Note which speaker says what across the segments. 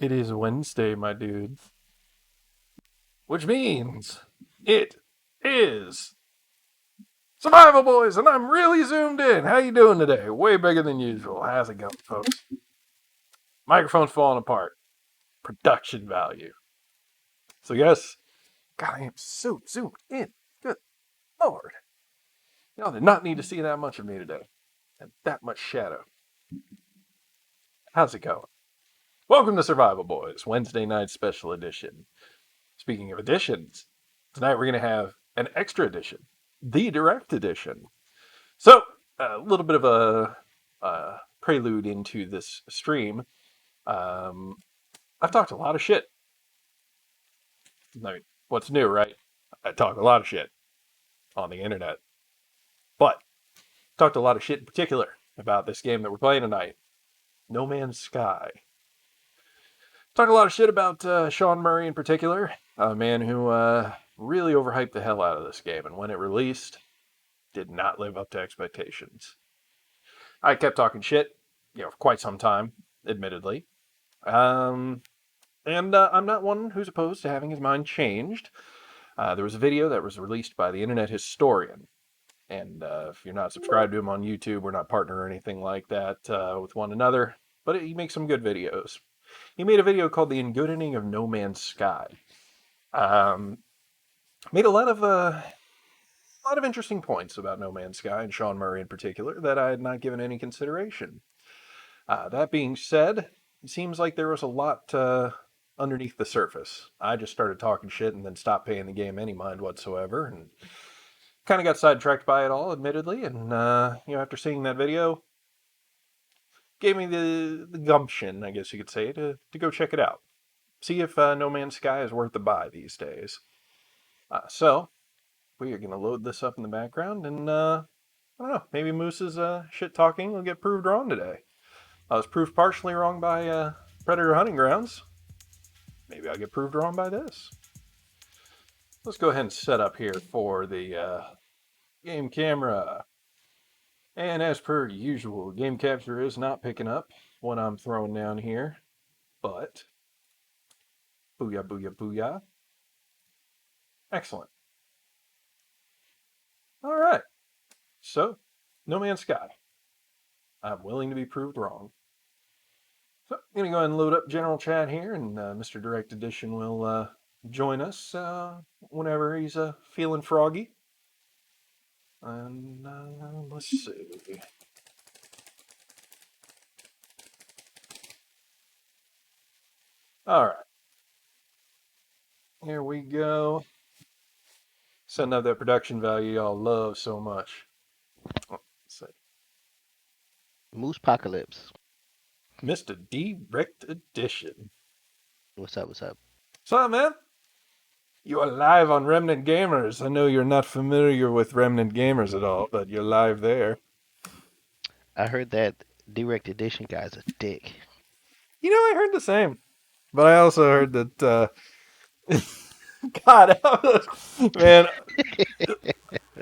Speaker 1: It is Wednesday, my dude. Which means it is Survival Boys, and I'm really zoomed in. How you doing today? Way bigger than usual. How's it going, folks? Microphone's falling apart. Production value. So yes, God, I am so zoomed in. Good Lord. Y'all did not need to see that much of me today. And that much shadow. How's it going? Welcome to Survival Boys, Wednesday night special edition. Speaking of editions, tonight we're going to have an extra edition, the direct edition. So, a little bit of a prelude into this stream. I've talked a lot of shit. I mean, what's new, right? I talk a lot of shit on the internet. But, talked a lot of shit in particular about this game that we're playing tonight, No Man's Sky. Talked a lot of shit about Sean Murray in particular, a man who really overhyped the hell out of this game, and when it released, did not live up to expectations. I kept talking shit, for quite some time, admittedly. And I'm not one who's opposed to having his mind changed. There was a video that was released by the Internet Historian. And if you're not subscribed to him on YouTube, we're not partner or anything like that with one another. But he makes some good videos. He made a video called The Engoodening of No Man's Sky. Made a lot of interesting points about No Man's Sky and Sean Murray in particular that I had not given any consideration. That being said, it seems like there was a lot underneath the surface. I just started talking shit and then stopped paying the game any mind whatsoever, and kind of got sidetracked by it all, admittedly. And after seeing that video, gave me the gumption, I guess you could say, to go check it out. See if No Man's Sky is worth the buy these days. So we are going to load this up in the background, and I don't know, maybe Moose's shit talking will get proved wrong today. I was proved partially wrong by Predator Hunting Grounds. Maybe I'll get proved wrong by this. Let's go ahead and set up here for the game camera. And as per usual, game capture is not picking up what I'm throwing down here. But, booyah, booyah, booyah. Excellent. All right. So, No Man's Sky. I'm willing to be proved wrong. So I'm going to go ahead and load up general chat here, and Mr. Direct Edition will join us whenever he's feeling froggy. And let's see. All right. Here we go. Setting up that production value y'all love so much. Let's see.
Speaker 2: Moose Apocalypse.
Speaker 1: Mr. Direct Edition.
Speaker 2: What's up? What's up?
Speaker 1: What's up, man? You are live on Remnant Gamers. I know you're not familiar with Remnant Gamers at all, but you're live there.
Speaker 2: I heard that Direct Edition guy's a dick.
Speaker 1: I heard the same. But I also heard that, God, man,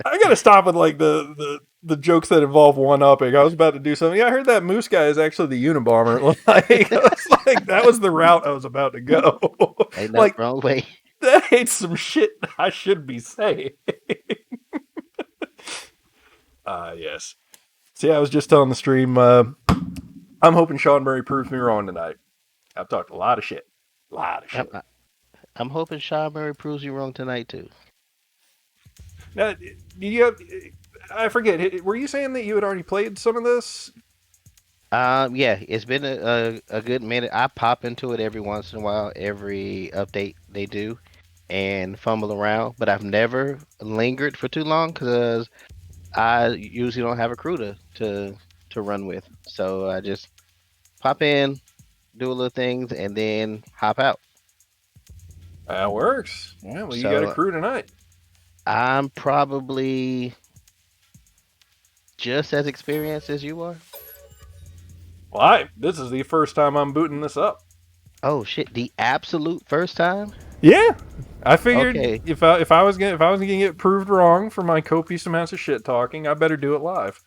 Speaker 1: I gotta stop with like the jokes that involve one-upping. I was about to do something. Yeah, I heard that Moose guy is actually the Unabomber. Like, I was like, that was the route I was about to go.
Speaker 2: Ain't no
Speaker 1: Like,
Speaker 2: wrong way.
Speaker 1: that ain't some shit I should be saying. Yes. See, I was just telling the stream, I'm hoping Sean Murray proves me wrong tonight. I've talked a lot of shit. A lot of shit.
Speaker 2: I'm hoping Sean Murray proves you wrong tonight too.
Speaker 1: Now, I forget, were you saying that you had already played some of this?
Speaker 2: Yeah, it's been a good minute. I pop into it every once in a while, every update they do, and fumble around. But I've never lingered for too long because I usually don't have a crew to run with. So I just pop in, do a little things, and then hop out.
Speaker 1: That works. Yeah, well, you got a
Speaker 2: So
Speaker 1: crew tonight.
Speaker 2: I'm probably just as experienced as you are.
Speaker 1: Well, this is the first time I'm booting this up.
Speaker 2: Oh shit, the absolute first time?
Speaker 1: Yeah, I figured
Speaker 2: Okay.
Speaker 1: if I was gonna get proved wrong for my copious amounts of shit talking, I better do it live.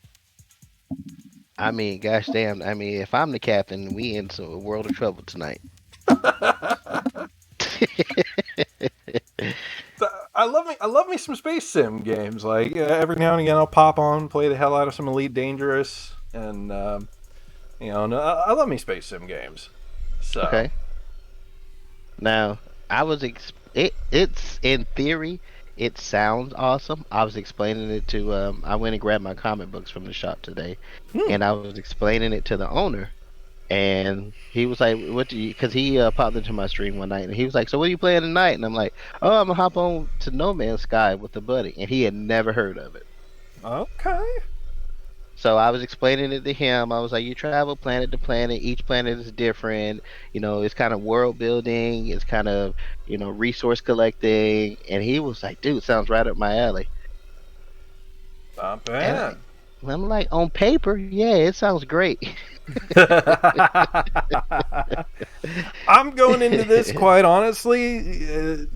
Speaker 2: I mean, gosh damn. I mean, if I'm the captain, we in some world of trouble tonight.
Speaker 1: So, I love me some space sim games. Like every now and again, I'll pop on, play the hell out of some Elite Dangerous, and and, I love me space sim games. So,
Speaker 2: Okay. Now, it's in theory, it sounds awesome. I was explaining it to I went and grabbed my comic books from the shop today,
Speaker 1: hmm.
Speaker 2: and I was explaining it to the owner, and he was like, "What do you?" Because he popped into my stream one night, and he was like, "So what are you playing tonight?" And I'm like, "Oh, I'm gonna hop on to No Man's Sky with a buddy," and he had never heard of it.
Speaker 1: Okay.
Speaker 2: So I was explaining it to him. I was like, you travel planet to planet. Each planet is different. It's kind of world building. It's kind of, resource collecting. And he was like, dude, sounds right up my alley.
Speaker 1: Not
Speaker 2: And
Speaker 1: bad.
Speaker 2: I'm like, on paper, yeah, it sounds great.
Speaker 1: I'm going into this quite honestly.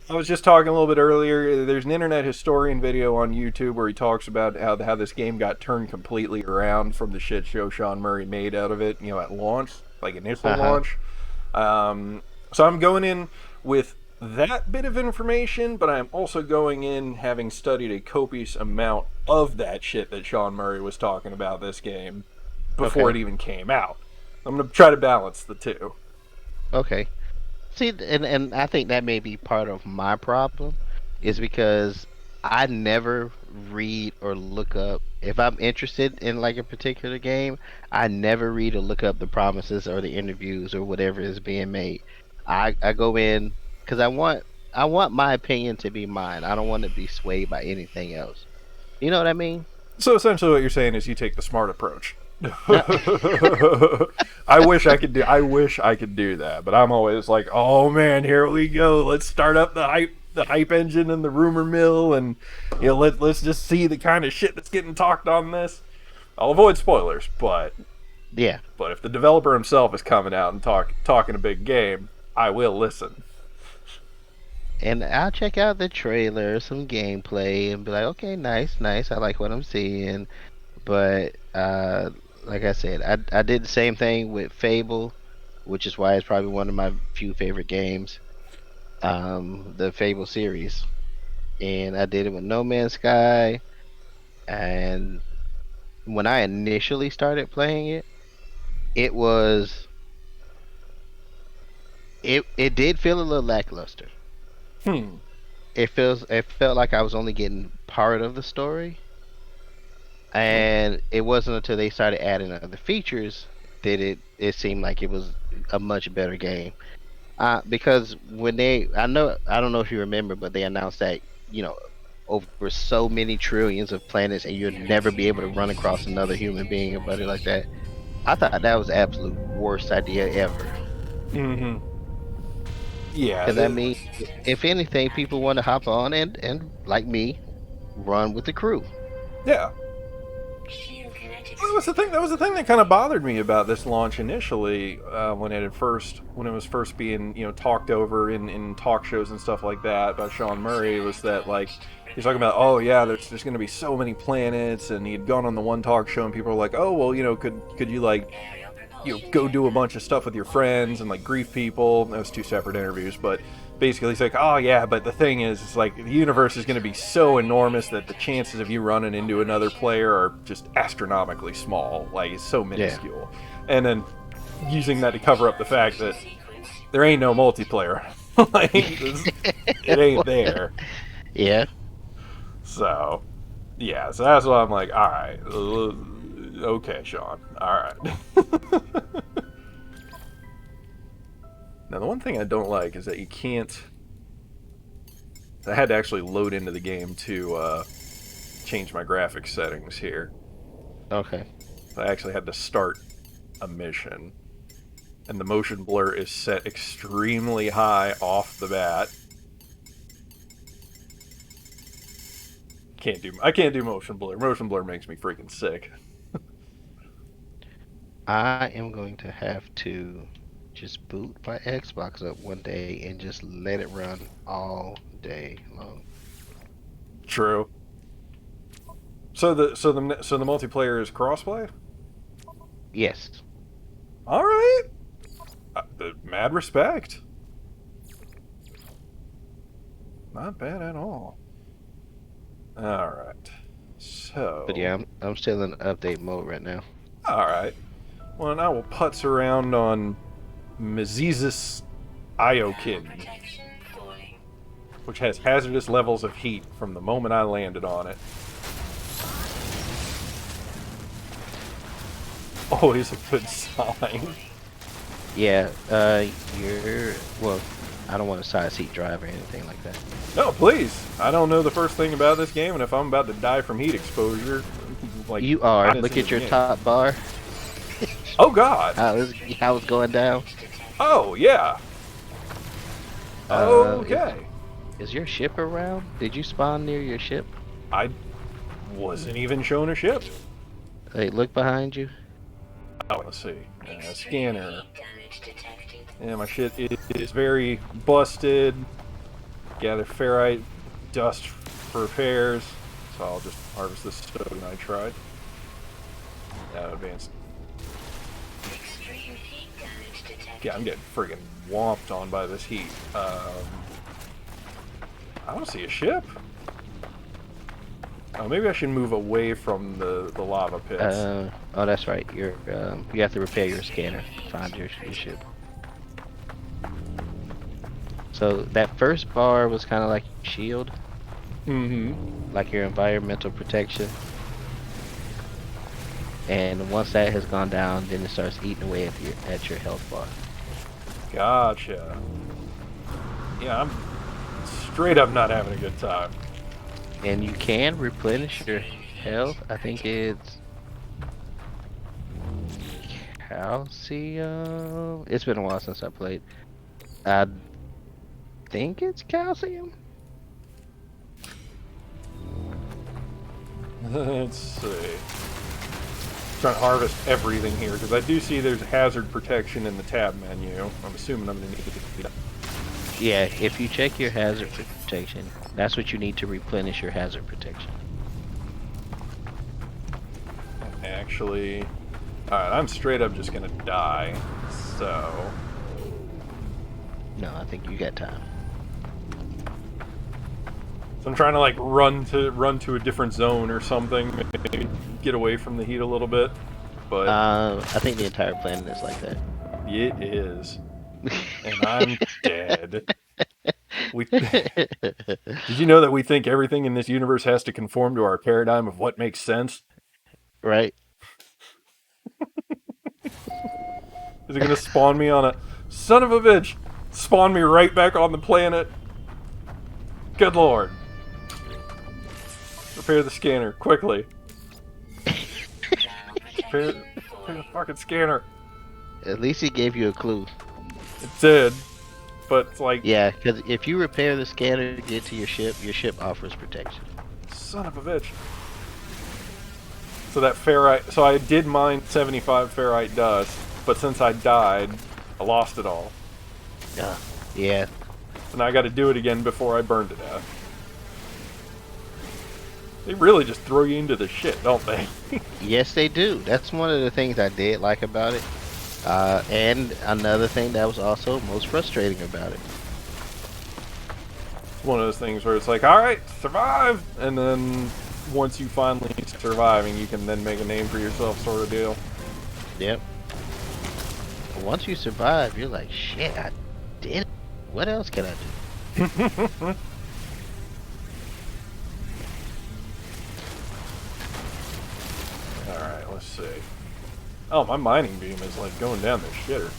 Speaker 1: I was just talking a little bit earlier. There's an internet historian video on YouTube where he talks about how this game got turned completely around from the shit show Sean Murray made out of it, at launch, like initial
Speaker 2: Uh-huh.
Speaker 1: launch. So I'm going in with that bit of information, but I'm also going in having studied a copious amount of that shit that Sean Murray was talking about this game before it
Speaker 2: Okay.
Speaker 1: even came out. I'm going to try to balance the two.
Speaker 2: Okay. See, and I think that may be part of my problem is because I never read or look up if I'm interested in like a particular game, I never read or look up the promises or the interviews or whatever is being made. I go in because I want my opinion to be mine. I don't want to be swayed by anything else. You know what I mean?
Speaker 1: So essentially, what you're saying is you take the smart approach.
Speaker 2: No.
Speaker 1: I wish I could do that, but I'm always like, oh man, here we go. Let's start up the hype engine and the rumor mill, and let's just see the kind of shit that's getting talked on this. I'll avoid spoilers,
Speaker 2: Yeah.
Speaker 1: but if the developer himself is coming out and talking a big game, I will listen.
Speaker 2: And I'll check out the trailer, some gameplay, and be like, okay, nice, nice. I like what I'm seeing. But like I said, I did the same thing with Fable, which is why it's probably one of my few favorite games. The Fable series, and I did it with No Man's Sky. And when I initially started playing it, it was it did feel a little lackluster.
Speaker 1: Hmm.
Speaker 2: It felt like I was only getting part of the story, and it wasn't until they started adding other features that it seemed like it was a much better game. Because when I don't know if you remember, but they announced that over so many trillions of planets, and you'll never be able to run across another human being or buddy like that. I thought that was the absolute worst idea ever.
Speaker 1: Mm-hmm. Yeah.
Speaker 2: Because I mean, if anything, people want to hop on and like me, run with the crew.
Speaker 1: Yeah. That was the thing. That was the thing that kind of bothered me about this launch initially, when it was first being talked over in talk shows and stuff like that by Sean Murray. Was that like he's talking about? Oh yeah, there's going to be so many planets, and he'd gone on the one talk show, and people were like, oh well, could you like go do a bunch of stuff with your friends and like grief people. That was two separate interviews, but basically he's like, oh yeah, but the thing is, it's like the universe is going to be so enormous that the chances of you running into another player are just astronomically small. Like it's so
Speaker 2: Yeah.
Speaker 1: minuscule, and then using that to cover up the fact that there ain't no multiplayer. Like it ain't there.
Speaker 2: Yeah.
Speaker 1: So yeah, so that's why I'm like, all right, okay, Sean, all right. Now, the one thing I don't like is that you can't. I had to actually load into the game to change my graphics settings here.
Speaker 2: Okay.
Speaker 1: I actually had to start a mission, and the motion blur is set extremely high off the bat. I can't do motion blur. Motion blur makes me freaking sick.
Speaker 2: I am going to have to just boot my Xbox up one day and just let it run all day long.
Speaker 1: True. So the multiplayer is crossplay.
Speaker 2: Yes.
Speaker 1: All right. Mad respect. Not bad at all. Alright. So.
Speaker 2: But yeah, I'm still in update mode right now.
Speaker 1: Alright. Well, I will putz around on Mizizus Iokin, which has hazardous levels of heat from the moment I landed on it. Always a good sign.
Speaker 2: Yeah, well, I don't want to side seat drive or anything like that.
Speaker 1: No, please. I don't know the first thing about this game, and if I'm about to die from heat exposure, like
Speaker 2: You are.
Speaker 1: minutes
Speaker 2: Look
Speaker 1: into
Speaker 2: at
Speaker 1: the
Speaker 2: your
Speaker 1: game.
Speaker 2: top bar.
Speaker 1: Oh God.
Speaker 2: How it's going down.
Speaker 1: Oh yeah. Okay.
Speaker 2: Is your ship around? Did you spawn near your ship?
Speaker 1: I wasn't even shown a ship.
Speaker 2: Hey, look behind you.
Speaker 1: Oh, let's see. Scanner. Yeah, my shit is very busted. Gather ferrite dust for repairs. So I'll just harvest this sodium nitride. Advanced. Yeah, I'm getting friggin' whomped on by this heat. I don't see a ship. Oh, maybe I should move away from the lava pits.
Speaker 2: Oh, that's right. You have to repair your scanner to find your ship. So that first bar was kind of like shield,
Speaker 1: Mm-hmm.
Speaker 2: like your environmental protection. And once that has gone down, then it starts eating away at your health bar.
Speaker 1: Gotcha. Yeah, I'm straight up not having a good time.
Speaker 2: And you can replenish your health. I think it's calcium. It's been a while since I played. I think it's calcium.
Speaker 1: Let's see. Trying to harvest everything here because I do see there's hazard protection in the tab menu. I'm assuming I'm gonna need to do that.
Speaker 2: Yeah, if you check your hazard protection, that's what you need to replenish your hazard protection.
Speaker 1: Actually, alright, I'm straight up just gonna die. So,
Speaker 2: No, I think you got time.
Speaker 1: I'm trying to like run to a different zone or something, maybe get away from the heat a little bit. But
Speaker 2: I think the entire planet is like that.
Speaker 1: it is, and I'm dead. Did you know that we think everything in this universe has to conform to our paradigm of what makes sense?
Speaker 2: Right?
Speaker 1: Is it gonna spawn me on a son of a bitch? Spawn me right back on the planet. Good lord. Repair the scanner, quickly. repair the fucking scanner.
Speaker 2: At least he gave you a clue.
Speaker 1: It did. But it's like,
Speaker 2: Yeah, because if you repair the scanner to get to your ship offers protection.
Speaker 1: son of a bitch. So that ferrite, so I did mine 75 ferrite dust, but since I died, I lost it all.
Speaker 2: Yeah.
Speaker 1: So now I gotta do it again before I burn to death. They really just throw you into the shit, don't they?
Speaker 2: Yes, they do. That's one of the things I did like about it. And another thing that was also most frustrating about it.
Speaker 1: It's one of those things where it's like, alright, survive! And then once you finally surviving, you can then make a name for yourself sort of deal.
Speaker 2: Yep. But once you survive, you're like, shit, I did it. What else can I do?
Speaker 1: Alright, let's see. Oh, my mining beam is like going down the shitter.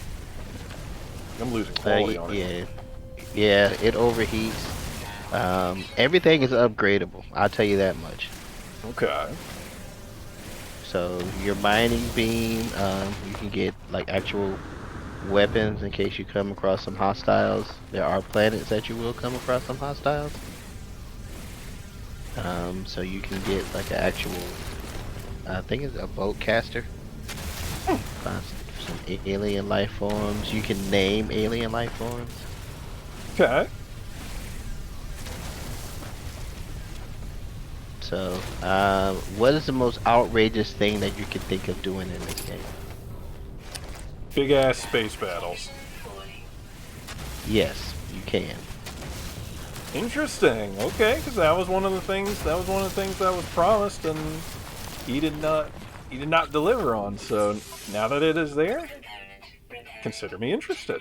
Speaker 1: I'm losing quality on it.
Speaker 2: Yeah. Yeah, it overheats. Everything is upgradable. I'll tell you that much.
Speaker 1: Okay.
Speaker 2: So your mining beam, you can get like actual weapons in case you come across some hostiles. There are planets that you will come across some hostiles. So you can get like an actual, I think it's a boat caster. Find some alien life forms. You can name alien life forms.
Speaker 1: Okay.
Speaker 2: So, what is the most outrageous thing that you can think of doing in this game?
Speaker 1: Big ass space battles.
Speaker 2: Yes, you can.
Speaker 1: Interesting. Okay, because that was one of the things. That was one of the things that was promised, and he did not. He did not deliver on. So now that it is there, consider me interested.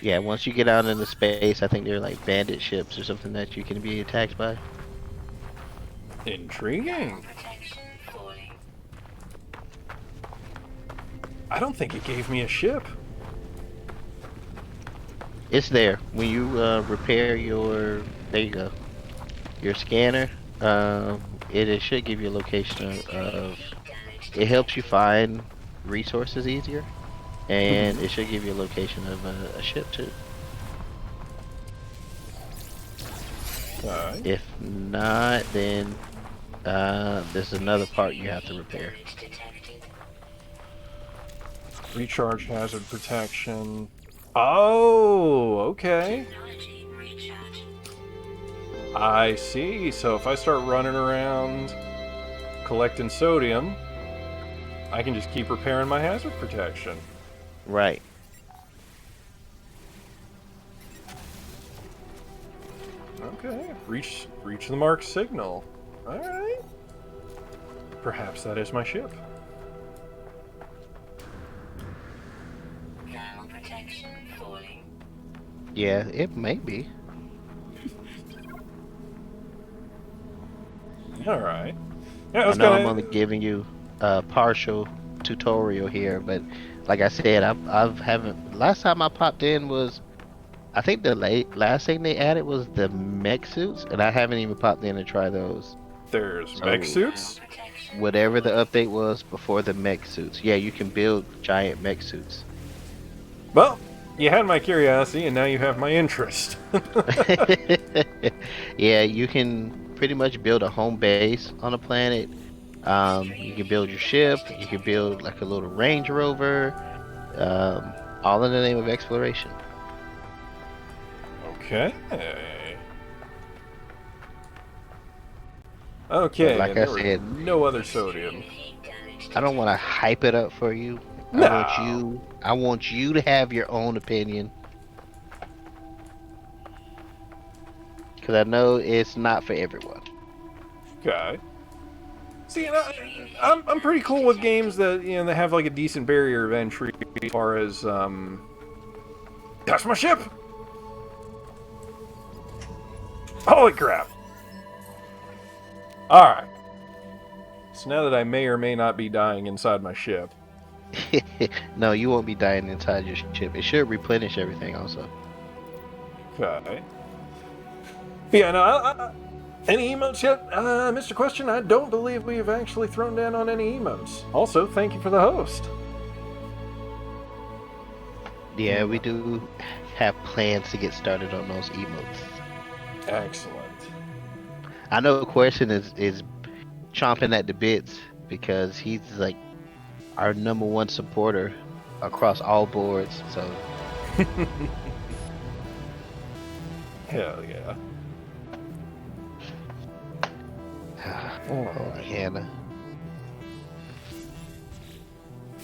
Speaker 2: Yeah, once you get out into space, I think they're like bandit ships or something that you can be attacked by.
Speaker 1: Intriguing. I don't think it gave me a ship.
Speaker 2: It's there. When you repair your, there you go, your scanner, it should give you a location of, it helps you find resources easier, and it should give you a location of a ship too.
Speaker 1: Alright.
Speaker 2: If not, then there's another part you have to repair.
Speaker 1: Recharge hazard protection. Oh, okay. I see. So if I start running around collecting sodium, I can just keep repairing my hazard protection.
Speaker 2: Right.
Speaker 1: Okay. Reach the mark signal. Alright. Perhaps that is my ship.
Speaker 2: Yeah, it may be.
Speaker 1: Alright. Yeah,
Speaker 2: I
Speaker 1: that's
Speaker 2: know I'm
Speaker 1: kind
Speaker 2: only
Speaker 1: of...
Speaker 2: giving you a partial tutorial here, but like I said, I've haven't. Last time I popped in was, I think the last thing they added was the mech suits, and I haven't even popped in to try those.
Speaker 1: There's mech
Speaker 2: So
Speaker 1: suits?
Speaker 2: whatever the update was before the mech suits, yeah, you can build giant mech suits.
Speaker 1: Well, you had my curiosity, and now you have my interest.
Speaker 2: Yeah, you can pretty much build a home base on a planet. You can build your ship. You can build like a little Range Rover. All in the name of exploration.
Speaker 1: Okay.
Speaker 2: But
Speaker 1: Okay,
Speaker 2: like
Speaker 1: and
Speaker 2: I
Speaker 1: there was
Speaker 2: said,
Speaker 1: no other sodium.
Speaker 2: I don't want to hype it up for you.
Speaker 1: No.
Speaker 2: I want you to have your own opinion because I know it's not for everyone.
Speaker 1: Okay. See, and I'm pretty cool with games that that have like a decent barrier of entry as far as that's my ship. Holy crap! All right. So now that I may or may not be dying inside my ship.
Speaker 2: No, you won't be dying inside your ship. It should replenish everything also.
Speaker 1: Okay. But yeah, no. Any emotes yet, Mr. Question? I don't believe we've actually thrown down on any emotes. Also, thank you for the host.
Speaker 2: Yeah, we do have plans to get started on those emotes.
Speaker 1: Excellent.
Speaker 2: I know Question is chomping at the bits because he's like our number one supporter across all boards. So
Speaker 1: Hell yeah.
Speaker 2: oh, Hannah.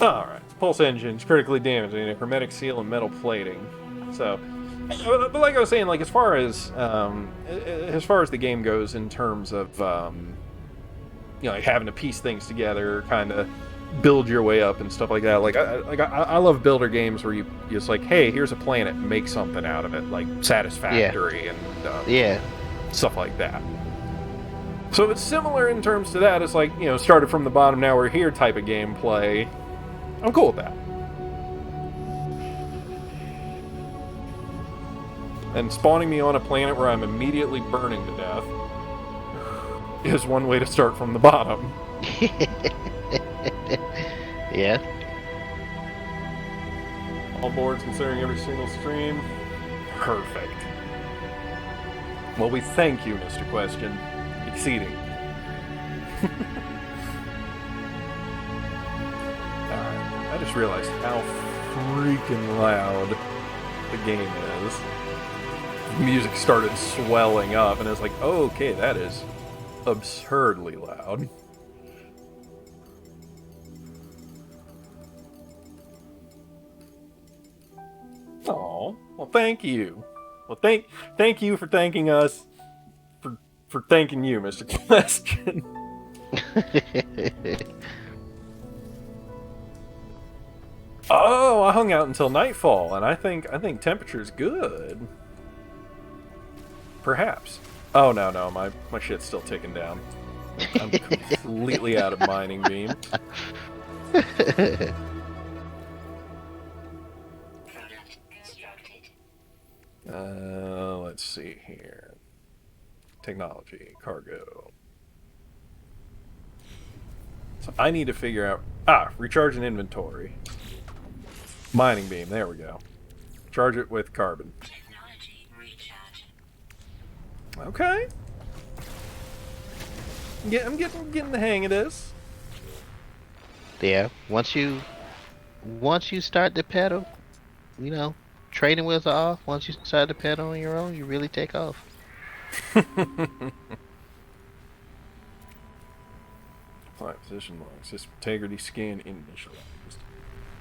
Speaker 1: Alright. Pulse engines, critically damaging, a hermetic seal, and metal plating. So, but like I was saying, like as far as the game goes in terms of like having to piece things together, kind of build your way up and stuff like that. I love builder games where you just like, hey, here's a planet, make something out of it, like Satisfactory and
Speaker 2: Yeah.
Speaker 1: stuff like that. So if it's similar in terms to that, it's like, started from the bottom, now we're here type of gameplay. I'm cool with that. And spawning me on a planet where I'm immediately burning to death is one way to start from the bottom.
Speaker 2: Yeah.
Speaker 1: All boards considering every single stream. Perfect. Well, we thank you, Mr. Question. Exceeding. Alright, I just realized how freaking loud the game is. The music started swelling up, and it's like, oh, okay, that is absurdly loud. Aww. Oh, well, thank you. Well, thank you for thanking us for thanking you, Mr. Question. Oh, I hung out until nightfall, and I think temperature's good. Perhaps. Oh no, my shit's still ticking down. I'm completely out of mining beam. Let's see here. Technology, cargo. So I need to figure out... recharge an inventory. Mining beam, there we go. Charge it with carbon. Okay. Yeah, I'm getting the hang of this.
Speaker 2: Yeah, once you start the pedal, training wheels are off. Once you start the pedal on your own, you really take off.
Speaker 1: Apply position log. System integrity scan initialized.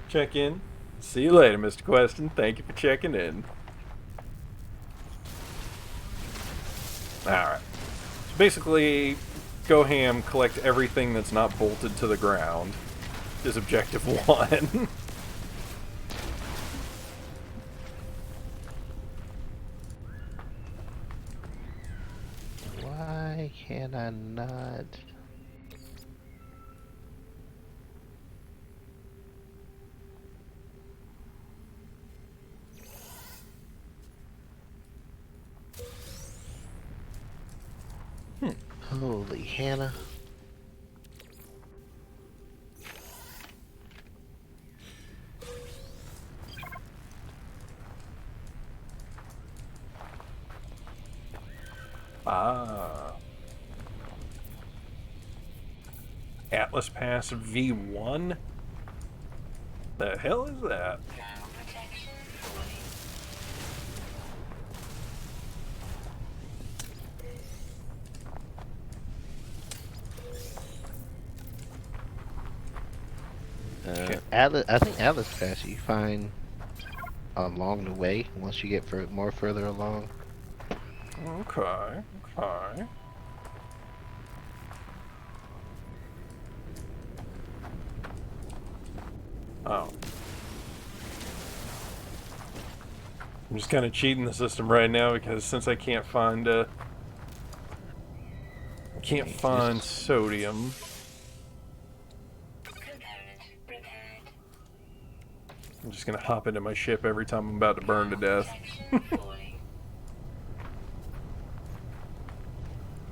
Speaker 1: Check in. See you later, Mr. Question. Thank you for checking in. Alright. So basically, go ham, collect everything that's not bolted to the ground. Is objective 1.
Speaker 2: Why can I not? Holy Hannah.
Speaker 1: Atlas Pass V1? The hell is that?
Speaker 2: I think Atlas Pass you find along the way once you get more further along.
Speaker 1: Okay. Oh. I'm just kind of cheating the system right now because since I can't find sodium. I'm just gonna hop into my ship every time I'm about to burn to death.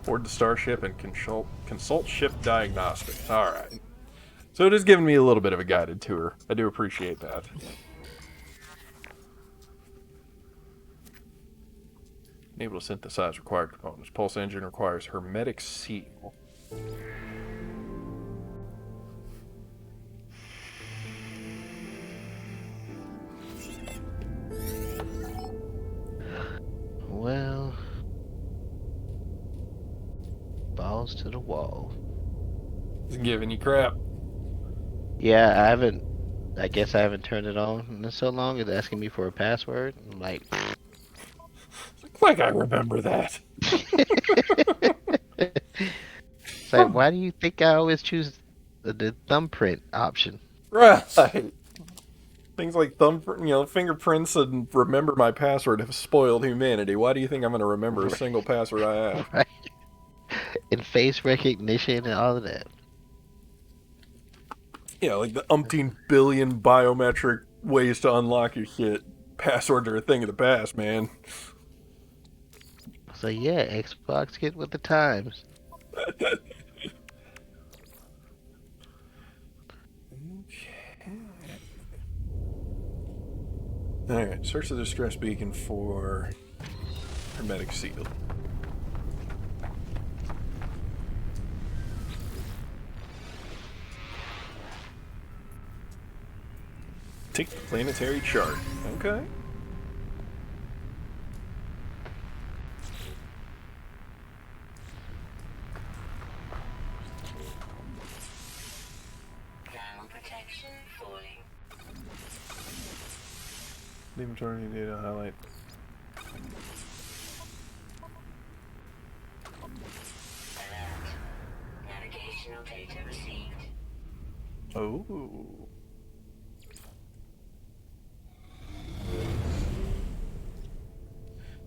Speaker 1: Board the starship and consult ship diagnostics. Alright. So it is giving me a little bit of a guided tour. I do appreciate that. Able to synthesize required components. Pulse engine requires hermetic seal.
Speaker 2: Well, balls to the wall.
Speaker 1: It's giving you crap.
Speaker 2: Yeah, I guess I haven't turned it on in so long. It's asking me for a password. I'm like,
Speaker 1: Like I remember that.
Speaker 2: it's like, why do you think I always choose the thumbprint option?
Speaker 1: Right. Things like fingerprints and remember my password have spoiled humanity. Why do you think I'm going to remember a single password I have?
Speaker 2: Right. And face recognition and all of that.
Speaker 1: Yeah, like the umpteen billion biometric ways to unlock your shit. Passwords are a thing of the past, man.
Speaker 2: So yeah, Xbox get with the times.
Speaker 1: Alright, search the distress beacon for hermetic seal. Take the planetary chart. Okay. Inventory data highlight.
Speaker 3: Navigational data received.
Speaker 1: Oh.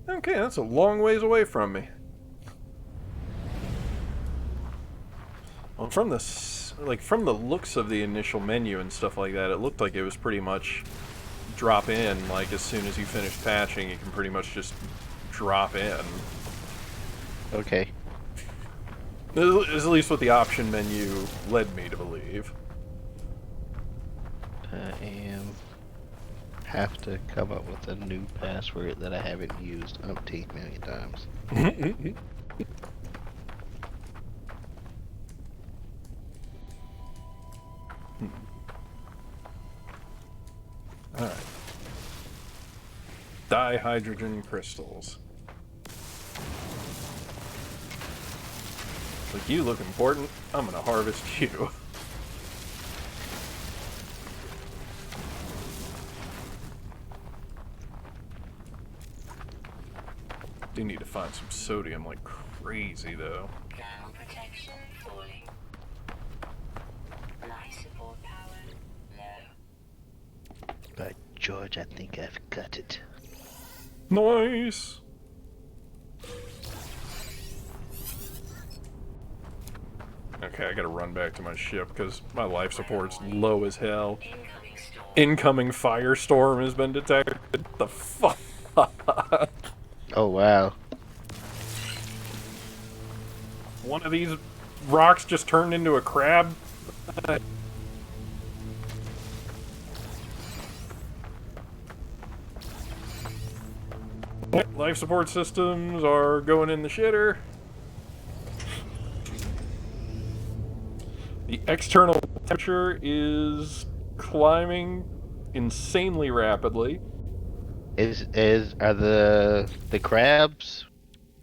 Speaker 1: Okay, that's a long ways away from me. Well, from the from the looks of the initial menu and stuff like that, it looked like it was pretty much drop in. Like as soon as you finish patching, you can pretty much just drop in.
Speaker 2: Okay.
Speaker 1: Is at least what the option menu led me to believe.
Speaker 2: Have to come up with a new password that I haven't used umpteen million times.
Speaker 1: Alright. Dihydrogen crystals. Like, you look important, I'm gonna harvest you. Do need to find some sodium like crazy, though.
Speaker 3: Ground protection falling. Life support power low.
Speaker 2: But George, I think I've got it.
Speaker 1: Nice! Okay, I gotta run back to my ship because my life support's low as hell.
Speaker 3: Incoming storm.
Speaker 1: Incoming firestorm has been detected. The fuck?
Speaker 2: Oh wow.
Speaker 1: One of these rocks just turned into a crab? Life support systems are going in the shitter. The external temperature is climbing insanely rapidly.
Speaker 2: Are the crabs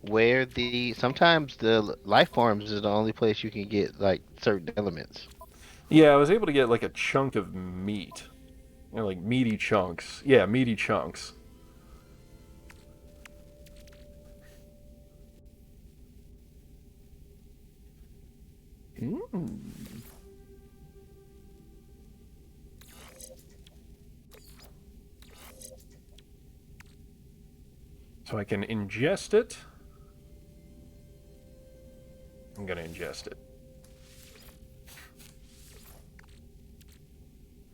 Speaker 2: where sometimes the life forms is the only place you can get like certain elements.
Speaker 1: Yeah, I was able to get like a chunk of meat. You know, like meaty chunks. Yeah, meaty chunks. So I can ingest it. I'm gonna ingest it.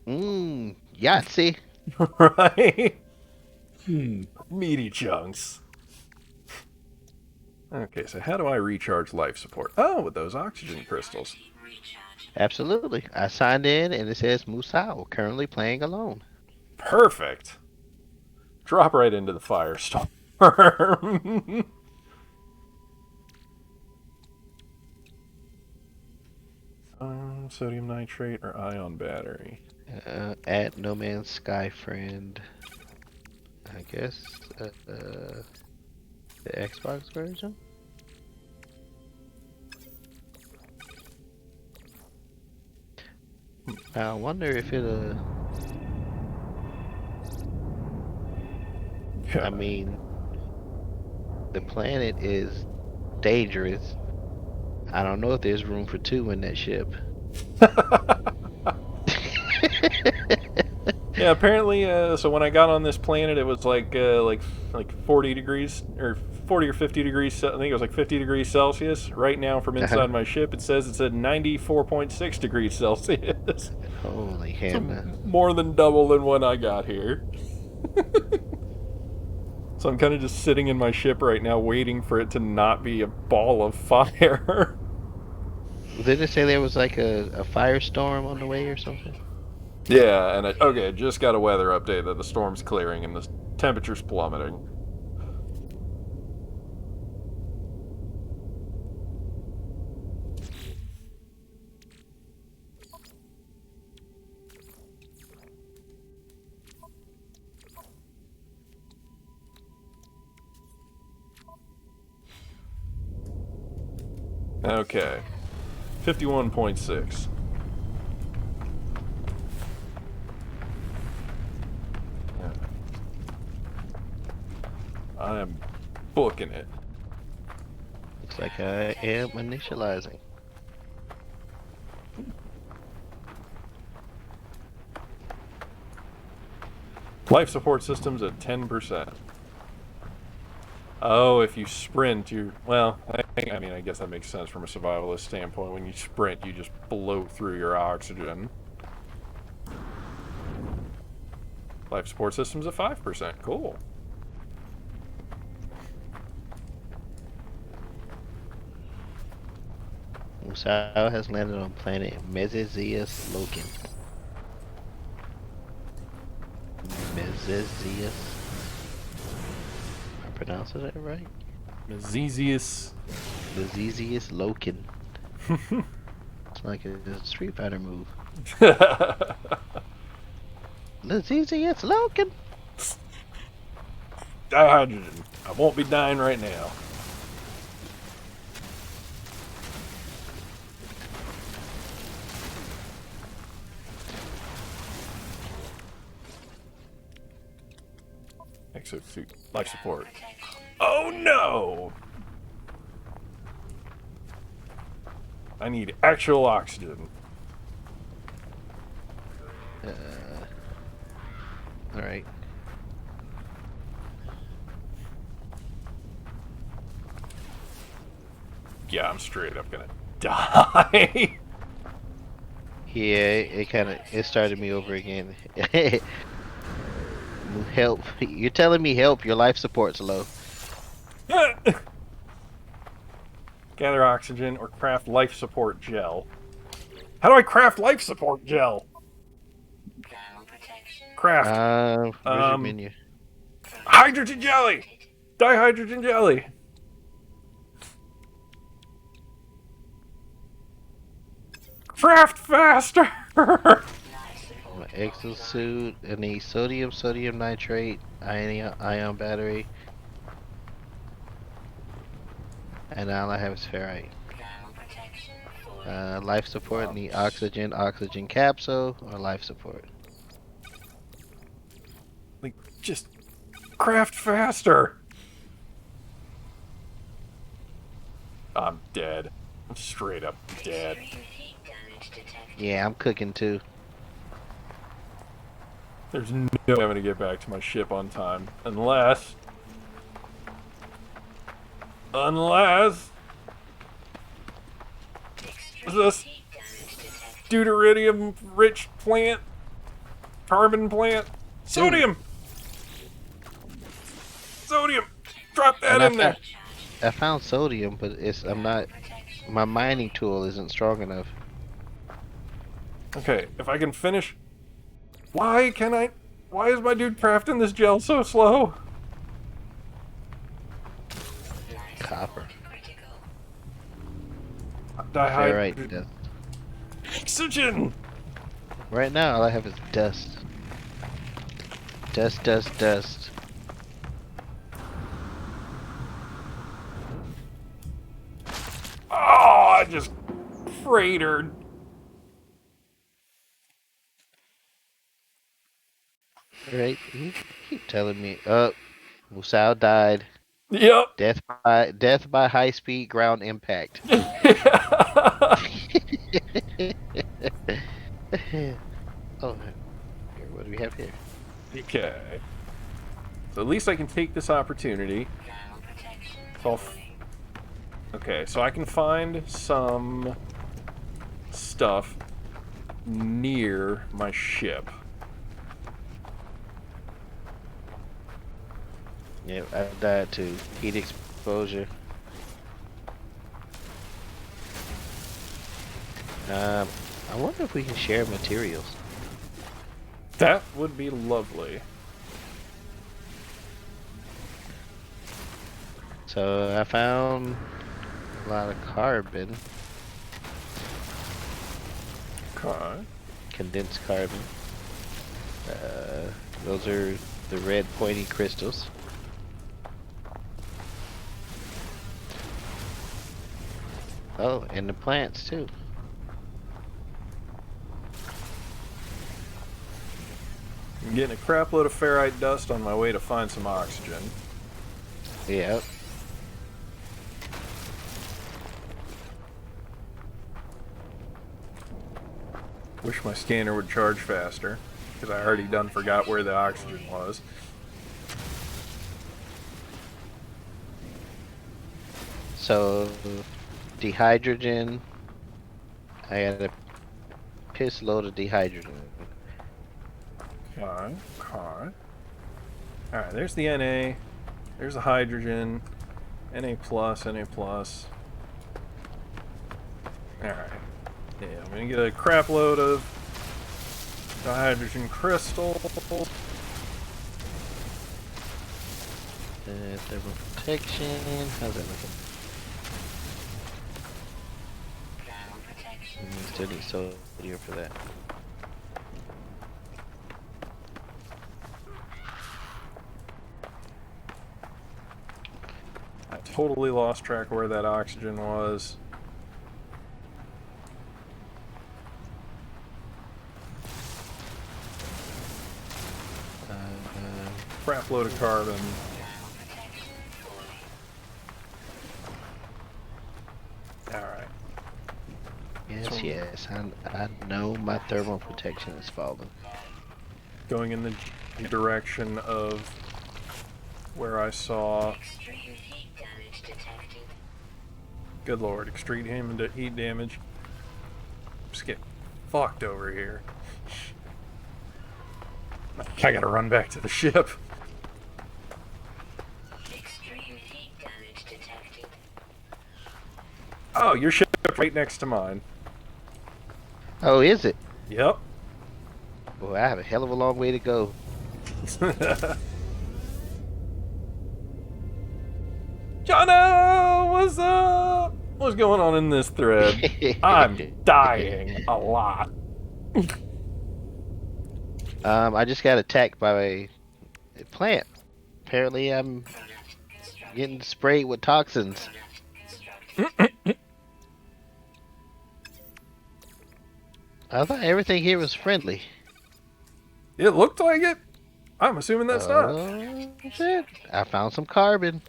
Speaker 2: Yahtzee.
Speaker 1: Right? Meaty chunks. Okay, so how do I recharge life support? Oh, with those oxygen crystals.
Speaker 3: Recharge.
Speaker 2: Absolutely. I signed in and it says Musao currently playing alone.
Speaker 1: Perfect. Drop right into the firestorm. Sodium nitrate or ion battery?
Speaker 2: At No Man's Sky friend. I guess the Xbox version. I wonder if it'll. I mean, the planet is dangerous. I don't know if there's room for two in that ship.
Speaker 1: Yeah, apparently. So when I got on this planet, it was like 40 degrees or 40 or 50 degrees. I think it was like 50 degrees Celsius. Right now, from inside my ship, it says it's at 94.6 degrees Celsius.
Speaker 2: Holy
Speaker 1: So
Speaker 2: Hannah.
Speaker 1: more than double than when I got here. So I'm kind of just sitting in my ship right now, waiting for it to not be a ball of fire.
Speaker 2: Did it say there was like a firestorm on the way or something?
Speaker 1: Yeah, and I just got a weather update that the storm's clearing and the temperature's plummeting. Okay. 51.6. I am booking it.
Speaker 2: Looks like I am initializing.
Speaker 1: Life support systems at 10%. Oh, if you sprint, you... Well, I mean, I guess that makes sense from a survivalist standpoint. When you sprint, you just blow through your oxygen. Life support systems at 5%. Cool.
Speaker 2: Musao has landed on planet Mezizius Loken. Mezizius. I pronounced that right?
Speaker 1: Mezizius.
Speaker 2: Mezizius Loken. It's like a Street Fighter move. Mezizius Loken.
Speaker 1: Dihydrogen. I won't be dying right now. Exosuit. Life support. Oh no! I need actual oxygen.
Speaker 2: Alright.
Speaker 1: Yeah, I'm straight up gonna die.
Speaker 2: Yeah, it started me over again. Help. You're telling me help, your life support's low.
Speaker 1: Gather oxygen or craft life support gel. How do I craft life support gel?
Speaker 3: Thermal protection.
Speaker 1: Craft.
Speaker 2: Where's your menu?
Speaker 1: Hydrogen jelly! Dihydrogen jelly! Craft faster!
Speaker 3: Life support.
Speaker 2: Exosuit, I need sodium nitrate, ion battery, and all I have is ferrite.
Speaker 3: Thermal protection. Falling.
Speaker 2: Life support, need oxygen capsule, or life support.
Speaker 1: Like, just craft faster! I'm dead. I'm straight up dead.
Speaker 3: Extreme heat damage detected.
Speaker 2: Yeah, I'm cooking too.
Speaker 1: There's no way I'm gonna get back to my ship on time. Unless...
Speaker 3: Extreme
Speaker 1: this
Speaker 3: heat damage detected.
Speaker 1: deuterium-rich plant? Carbon plant? Sodium! Sodium! Drop that
Speaker 2: And
Speaker 1: in there!
Speaker 2: I found sodium, but my mining tool isn't strong enough.
Speaker 1: Okay, if I can finish... Why is my dude crafting this gel so slow?
Speaker 3: Life
Speaker 2: Copper.
Speaker 3: support critical.
Speaker 2: Ferrite dust.
Speaker 1: Oxygen!
Speaker 2: Right now, all I have is dust. Dust.
Speaker 1: Oh, I just cratered.
Speaker 2: Right? You keep telling me. Musao died.
Speaker 1: Yep.
Speaker 2: Death by high speed ground impact. Oh, here, what do we have here?
Speaker 1: Okay. So at least I can take this opportunity.
Speaker 3: Thermal protection.
Speaker 1: So I'll
Speaker 3: Falling.
Speaker 1: Okay, so I can find some stuff near my ship.
Speaker 2: Yeah, I died too. Heat exposure. I wonder if we can share materials.
Speaker 1: That would be lovely.
Speaker 2: So I found a lot of carbon,
Speaker 1: Okay.
Speaker 2: condensed carbon. Those are the red pointy crystals. Oh, and the plants too.
Speaker 1: I'm getting a crap load of ferrite dust on my way to find some oxygen.
Speaker 2: Yep.
Speaker 1: Wish my scanner would charge faster, because I already done forgot where the oxygen was.
Speaker 2: So, dehydrogen. I got a piss load of dehydrogen.
Speaker 1: Okay. Alright, there's the Na. There's the hydrogen. Na plus, Na plus. Alright. Yeah, I'm gonna get a crap load of the hydrogen crystal.
Speaker 2: Thermal protection. How's that looking?
Speaker 3: Thermal protection.
Speaker 2: Still need sodium for that.
Speaker 1: I totally lost track of where that oxygen was. Crap load of carbon.
Speaker 3: Thermal protection. Fully.
Speaker 1: Alright.
Speaker 2: Yes,
Speaker 1: So-
Speaker 2: yes. I know my thermal protection is falling.
Speaker 1: Going in the direction of where I saw.
Speaker 3: Extreme heat damage detected.
Speaker 1: Good lord, extreme heat damage. Just get fucked over here. I gotta run back to the ship.
Speaker 3: Extreme heat damage detected.
Speaker 1: Oh, your ship's right next to mine.
Speaker 2: Oh, is it?
Speaker 1: Yep.
Speaker 2: Boy, I have a hell of a long way to go.
Speaker 1: Jono, what's up? What's going on in this thread? I'm dying a lot.
Speaker 2: I just got attacked by a plant. Apparently, I'm
Speaker 3: Product constructed.
Speaker 2: getting sprayed with toxins.
Speaker 3: Product constructed.
Speaker 2: I thought everything here was friendly.
Speaker 1: It looked like it. I'm assuming that's not.
Speaker 2: Oh, shit. I found some carbon.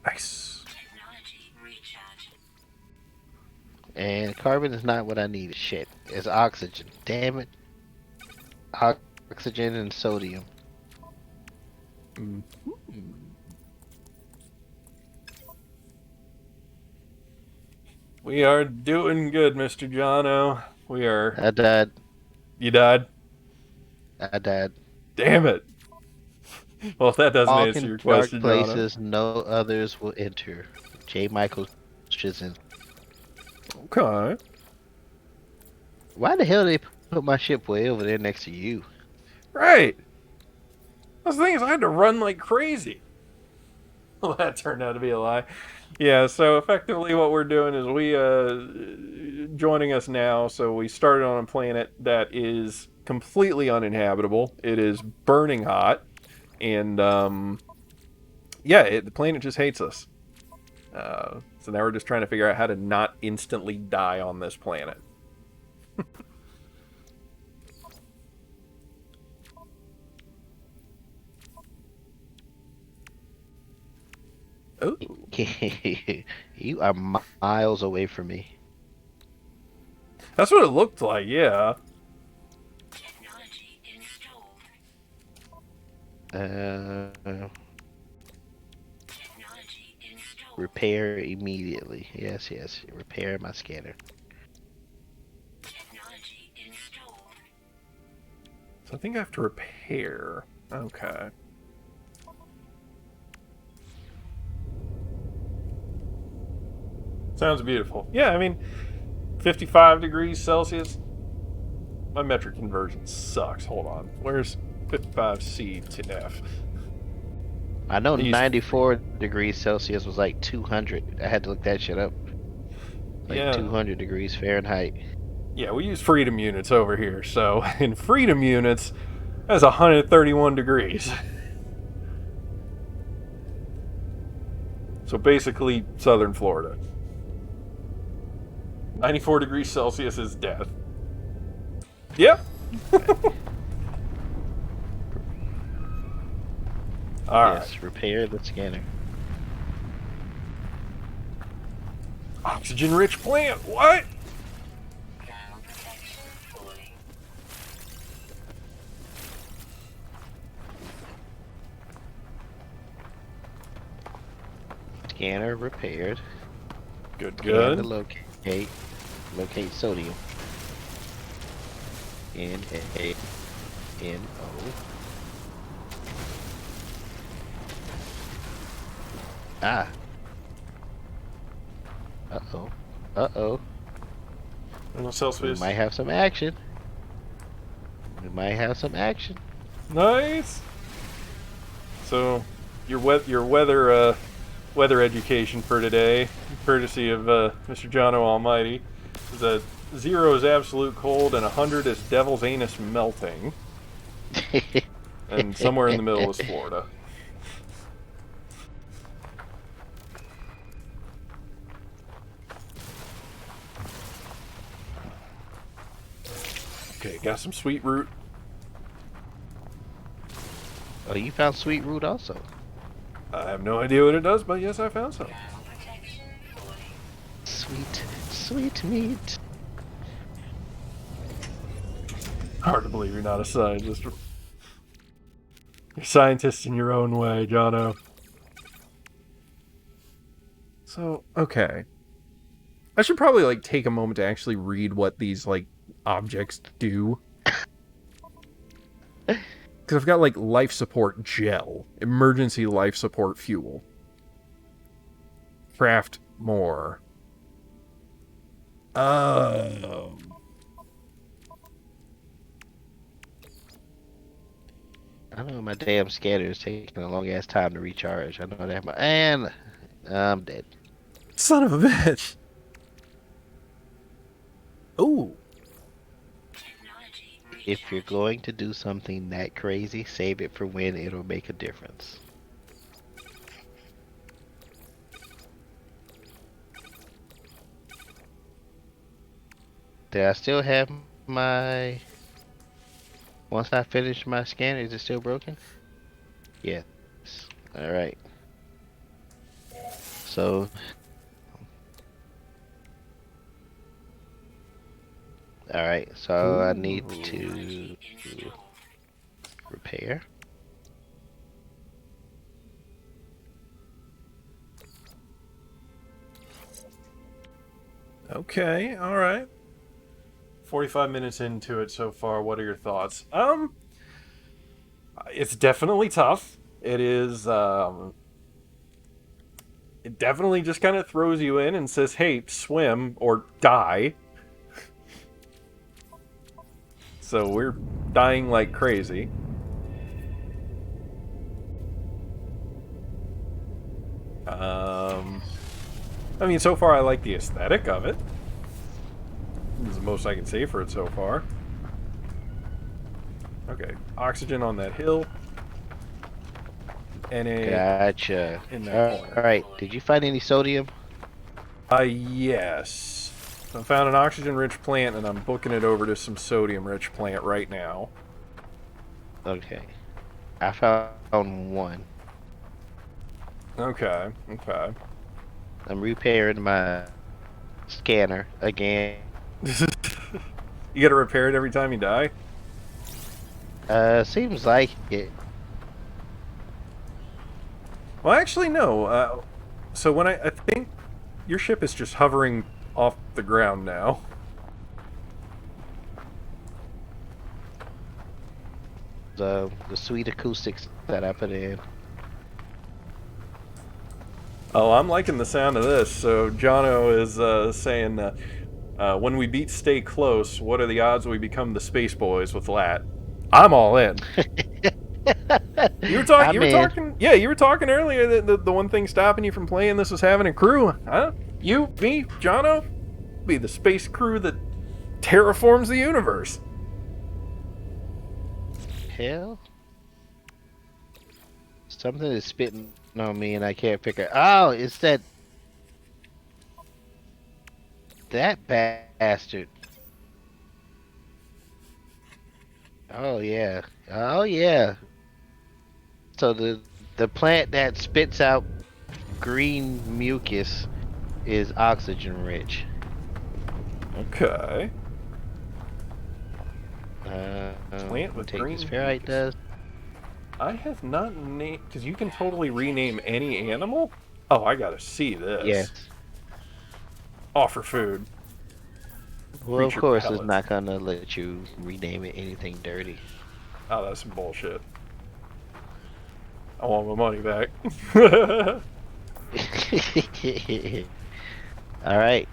Speaker 1: Nice.
Speaker 3: Technology recharge.
Speaker 2: And carbon is not what I need. Shit. It's oxygen. Damn it. Oxygen and sodium.
Speaker 1: We are doing good, Mr. Jono. We are.
Speaker 2: I died.
Speaker 1: You died?
Speaker 2: I died.
Speaker 1: Damn it. Well, that doesn't
Speaker 2: Walk
Speaker 1: answer
Speaker 2: in
Speaker 1: your
Speaker 2: dark
Speaker 1: question, Jono.
Speaker 2: places no others will enter. J. Michael Straczynski.
Speaker 1: Okay.
Speaker 2: Why the hell did they put my ship way over there next to you?
Speaker 1: Right. That's the thing is, I had to run like crazy. Well, that turned out to be a lie. Yeah, so effectively what we're doing is joining us now, so we started on a planet that is completely uninhabitable. It is burning hot, and the planet just hates us. So now we're just trying to figure out how to not instantly die on this planet. Oh,
Speaker 2: You are miles away from me.
Speaker 1: that's what it looked like, yeah.
Speaker 3: Technology installed. Technology installed.
Speaker 2: Repair immediately. Yes, yes. Repair my scanner.
Speaker 3: Technology installed.
Speaker 1: So I think I have to repair. Okay. Sounds beautiful. Yeah, I mean, 55 degrees Celsius. My metric conversion sucks. Hold on. Where's 55C to F?
Speaker 2: I know
Speaker 1: These-
Speaker 2: 94 degrees Celsius was like 200. I had to look that shit up. Like
Speaker 1: Yeah.
Speaker 2: 200 degrees Fahrenheit.
Speaker 1: Yeah, we use freedom units over here. So in freedom units, that's 131 degrees. So basically, southern Florida. 94 degrees Celsius is death. Yep. All right.
Speaker 2: Yes, repair the scanner.
Speaker 1: Oxygen-rich plant. What?
Speaker 3: Thermal protection falling.
Speaker 2: Scanner repaired.
Speaker 1: Good,
Speaker 2: Scan to
Speaker 1: good.
Speaker 2: locate sodium. N-A-N-O. Ah. Uh-oh. Uh-oh.
Speaker 1: No
Speaker 2: We
Speaker 1: Celsius.
Speaker 2: might have some action. We might have some action.
Speaker 1: Nice. So, your weather education for today, courtesy of Mr. Jono Almighty, is that 0 is absolute cold and 100 is devil's anus melting, and somewhere in the middle is Florida. Okay, got some sweet root.
Speaker 2: Oh, you found sweet root also.
Speaker 1: I have no idea what it does, but yes, I found some.
Speaker 3: Thermal protection falling.
Speaker 2: Sweet meat.
Speaker 1: Hard to believe you're not a scientist. You're a scientist in your own way, Jono. So, okay. I should probably, like, take a moment to actually read what these, like, objects do. Because I've got, like, life support gel. Emergency life support fuel. Craft more. Oh.
Speaker 2: I know my damn scanner is taking a long ass time to recharge. I know that. And I'm dead.
Speaker 1: Son of a bitch. Ooh.
Speaker 3: Technology
Speaker 2: If you're
Speaker 3: recharge.
Speaker 2: going to do something that crazy, save it for when it'll make a difference. Do I still have my... Once I finish my scanner, is it still broken? Yes. Alright. So... Alright, so I need
Speaker 1: Ooh.
Speaker 2: to
Speaker 3: Installed.
Speaker 2: repair.
Speaker 1: Okay, alright. 45 minutes into it so far. What are your thoughts? It's definitely tough. It is, it definitely just kind of throws you in and says, hey, swim or die. So we're dying like crazy. I mean, so far I like the aesthetic of it. This is the most I can say for it so far. Okay, oxygen on that hill. NA
Speaker 2: Gotcha.
Speaker 1: in that corner.
Speaker 2: Alright, did you find any sodium?
Speaker 1: Yes. I found an oxygen-rich plant, and I'm booking it over to some sodium-rich plant right now.
Speaker 2: Okay. I found one.
Speaker 1: Okay, okay.
Speaker 2: I'm repairing my scanner again.
Speaker 1: You gotta repair it every time you die?
Speaker 2: Seems like it.
Speaker 1: Well, actually, no. So when I think your ship is just hovering off the ground now.
Speaker 2: The sweet acoustics that I put in.
Speaker 1: Oh, I'm liking the sound of this. So Jono is saying, when we beat Stay Close, what are the odds we become the Space Boys with Lat? I'm all in. You were talking.
Speaker 2: I'm
Speaker 1: You were
Speaker 2: in.
Speaker 1: talking. Yeah, you were talking earlier that the one thing stopping you from playing this was having a crew. Huh? You, me, Jono, be the space crew that terraforms the universe.
Speaker 2: Hell. Something is spitting on me and I can't figure. Oh, it's that bastard. Oh yeah. Oh yeah. So the plant that spits out green mucus is oxygen rich.
Speaker 1: Okay. Plant with
Speaker 2: Take this
Speaker 1: green
Speaker 2: ferrite
Speaker 1: leaves.
Speaker 2: dust.
Speaker 1: I have not named... Because you can totally rename any animal? Oh, I gotta see this.
Speaker 2: Yes.
Speaker 1: Offer food.
Speaker 2: Well, of
Speaker 1: Creature
Speaker 2: course, it's
Speaker 1: pellets.
Speaker 2: not gonna let you rename it anything dirty.
Speaker 1: Oh, that's some bullshit. I want my money back.
Speaker 2: All right.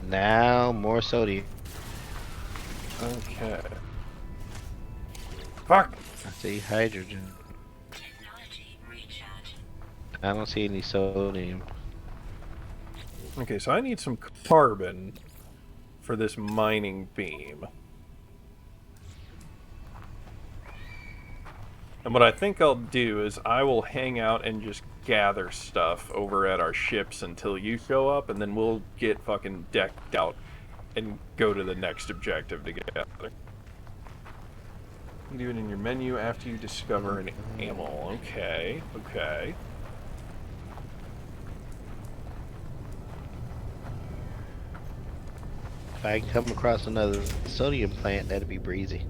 Speaker 2: Now more sodium.
Speaker 1: Okay. Fuck!
Speaker 2: I see hydrogen.
Speaker 3: Technology recharge.
Speaker 2: I don't see any sodium.
Speaker 1: Okay, so I need some carbon for this mining beam. And what I think I'll do is I will hang out and just gather stuff over at our ships until you show up, and then we'll get fucking decked out and go to the next objective together. You do it in your menu after you discover an animal. Okay, okay.
Speaker 2: If I can come across another sodium plant, that'd be breezy.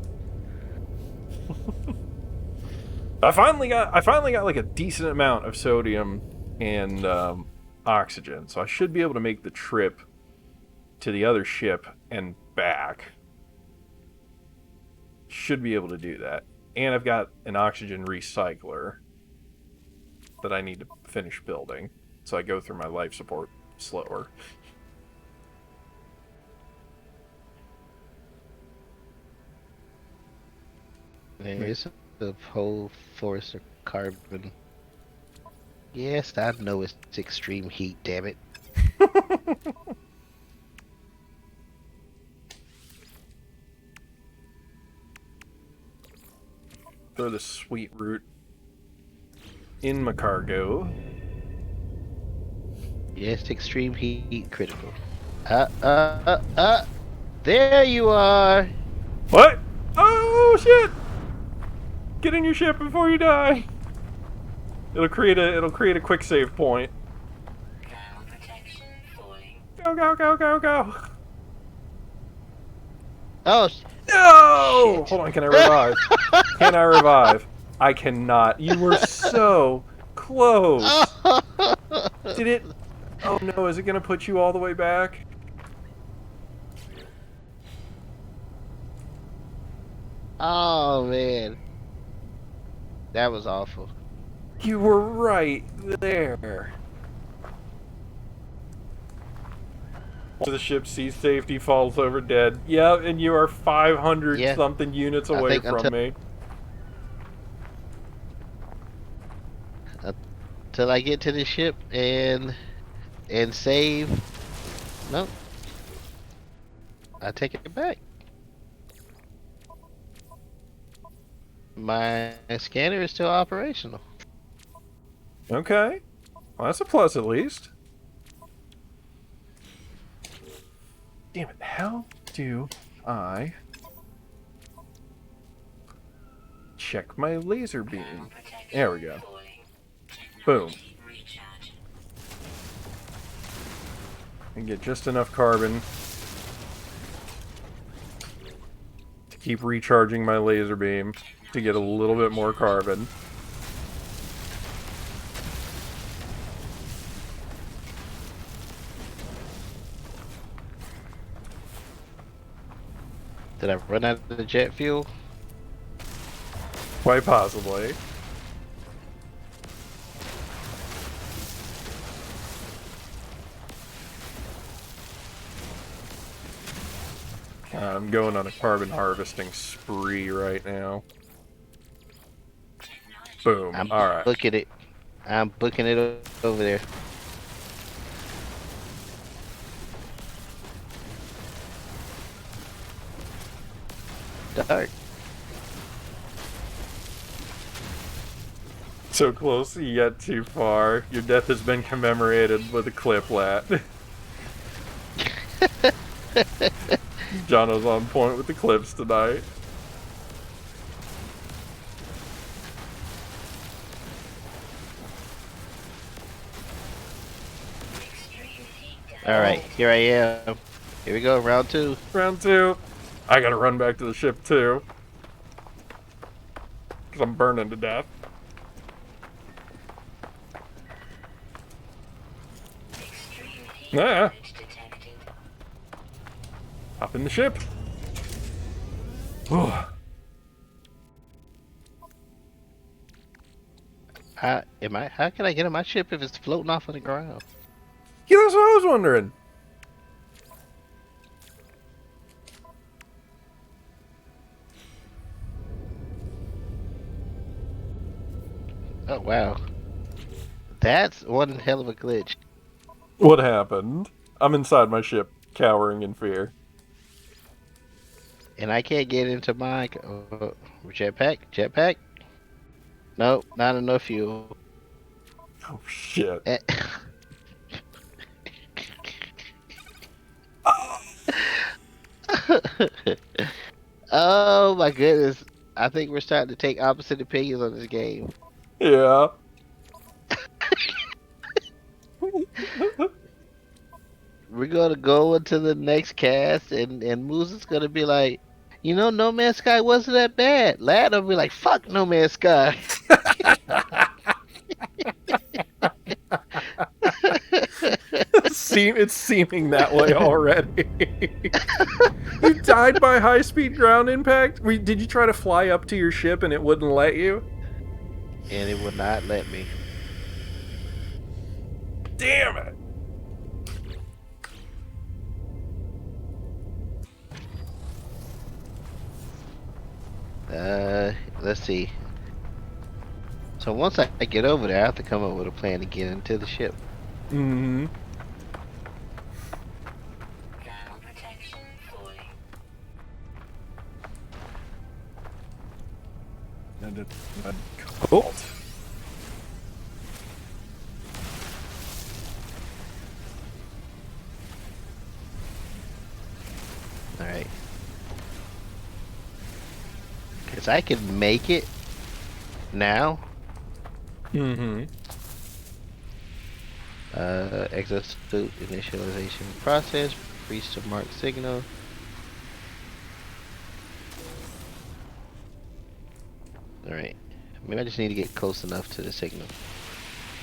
Speaker 1: I finally got like a decent amount of sodium and oxygen, so I should be able to make the trip to the other ship and back. Should be able to do that. And I've got an oxygen recycler that I need to finish building, so I go through my life support slower.
Speaker 2: There's a whole forest of carbon. Yes, I know it's extreme heat, damn it.
Speaker 1: Throw the sweet root in my cargo.
Speaker 2: Yes, extreme heat critical. There you are!
Speaker 1: What? Oh shit! Get in your ship before you die. It'll create a quick save point.
Speaker 3: Thermal protection falling.
Speaker 1: Go go go go go.
Speaker 2: Oh,
Speaker 1: No!
Speaker 2: Shit.
Speaker 1: Hold on, can I revive? Can I revive? I cannot. You were so close. Did it? Oh no, is it gonna put you all the way back?
Speaker 2: Oh man. That was awful.
Speaker 1: You were right there. The ship sees safety, falls over dead. Yeah, and you are 500
Speaker 2: Yeah.
Speaker 1: something units
Speaker 2: I
Speaker 1: away
Speaker 2: think
Speaker 1: from
Speaker 2: until-
Speaker 1: me.
Speaker 2: Till I get to the ship and save. Nope. I take it back. My scanner is still operational.
Speaker 1: Okay. Well, that's a plus at least. Damn it, how do I check my laser beam?
Speaker 3: Thermal protection
Speaker 1: There we go.
Speaker 3: falling.
Speaker 1: Boom.
Speaker 3: Technology recharge.
Speaker 1: And get just enough carbon to keep recharging my laser beam to get a little bit more carbon.
Speaker 2: Did I run out of the jet fuel?
Speaker 1: Quite possibly. I'm going on a carbon harvesting spree right now. Boom.
Speaker 2: I'm
Speaker 1: Alright.
Speaker 2: booking it. I'm booking it over there. Dark.
Speaker 1: So close, yet too far. Your death has been commemorated with a cliplat. Jono's on point with the clips tonight.
Speaker 2: All right, here I am. Here we go, round 2.
Speaker 1: Round 2. I gotta run back to the ship too. Because I'm burning to death.
Speaker 3: Extreme heat
Speaker 1: Ah.
Speaker 3: damage detected.
Speaker 1: Hop in the ship. Whew.
Speaker 2: How can I get on my ship if it's floating off on the ground?
Speaker 1: Yeah, that's what I was wondering.
Speaker 2: Oh wow, that's one hell of a glitch.
Speaker 1: What happened? I'm inside my ship, cowering in fear.
Speaker 2: And I can't get into my jetpack. Jetpack? Nope, not enough fuel.
Speaker 1: Oh shit.
Speaker 2: Eh. Oh my goodness. I think we're starting to take opposite opinions on this game.
Speaker 1: Yeah.
Speaker 2: We're gonna go into the next cast and Moose is gonna be like, No Man's Sky wasn't that bad. Lad will be like, fuck No Man's Sky.
Speaker 1: It's seeming that way already. You died by high-speed ground impact? Did you try to fly up to your ship and it wouldn't let you?
Speaker 2: And it would not let me.
Speaker 1: Damn it!
Speaker 2: Let's see. So once I get over there, I have to come up with a plan to get into the ship.
Speaker 1: Mm-hmm.
Speaker 3: Ground protection falling.
Speaker 1: Cool.
Speaker 2: Alright. Because I can make it now.
Speaker 1: Mm-hmm.
Speaker 2: Exosuit initialization process. Reach to mark signal. Alright. Maybe I just need to get close enough to the signal.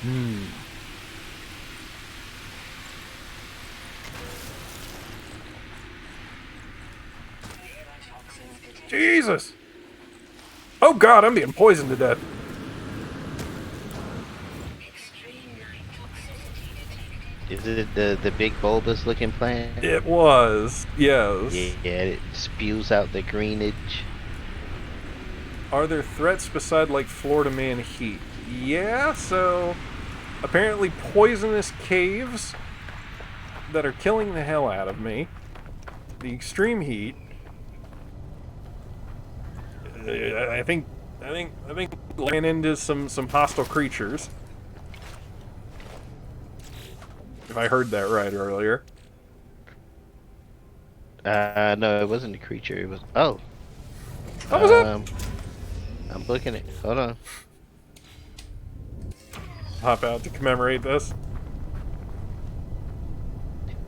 Speaker 1: Hmm.
Speaker 3: Neurotoxins detected.
Speaker 1: Jesus! Oh god, I'm being poisoned to death.
Speaker 3: Extreme night toxicity detected.
Speaker 2: Is it the big bulbous looking plant?
Speaker 1: It was, yes.
Speaker 2: Yeah, it spews out the greenage.
Speaker 1: Are there threats beside, like, Florida Man heat? Yeah, so apparently poisonous caves that are killing the hell out of me. The extreme heat. I think ran into some hostile creatures. If I heard that right earlier.
Speaker 2: No, it wasn't a creature. It was. Oh.
Speaker 1: What was that?
Speaker 2: I'm booking it. Hold on.
Speaker 1: Hop out to commemorate this.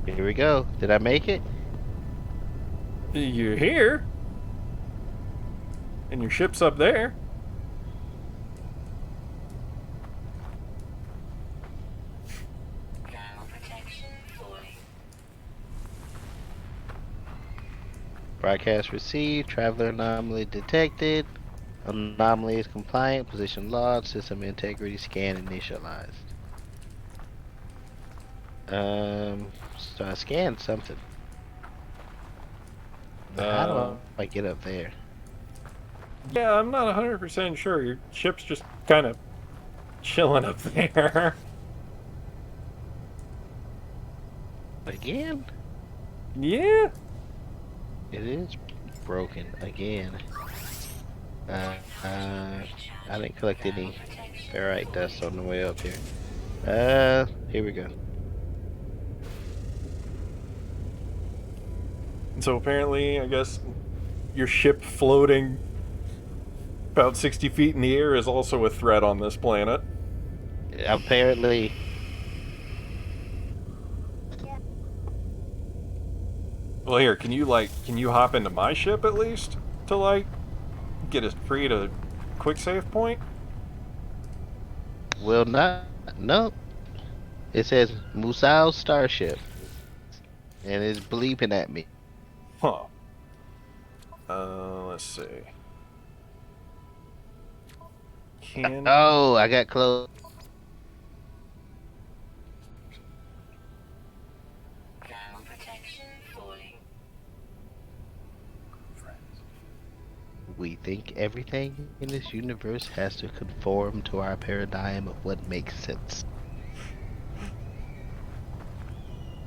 Speaker 2: Here we go. Did I make it?
Speaker 1: You're here. And your ship's up there.
Speaker 3: Ground protection falling.
Speaker 2: Broadcast received. Traveler anomaly detected. Anomaly is compliant. Position logged. System integrity scan initialized. So I scanned something. How do I get up there?
Speaker 1: Yeah, I'm not 100% sure. Your ship's just kind of chilling up there.
Speaker 2: Again?
Speaker 1: Yeah.
Speaker 2: It is broken again. I didn't collect any ferrite dust on the way up here. Here we go.
Speaker 1: So apparently, I guess your ship floating about 60 feet in the air is also a threat on this planet.
Speaker 2: Apparently,
Speaker 1: Well, here, can you hop into my ship at least to like get us free to quick save point?
Speaker 2: Will not. No. It says Musao Starship, and it's bleeping at me.
Speaker 1: Huh. Let's see. Can
Speaker 2: Oh, I got close.
Speaker 3: Ground protection falling.
Speaker 2: We think everything in this universe has to conform to our paradigm of what makes sense.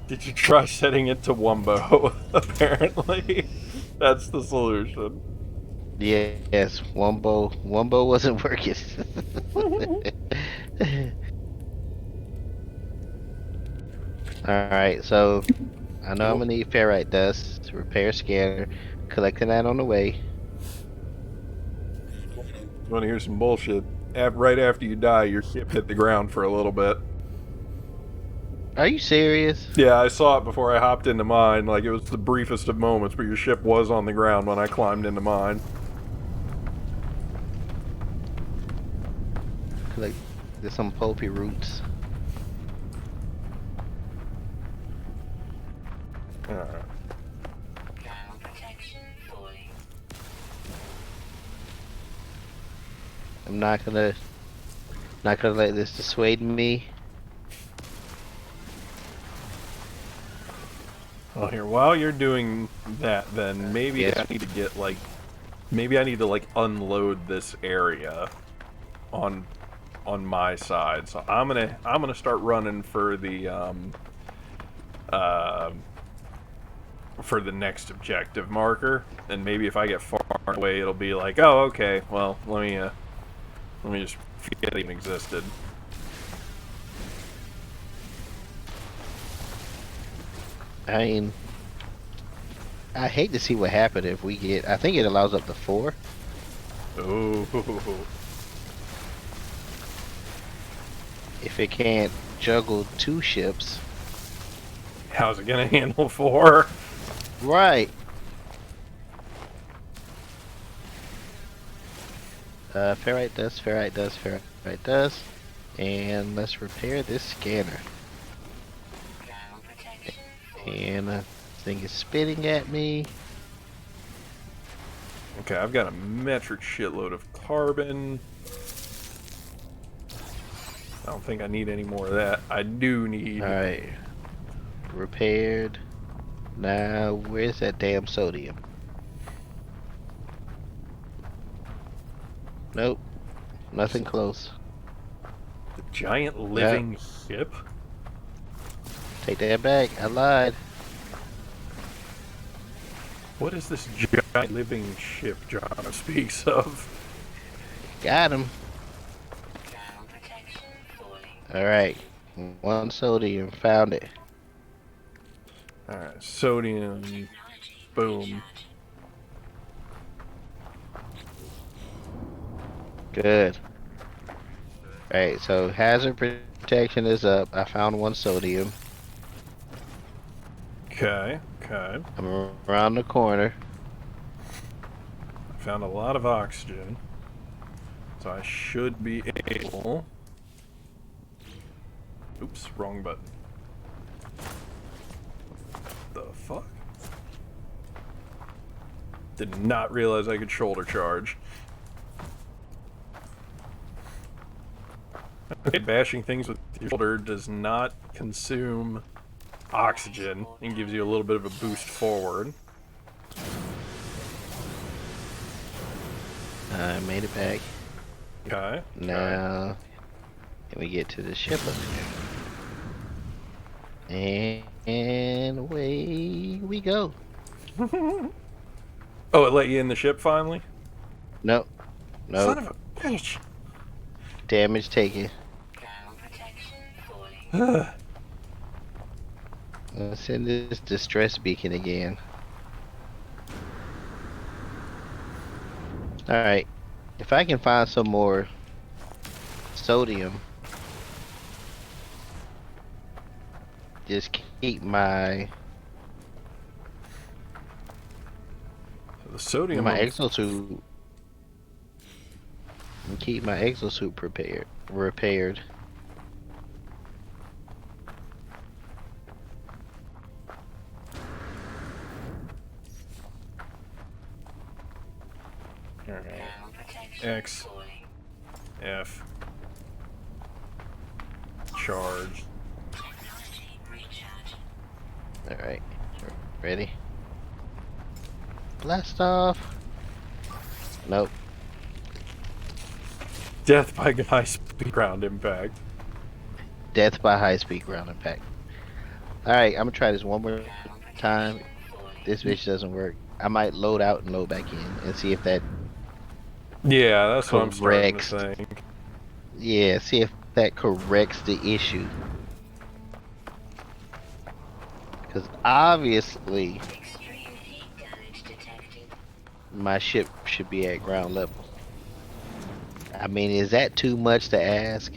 Speaker 1: Did you try setting it to Wumbo? Apparently, that's the solution.
Speaker 2: Yes, Wumbo wasn't working. Alright, so I know I'm gonna need ferrite dust to repair scanner. Collecting that on the way.
Speaker 1: You want to hear some bullshit? Right after you die, your ship hit the ground for a little bit.
Speaker 2: Are you serious?
Speaker 1: Yeah, I saw it before I hopped into mine. Like, it was the briefest of moments, but your ship was on the ground when I climbed into mine.
Speaker 2: Collect there's some pulpy roots.
Speaker 1: Alright.
Speaker 3: Ground protection falling.
Speaker 2: I'm not gonna let this dissuade me.
Speaker 1: Well, here, while you're doing that, then maybe
Speaker 2: Yes.
Speaker 1: I need to get, like... Maybe I need to, like, unload this area on my side. So I'm gonna start running for the next objective marker, and maybe if I get far away, it'll be like, oh, okay, well, let me just forget it even existed.
Speaker 2: I mean, I hate to see what happened if we get. I think it allows up to 4.
Speaker 1: Ooh.
Speaker 2: If it can't juggle 2 ships.
Speaker 1: How's it gonna handle 4?
Speaker 2: Right. Ferrite dust, ferrite dust, ferrite dust. And let's repair this scanner.
Speaker 3: Ground protection
Speaker 2: And this thing is spitting at me.
Speaker 1: Okay, I've got a metric shitload of carbon. I don't think I need any more of that. I do need...
Speaker 2: Alright. Repaired. Now, where's that damn sodium? Nope. Nothing close.
Speaker 1: The giant living ship?
Speaker 2: Take that back. I lied.
Speaker 1: What is this giant living ship John speaks of?
Speaker 2: Got him.
Speaker 3: ground protection falling.
Speaker 2: Alright. 1 sodium. Found it.
Speaker 1: Alright, sodium.
Speaker 3: Technology
Speaker 1: Boom.
Speaker 3: recharging.
Speaker 2: Good. Alright, so hazard protection is up. I found 1 sodium.
Speaker 1: Okay, okay.
Speaker 2: I'm around the corner.
Speaker 1: I found a lot of oxygen. So I should be able... Oops, wrong button. The fuck? Did not realize I could shoulder charge. Okay, bashing things with your shoulder does not consume oxygen and gives you a little bit of a boost forward.
Speaker 2: I made it back.
Speaker 1: Okay.
Speaker 2: Now, can we get to the ship up there? And away we go.
Speaker 1: Oh, it let you in the ship finally?
Speaker 2: Nope.
Speaker 1: Son
Speaker 2: Nope.
Speaker 1: of a bitch.
Speaker 2: Damage taken.
Speaker 3: Ground protection falling.
Speaker 2: Let's send this distress beacon again. Alright. If I can find some more sodium, just keep my
Speaker 1: the sodium.
Speaker 2: My
Speaker 1: on-
Speaker 2: exosuit. Keep my exosuit repaired.
Speaker 1: Alright.
Speaker 3: Ground protection
Speaker 1: X.
Speaker 3: falling.
Speaker 1: F. Charge.
Speaker 3: Technology recharging.
Speaker 2: Alright. Ready? Blast off. Nope.
Speaker 1: Death by high speed ground impact.
Speaker 2: Death by high speed ground impact. Alright, I'm gonna try this one more time. This bitch doesn't work. I might load out and load back in and see if that,
Speaker 1: Yeah, that's what I'm starting to
Speaker 2: Correct.
Speaker 1: think.
Speaker 2: yeah, see if that corrects the issue. Because obviously
Speaker 3: Extreme heat damage detected.
Speaker 2: my ship should be at ground level. I mean, is that too much to ask?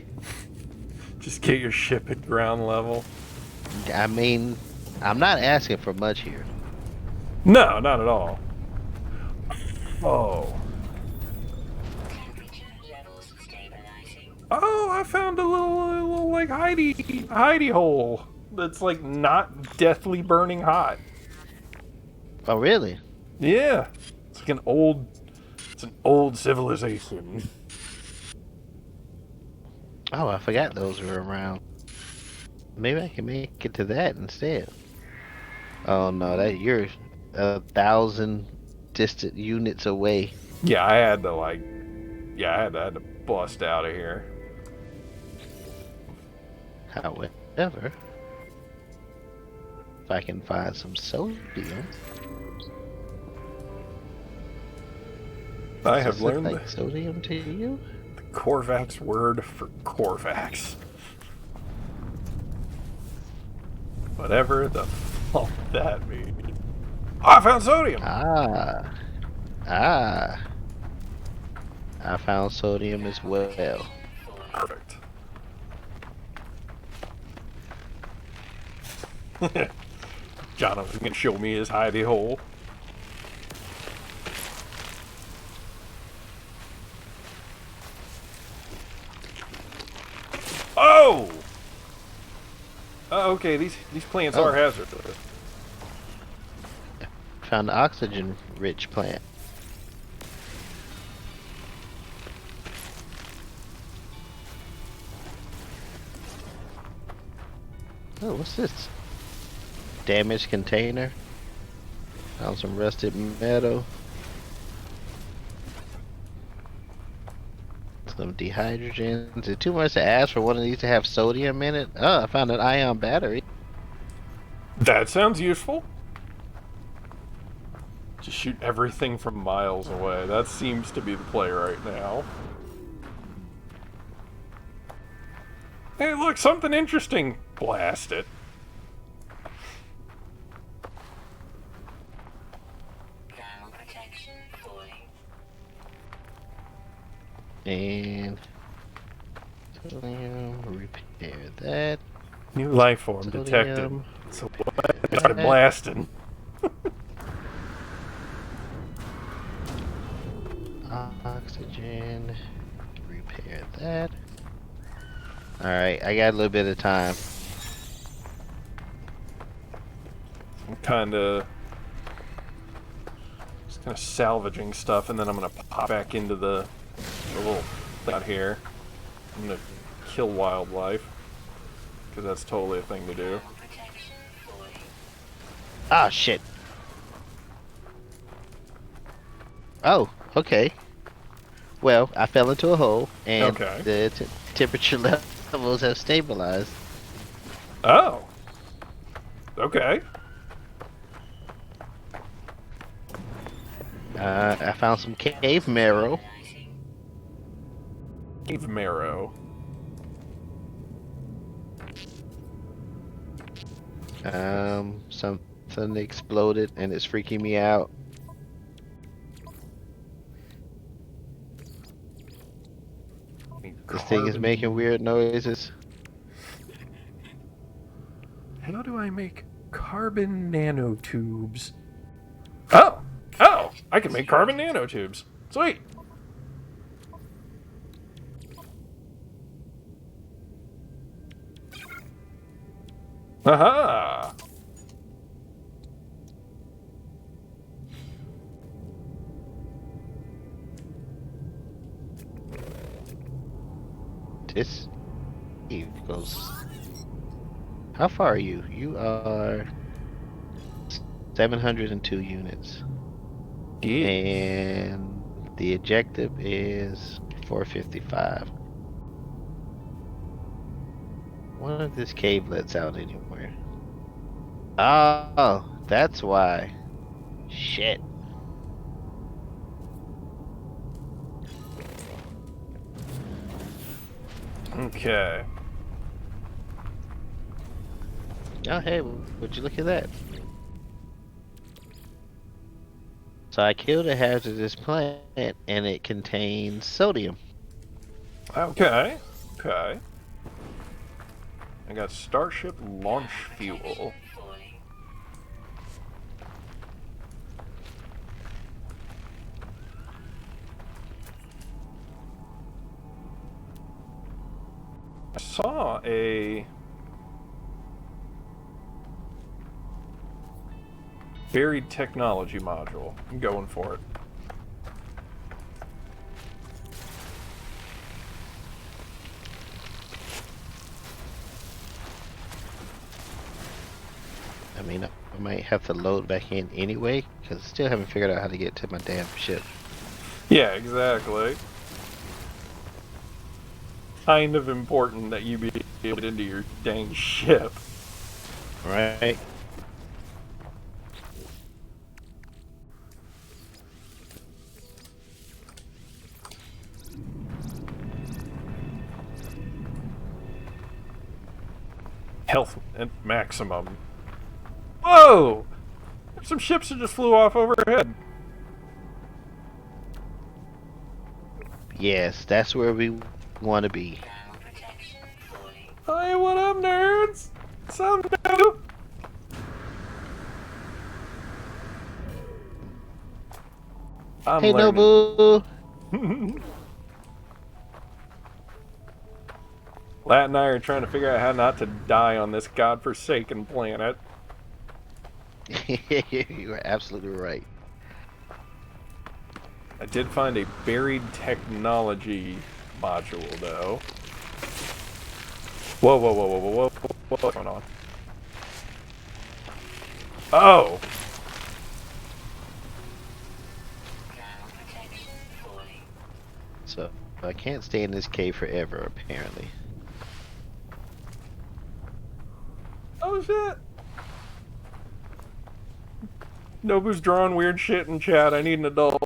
Speaker 1: Just get your ship at ground level.
Speaker 2: I mean, I'm not asking for much here.
Speaker 1: No, not at all. Oh.
Speaker 3: Temperature levels stabilizing.
Speaker 1: Oh, I found a little like hidey hole that's like not deathly burning hot.
Speaker 2: Oh, really?
Speaker 1: Yeah, it's like it's an old civilization.
Speaker 2: Oh, I forgot those were around. Maybe I can make it to that instead. Oh no, that you're 1,000 distant units away.
Speaker 1: Yeah, I had to I had to bust out of here.
Speaker 2: However, if I can find some sodium,
Speaker 1: I
Speaker 2: does
Speaker 1: have
Speaker 2: this look
Speaker 1: learned
Speaker 2: like sodium to you.
Speaker 1: the Korvax word for Korvax. Whatever the fuck that means. Oh, I found sodium!
Speaker 2: Ah, I found sodium as well.
Speaker 1: Perfect. Jonathan can show me his hidey hole. Oh! Okay, these plants
Speaker 2: Oh.
Speaker 1: are hazardous.
Speaker 2: Found an oxygen-rich plant. Oh, what's this? Damaged container. Found some rusted metal. Some dehydrogen. Is it too much to ask for one of these to have sodium in it? Oh, I found an ion battery.
Speaker 1: That sounds useful. Just shoot everything from miles away. That seems to be the play right now. Hey, look, something interesting. Blast it.
Speaker 3: Ground protection falling.
Speaker 2: And sodium, repair that.
Speaker 1: New life form detected.
Speaker 2: Sodium.
Speaker 1: So what? Started blasting.
Speaker 2: Oxygen, repair that. Alright, I got a little bit of time.
Speaker 1: I'm kind of salvaging stuff, and then I'm gonna pop back into the little thing out here. I'm gonna kill wildlife because that's totally a thing to do.
Speaker 3: Ground protection falling.
Speaker 2: Ah, shit. Oh, okay. Well, I fell into a hole, and
Speaker 1: Okay.
Speaker 2: the temperature levels have stabilized.
Speaker 1: Oh. Okay.
Speaker 2: I found some cave marrow.
Speaker 3: Stabilizing.
Speaker 1: Cave marrow.
Speaker 2: Something exploded, and it's freaking me out. This thing is making weird noises.
Speaker 1: How do I make carbon nanotubes? Oh! Oh! I can make carbon nanotubes. Sweet. Aha!
Speaker 2: This goes. How far are you? You are 702 units.
Speaker 1: Yeah.
Speaker 2: And the objective is 455. Wonder if this cave lets out anywhere. Oh, that's why. Shit.
Speaker 1: Okay.
Speaker 2: Oh, hey, would you look at that? So I killed a hazardous plant, and it contains sodium.
Speaker 1: Okay. Okay. I got Starship launch fuel.
Speaker 3: Falling.
Speaker 1: I saw a buried technology module. I'm going for it.
Speaker 2: I mean, I might have to load back in anyway, because I still haven't figured out how to get to my damn ship.
Speaker 1: Yeah, exactly. Kind of important that you be able to get into your dang ship.
Speaker 2: Right?
Speaker 1: Health at maximum. Whoa! There's some ships that just flew off overhead.
Speaker 2: Yes, that's where we want to be.
Speaker 3: Thermal protection falling.
Speaker 1: Hey, what up, nerds? Something new? I'm
Speaker 2: Hey,
Speaker 1: learning.
Speaker 2: Nobu!
Speaker 1: Lat and I are trying to figure out how not to die on this godforsaken planet.
Speaker 2: You are absolutely right.
Speaker 1: I did find a buried technology module, though. Whoa, whoa, whoa, whoa, whoa, whoa, what's going on? Oh!
Speaker 3: Thermal protection falling.
Speaker 2: So, I can't stay in this cave forever, apparently.
Speaker 1: Oh, shit! Nobu's drawing weird shit in chat. I need an adult.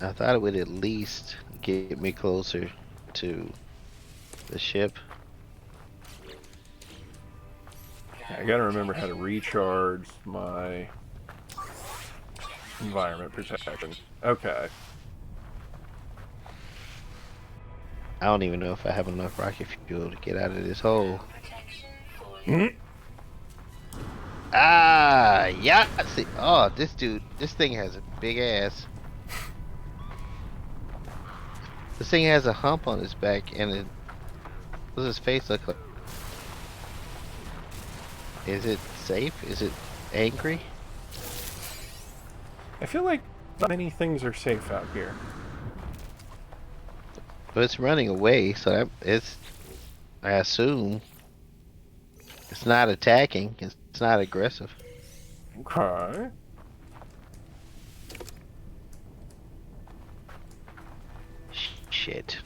Speaker 2: I thought it would at least get me closer to the ship.
Speaker 1: I gotta remember how to recharge my environment protection. Okay.
Speaker 2: I don't even know if I have enough rocket fuel to get out of this hole.
Speaker 3: Protection falling.
Speaker 2: Ah, yeah. See, oh, this thing has a big ass. This thing has a hump on his back, and it. What does his face look like? Is it safe? Is it angry?
Speaker 1: I feel like not many things are safe out here.
Speaker 2: But it's running away, so it's. I assume it's not attacking. It's not aggressive.
Speaker 1: Okay.
Speaker 2: Shit.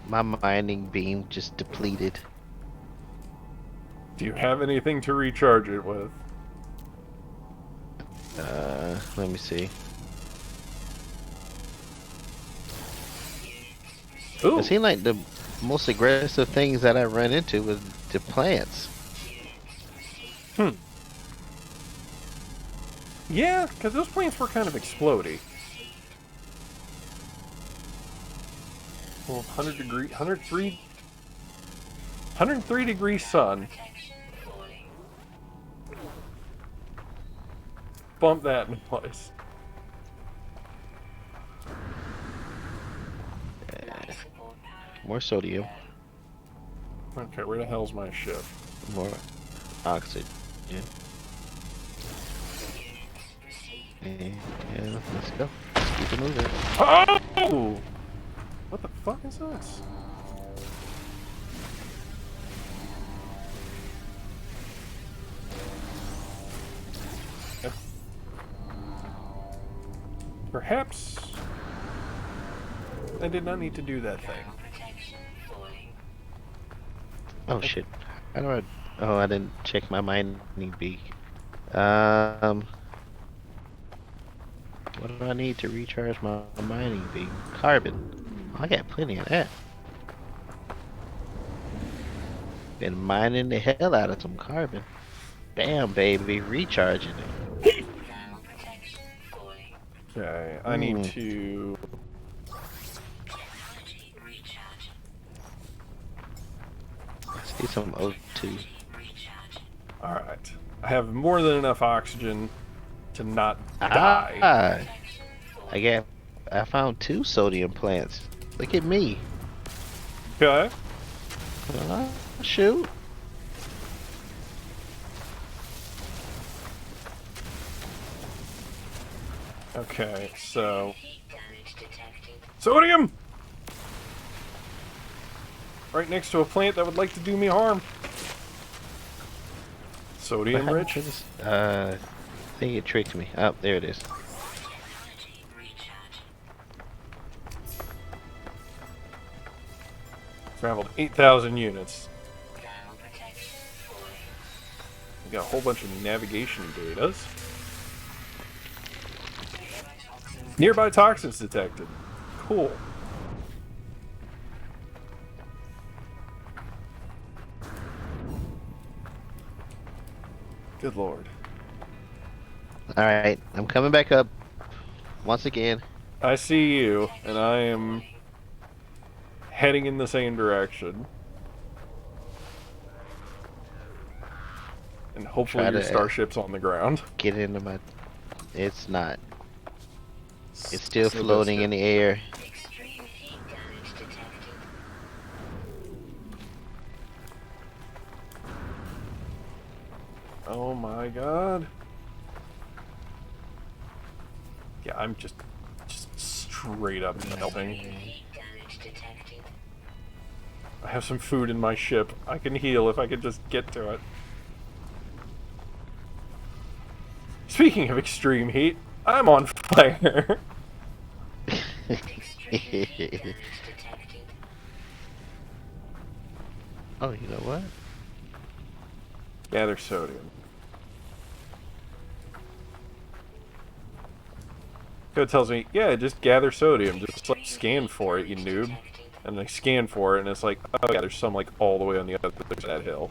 Speaker 2: My mining beam just depleted.
Speaker 1: Do you have anything to recharge it with?
Speaker 2: Let me see.
Speaker 1: Ooh.
Speaker 2: It seemed like the most aggressive things that I ran into was the plants.
Speaker 1: Yeah, because those planes were kind of explodey. Well, 100 degree, 103, 103-degree sun.
Speaker 3: Protection falling.
Speaker 1: Bump that in place.
Speaker 3: Life support power.
Speaker 2: More sodium,
Speaker 1: Okay, where the hell's my ship?
Speaker 2: more oxygen.
Speaker 3: Units received.
Speaker 2: And let's go. Keep it moving.
Speaker 1: Oh! What the fuck is this? Perhaps I did not need to do that thing.
Speaker 3: Ground protection falling.
Speaker 2: Oh shit. How do I? Oh, I didn't check my mining beak. What do I need to recharge my mining beak? Carbon. I got plenty of that. Been mining the hell out of some carbon. Bam, baby, recharging it.
Speaker 3: Ground protection falling.
Speaker 1: Okay, I need to.
Speaker 3: Technology recharge.
Speaker 2: Let's get some O2.
Speaker 3: Recharge.
Speaker 1: Alright. I have more than enough oxygen to not die.
Speaker 3: Protection falling.
Speaker 2: I found 2 sodium plants. Look at me.
Speaker 1: Okay.
Speaker 2: Shoot.
Speaker 1: Okay, so.
Speaker 3: Heat damage detected.
Speaker 1: Sodium! Right next to a plant that would like to do me harm. Sodium rich?
Speaker 2: I think it tricked me. Oh, there it is.
Speaker 3: Technology recharge.
Speaker 1: Traveled 8,000 units.
Speaker 3: Ground protection falling.
Speaker 1: We got a whole bunch of navigation datas. Nearby toxins detected. Cool. Good lord.
Speaker 2: Alright, I'm coming back up. Once again.
Speaker 1: I see you, and I am heading in the same direction. And hopefully
Speaker 2: Try
Speaker 1: your
Speaker 2: to-
Speaker 1: starship's on the ground.
Speaker 2: Get into my... It's not. It's still
Speaker 1: So
Speaker 2: floating in the air.
Speaker 3: Extreme heat damage detected.
Speaker 1: Oh my god. Yeah, I'm just straight up melting.
Speaker 3: Heat damage detected.
Speaker 1: I have some food in my ship. I can heal if I could just get to it. Speaking of extreme heat, I'm on fire.
Speaker 3: Extreme heat damage detected.
Speaker 2: Oh, you know what?
Speaker 1: Gather sodium. Code tells me, yeah, just gather sodium. Just like scan for it, you noob.
Speaker 3: Detected.
Speaker 1: And I scan for it, and it's like, oh yeah, there's some like all the way on the other side of that hill.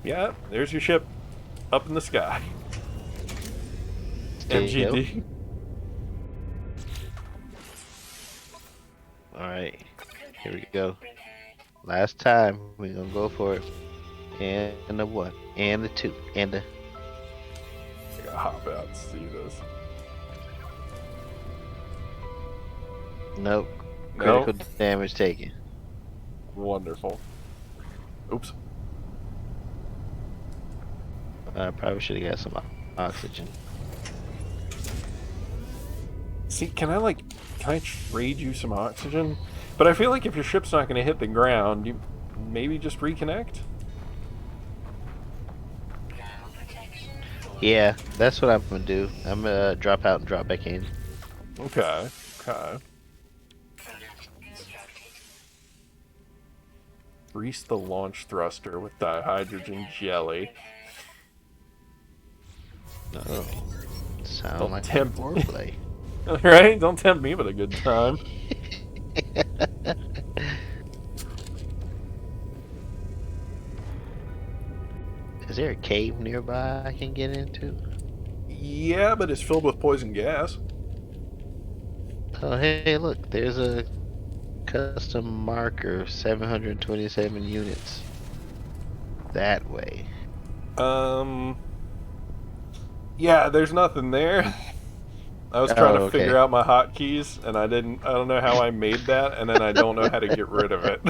Speaker 1: Yeah, there's your ship, up in the sky.
Speaker 2: There you go.
Speaker 1: MGD.
Speaker 2: Alright, here we go. Last time, we're gonna go for it. And the 1, and the 2, and the...
Speaker 1: I gotta hop out and see this.
Speaker 2: Nope.
Speaker 1: Nope.
Speaker 2: Critical damage taken.
Speaker 1: Wonderful. Oops.
Speaker 2: I probably should have got some oxygen.
Speaker 1: See, can I trade you some oxygen? But I feel like if your ship's not gonna hit the ground, you maybe just reconnect?
Speaker 3: Ground protection falling.
Speaker 2: Yeah, that's what I'm gonna do. I'm gonna drop out and drop back in.
Speaker 1: Okay.
Speaker 3: Product constructed.
Speaker 1: Grease the launch thruster with dihydrogen jelly.
Speaker 2: Oh, sound
Speaker 1: Don't
Speaker 2: like
Speaker 1: tempt-
Speaker 2: foreplay.
Speaker 1: Right? Don't tempt me with a good time.
Speaker 2: Is there a cave nearby I can get into?
Speaker 1: Yeah, but it's filled with poison gas.
Speaker 2: Oh, hey, look, there's a Custom marker, 727 units. That way.
Speaker 1: Yeah, there's nothing there. I was trying to
Speaker 2: okay.
Speaker 1: figure out my hotkeys, and I don't know how I made that, and then I don't know how to get rid of it.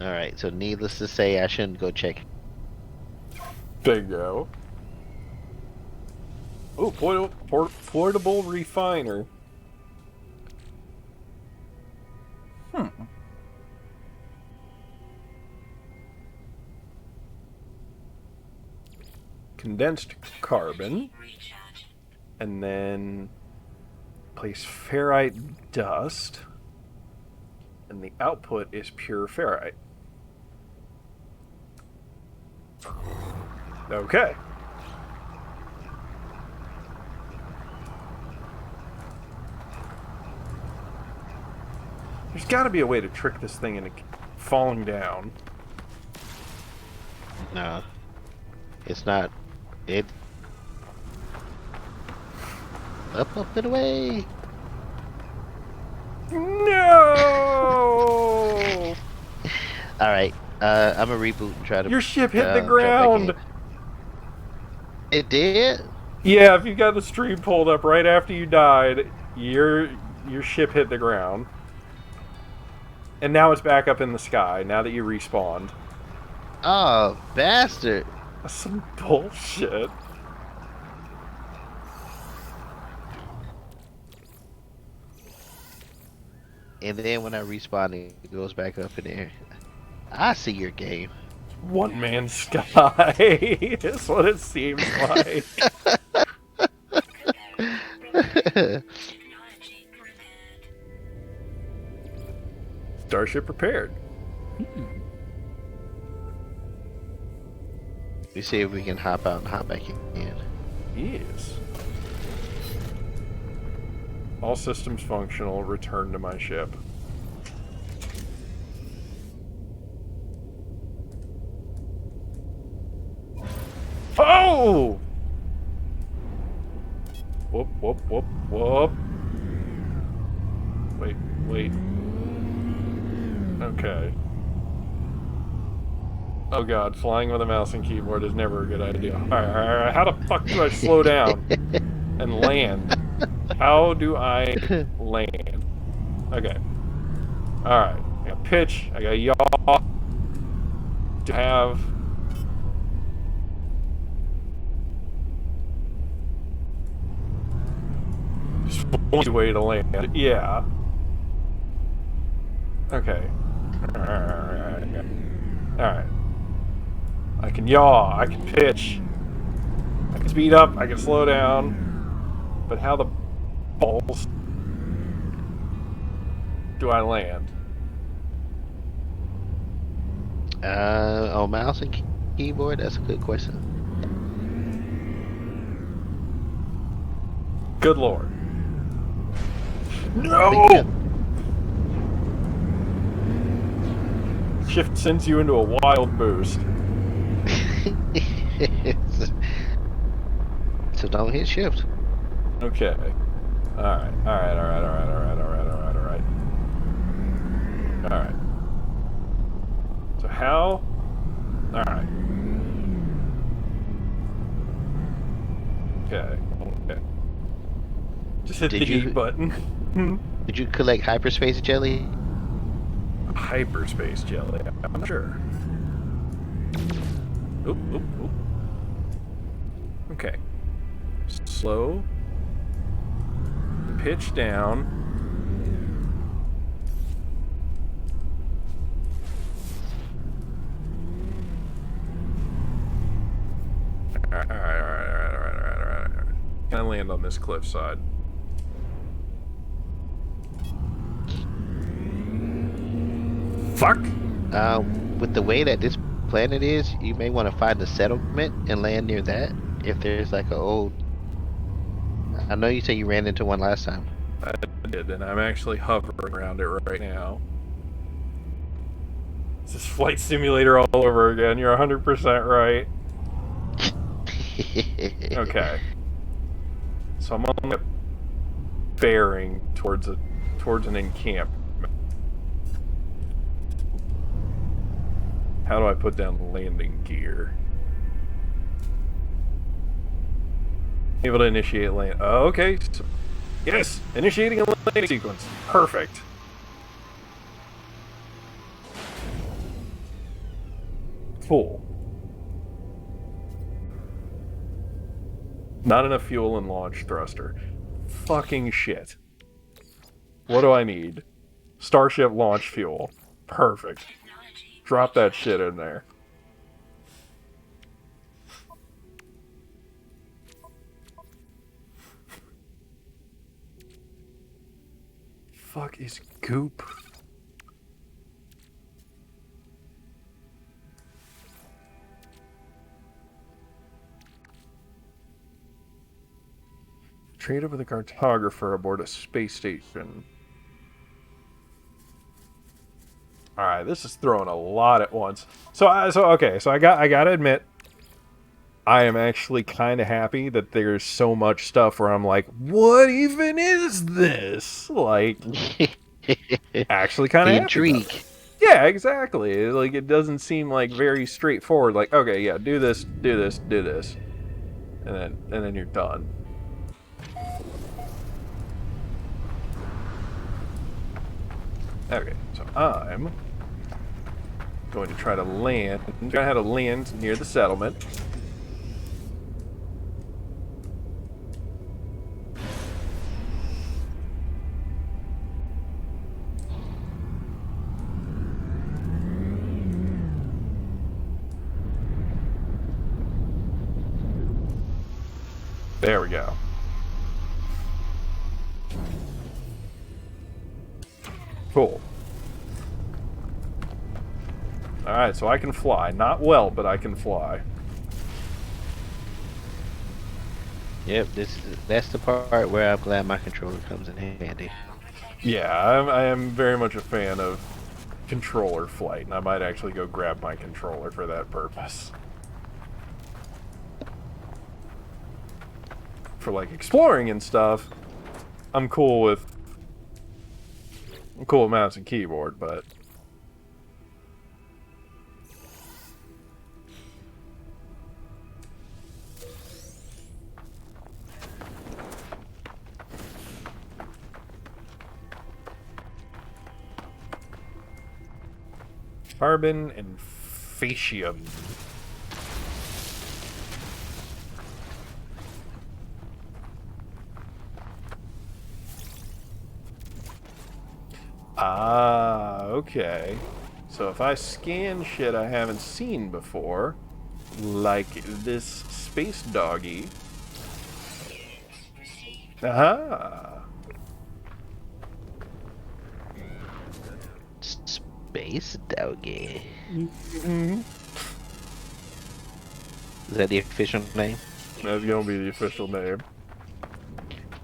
Speaker 2: Alright, so needless to say, I shouldn't go check.
Speaker 1: Bingo. Oh, portable refiner. Condensed carbon,
Speaker 3: Recharge.
Speaker 1: and then place ferrite dust, and the output is pure ferrite. Okay. There's got to be a way to trick this thing into falling down.
Speaker 2: No. It's not. It. Up, and away!
Speaker 1: No!
Speaker 2: Alright, I'm gonna reboot and try to.
Speaker 1: Your ship hit the
Speaker 2: jump back
Speaker 1: ground!
Speaker 2: in. It did?
Speaker 1: Yeah, if you got the stream pulled up right after you died, your ship hit the ground. And now it's back up in the sky, now that you respawned.
Speaker 2: Oh, bastard!
Speaker 1: That's some bullshit.
Speaker 2: And then when I respawn, it goes back up in there. I see your game.
Speaker 1: One man sky is what it seems like.
Speaker 3: Technology prepared.
Speaker 1: Starship prepared.
Speaker 2: We see if we can hop out and hop back in.
Speaker 1: Yes. All systems functional. Return to my ship. Oh! Whoop, whoop, whoop, whoop. Wait. Okay. Oh god, flying with a mouse and keyboard is never a good idea. Alright, how the fuck do I slow down and land? How do I land? Okay. Alright, I got pitch, I got yaw. To have... Just one way to land. Yeah. Okay. Alright. I can yaw, I can pitch, I can speed up, I can slow down, but how the balls do I land?
Speaker 2: On mouse and keyboard, that's a good question.
Speaker 1: Good lord.
Speaker 2: I
Speaker 1: No!
Speaker 2: think
Speaker 1: Shift sends you into a wild boost.
Speaker 2: So don't hit shift.
Speaker 1: Okay. Alright. So how? Alright. Okay. Just hit
Speaker 2: Did
Speaker 1: the E
Speaker 2: you-
Speaker 1: button.
Speaker 2: Did you collect hyperspace jelly?
Speaker 1: Hyperspace jelly. I'm sure. Oop. Okay. Slow. Pitch down. Alright. Can I land on this cliffside? Fuck!
Speaker 2: With the way that this planet is, you may want to find a settlement and land near that. If there's like a old... I know you said you ran into one last time.
Speaker 1: I did, and I'm actually hovering around it right now. This is Flight Simulator all over again. You're 100% right. Okay. So I'm on the... bearing towards an encampment. How do I put down landing gear? Able to initiate land. Oh, okay. So, yes, initiating a landing sequence. Perfect. Full. Not enough fuel in launch thruster. Fucking shit. What do I need? Starship launch fuel. Perfect.
Speaker 3: Technology.
Speaker 1: Drop that shit in there. Fuck is goop? Traded with a cartographer aboard a space station. All right, this is throwing a lot at once. So I gotta admit, I am actually kind of happy that there's so much stuff where I'm like, what even is this? Like, actually kind of
Speaker 2: The
Speaker 1: happy about
Speaker 2: intrigue.
Speaker 1: it. Yeah, exactly. Like, it doesn't seem like very straightforward. Like, okay, yeah, do this, do this, do this, and then you're done. Okay, so I'm going to try to land. I'm gonna have to land near the settlement. There we go. Cool. Alright, so I can fly. Not well, but I can fly.
Speaker 2: Yep, that's the part where I'm glad my controller comes in handy.
Speaker 1: Yeah, I am very much a fan of controller flight, and I might actually go grab my controller for that purpose. For like exploring and stuff, I'm cool with mouse and keyboard, but carbon and fascium. Ah, okay. So if I scan shit I haven't seen before, like this space doggy. Aha!
Speaker 2: Space Doggy.
Speaker 1: Mm-hmm.
Speaker 2: Is that the official name?
Speaker 1: That's gonna be the official name.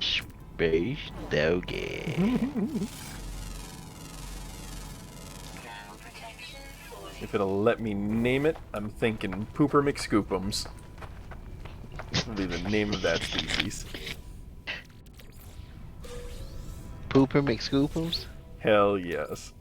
Speaker 2: Space Doggy.
Speaker 3: Ground protection fully.
Speaker 1: If it'll let me name it, I'm thinking Pooper McScoopums. Will be the name of that species.
Speaker 2: Pooper McScoopums?
Speaker 1: Hell yes.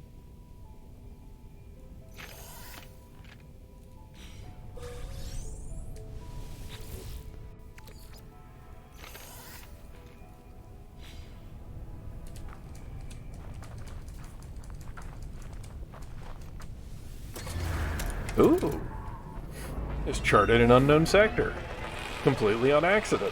Speaker 1: Ooh. It's charted an unknown sector. Completely on accident.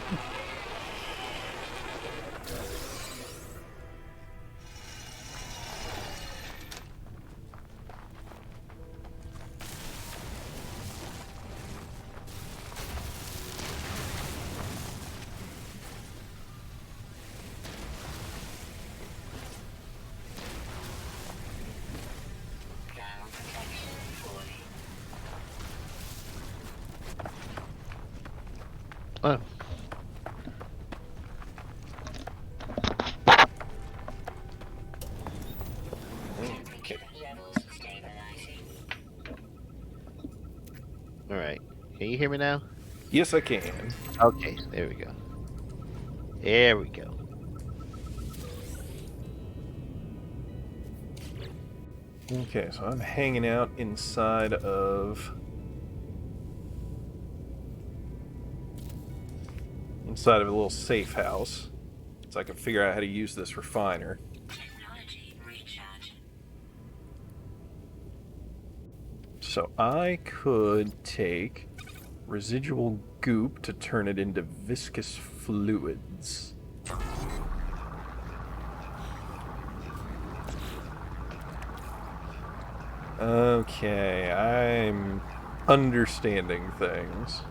Speaker 3: Ground protection fully.
Speaker 2: Oh.
Speaker 1: Okay.
Speaker 3: Levels stabilizing.
Speaker 2: Alright. Can you hear me now?
Speaker 1: Yes, I can.
Speaker 2: Okay, there we go. There we go.
Speaker 1: Okay, so I'm hanging out inside of a little safe house, so I can figure out how to use this refiner.
Speaker 3: Technology recharge.
Speaker 1: So I could take residual goop to turn it into viscous fluids. Okay, I'm understanding things.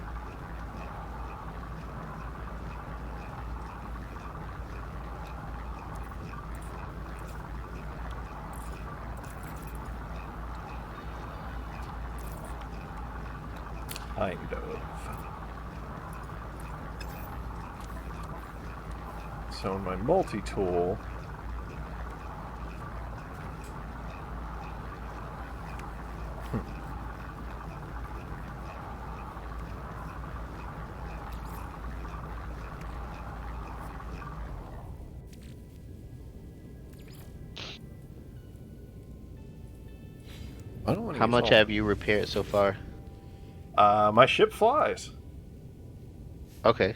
Speaker 1: Kind of. So in my multi-tool, I don't want to
Speaker 2: How
Speaker 1: use
Speaker 2: much
Speaker 1: all-
Speaker 2: have you repaired so far?
Speaker 1: My ship flies.
Speaker 2: Okay.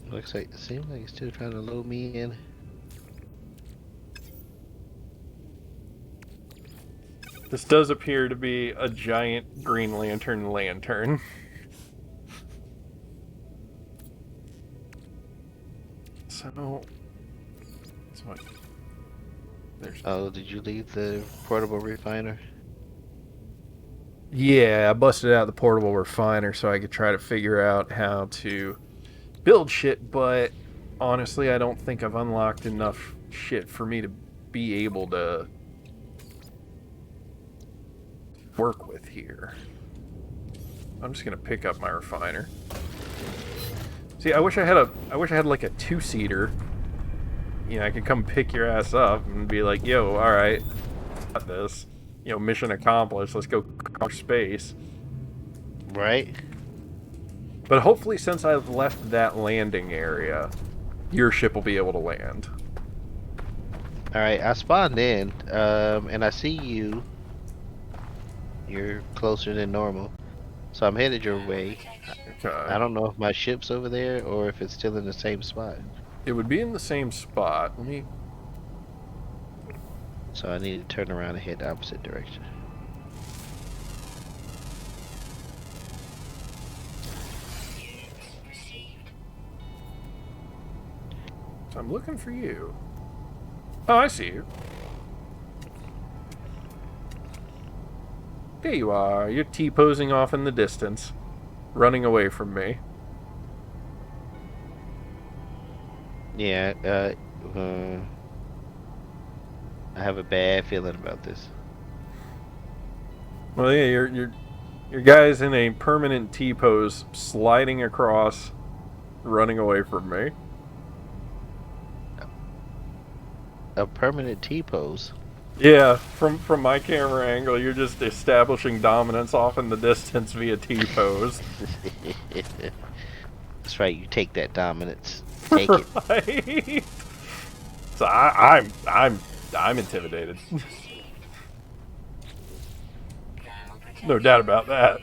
Speaker 2: Looks like it seems like it's still trying to load me in.
Speaker 1: This does appear to be a giant Green lantern. So, it's what? There's.
Speaker 2: Oh, did you leave the portable refiner?
Speaker 1: Yeah, I busted out the portable refiner so I could try to figure out how to build shit, but honestly, I don't think I've unlocked enough shit for me to be able to work with here. I'm just gonna pick up my refiner. See, I wish I had like a two-seater. You know, I could come pick your ass up and be like, "Yo, all right, got this. You know, mission accomplished. Let's go conquer space."
Speaker 2: Right?
Speaker 1: But hopefully, since I've left that landing area, your ship will be able to land.
Speaker 2: Alright, I spawned in, and I see you. You're closer than normal. So I'm headed your way.
Speaker 1: Okay.
Speaker 2: I don't know if my ship's over there or if it's still in the same spot.
Speaker 1: It would be in the same spot. Let me.
Speaker 2: So I need to turn around and head the opposite direction.
Speaker 3: Units received.
Speaker 1: So I'm looking for you. Oh, I see you. There you are. You're T-posing off in the distance, running away from me.
Speaker 2: Yeah, I have a bad feeling about this.
Speaker 1: Well, yeah, your guy's in a permanent T-pose, sliding across, running away from me.
Speaker 2: A permanent T-pose.
Speaker 1: Yeah, from my camera angle, you're just establishing dominance off in the distance via T-pose.
Speaker 2: That's right, you take that dominance. Take it.
Speaker 1: Right? So I'm intimidated.
Speaker 3: Ground protection.
Speaker 1: No doubt about that.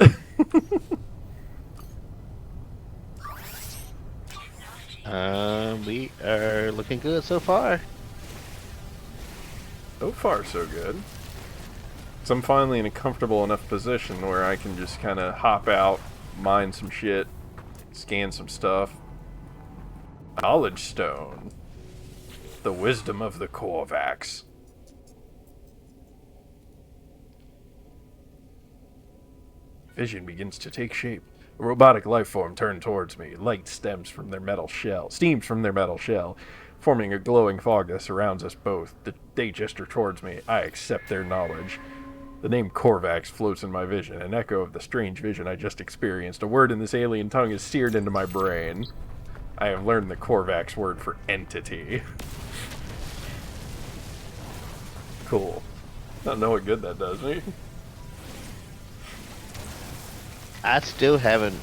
Speaker 3: Technology.
Speaker 2: We are looking good so far.
Speaker 1: So far, so good. So I'm finally in a comfortable enough position where I can just kind of hop out, mine some shit, scan some stuff. Knowledge Stone. The wisdom of the Korvax. Vision begins to take shape. A robotic life form turned towards me. Light stems from their metal shell, steams from their metal shell, forming a glowing fog that surrounds us both. They gesture towards me. I accept their knowledge. The name Korvax floats in my vision, an echo of the strange vision I just experienced. A word in this alien tongue is seared into my brain. I have learned the Korvax word for entity. Cool. I don't know what good that does me.
Speaker 2: I still haven't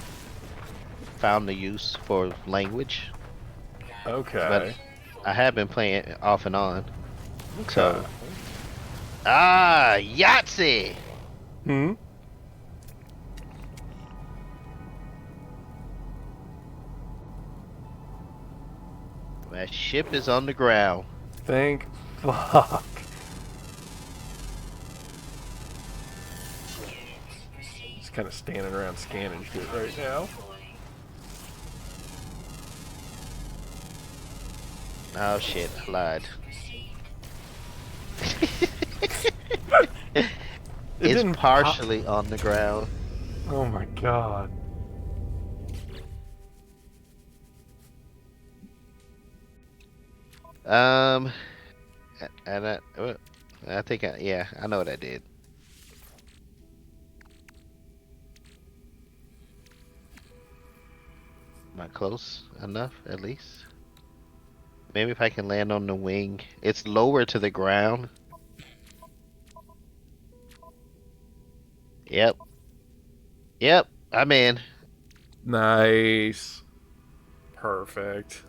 Speaker 2: found the use for language,
Speaker 1: Okay.
Speaker 2: but I have been playing off and on. So, Yahtzee!
Speaker 1: Hmm.
Speaker 2: My ship is on the ground.
Speaker 1: Thank fuck. Just kind of standing around scanning shit right now.
Speaker 2: Oh shit, I lied.
Speaker 1: It
Speaker 2: It's
Speaker 1: didn't pop.
Speaker 2: partially on the ground.
Speaker 1: Oh my god.
Speaker 2: Um, and I think yeah, I know what I did. Am I close enough, at least? Maybe if I can land on the wing. It's lower to the ground. Yep. Yep, I'm in.
Speaker 1: Nice. Perfect.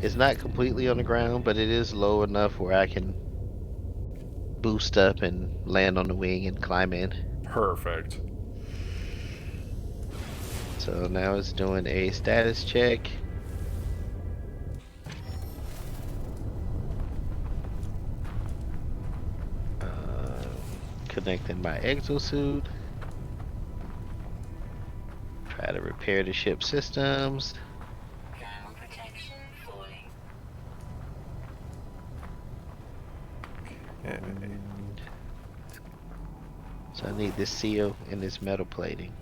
Speaker 2: It's not completely on the ground, but it is low enough where I can boost up and land on the wing and climb in.
Speaker 1: Perfect.
Speaker 2: So now it's doing a status check. Connecting my exosuit. Try to repair the ship systems.
Speaker 3: Thermal protection falling.
Speaker 1: Okay.
Speaker 2: So I need this seal and this metal plating.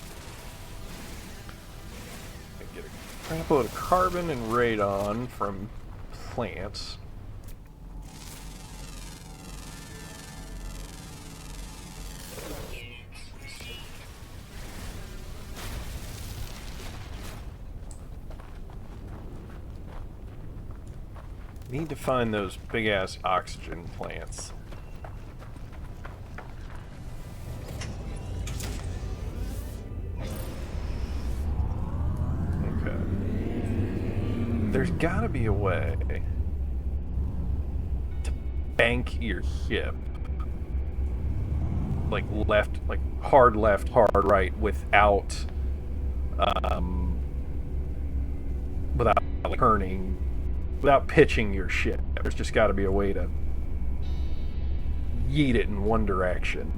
Speaker 1: I get a crap load of carbon and radon from plants.
Speaker 3: Units received.
Speaker 1: Need to find those big ass oxygen plants. Okay. There's gotta be a way to bank your ship. Like left, like hard left, hard right without, without like, turning, without pitching your ship. There's just gotta be a way to yeet it in one direction.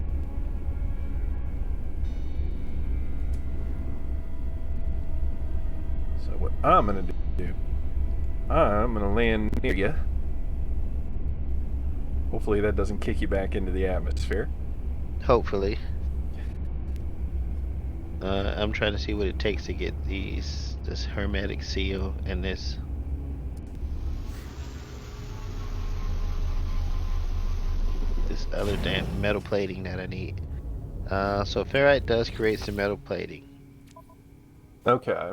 Speaker 1: So what I'm gonna do, I'm gonna land near you. Hopefully that doesn't kick you back into the atmosphere.
Speaker 2: Hopefully. I'm trying to see what it takes to get this hermetic seal and this. This other damn metal plating that I need. So ferrite does create some metal plating.
Speaker 1: Okay.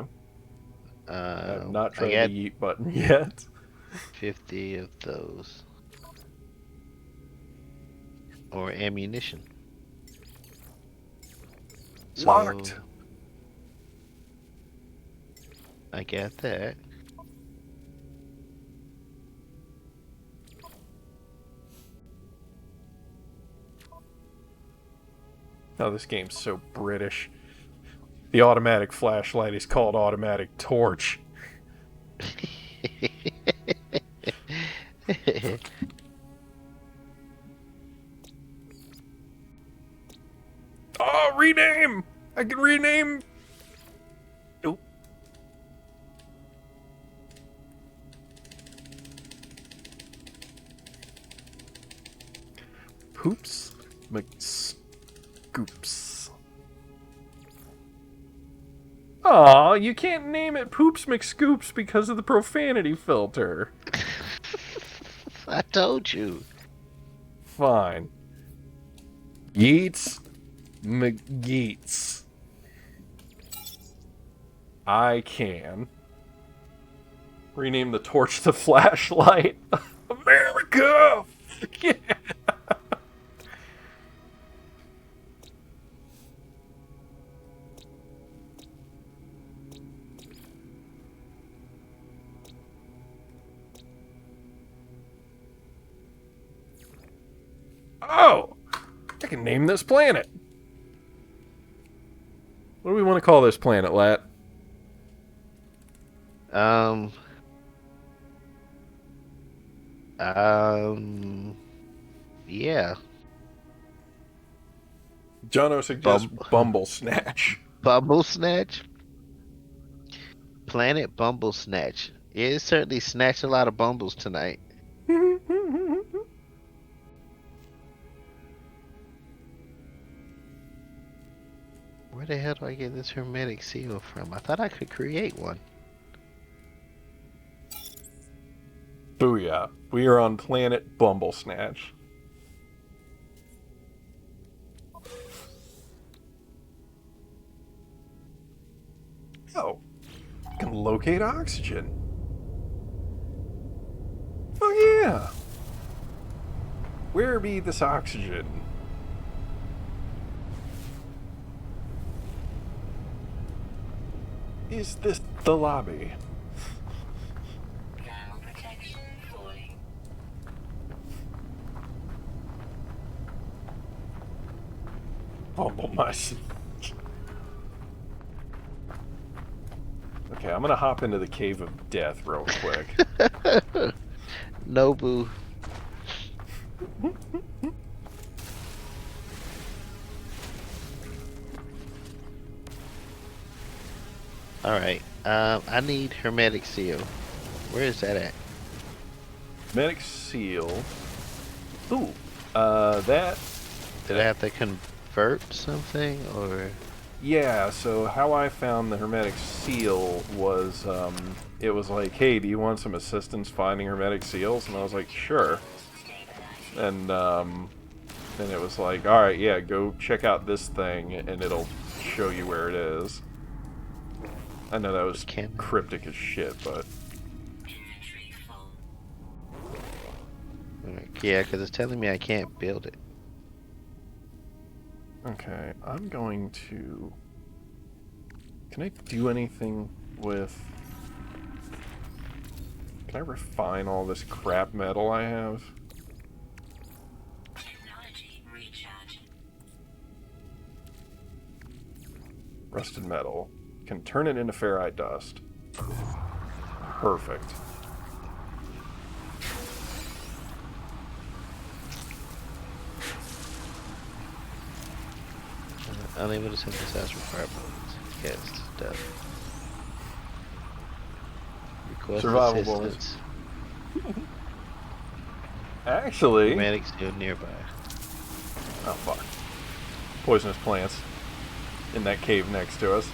Speaker 1: I have not
Speaker 2: I
Speaker 1: tried
Speaker 2: got
Speaker 1: the yeet button yet.
Speaker 2: 50 of those. Or ammunition.
Speaker 1: Locked.
Speaker 2: So, I got that.
Speaker 1: Oh, this game's so British. The automatic flashlight is called automatic torch. Oh, rename! I can rename. Nope. Poops McScoops. Aw, you can't name it Poops McScoops because of the profanity filter.
Speaker 2: I told you.
Speaker 1: Fine. Yeats McGeets. I can rename the torch the flashlight. America! Yeah. Oh! I can name this planet. What do we want to call this planet, Lat?
Speaker 2: Um, yeah.
Speaker 1: Jono suggests
Speaker 2: Bum
Speaker 1: Bumble Snatch.
Speaker 2: Bumble Snatch? Planet Bumble Snatch. It certainly snatched a lot of bumbles tonight. Where the hell do I get this hermetic seal from? I thought I could create one.
Speaker 1: Booyah. We are on planet Bumble Snatch. Oh, I can locate oxygen. Oh yeah. Where be this oxygen? Is this the lobby?
Speaker 3: Thermal protection falling.
Speaker 1: Bumble Mush. Okay, I'm gonna hop into the Cave of Death real quick.
Speaker 2: Nobu. Alright. I need hermetic seal. Where is that at?
Speaker 1: Medic Seal. Ooh, that.
Speaker 2: Did I have to convert something or
Speaker 1: Yeah, so how I found the Hermetic Seal was, it was like, hey, do you want some assistance finding Hermetic Seals? And I was like, sure. And, then it was like, alright, yeah, go check out this thing, and it'll show you where it is. I know that was
Speaker 2: Can-
Speaker 1: cryptic as shit, but...
Speaker 3: Inventory full.
Speaker 2: yeah, because it's telling me I can't build it.
Speaker 1: Okay, I'm going to... Can I do anything with... Can I refine all this crap metal I have?
Speaker 3: Technology recharge.
Speaker 1: Rusted metal. Can turn it into ferrite dust. Perfect.
Speaker 2: Unable to synthesize required bullets. Yes, stuff. Request
Speaker 1: Survival bonus.
Speaker 2: assistance.
Speaker 1: Actually...
Speaker 2: Hermetic seal nearby.
Speaker 1: Oh, fuck. Poisonous plants in that cave next to us.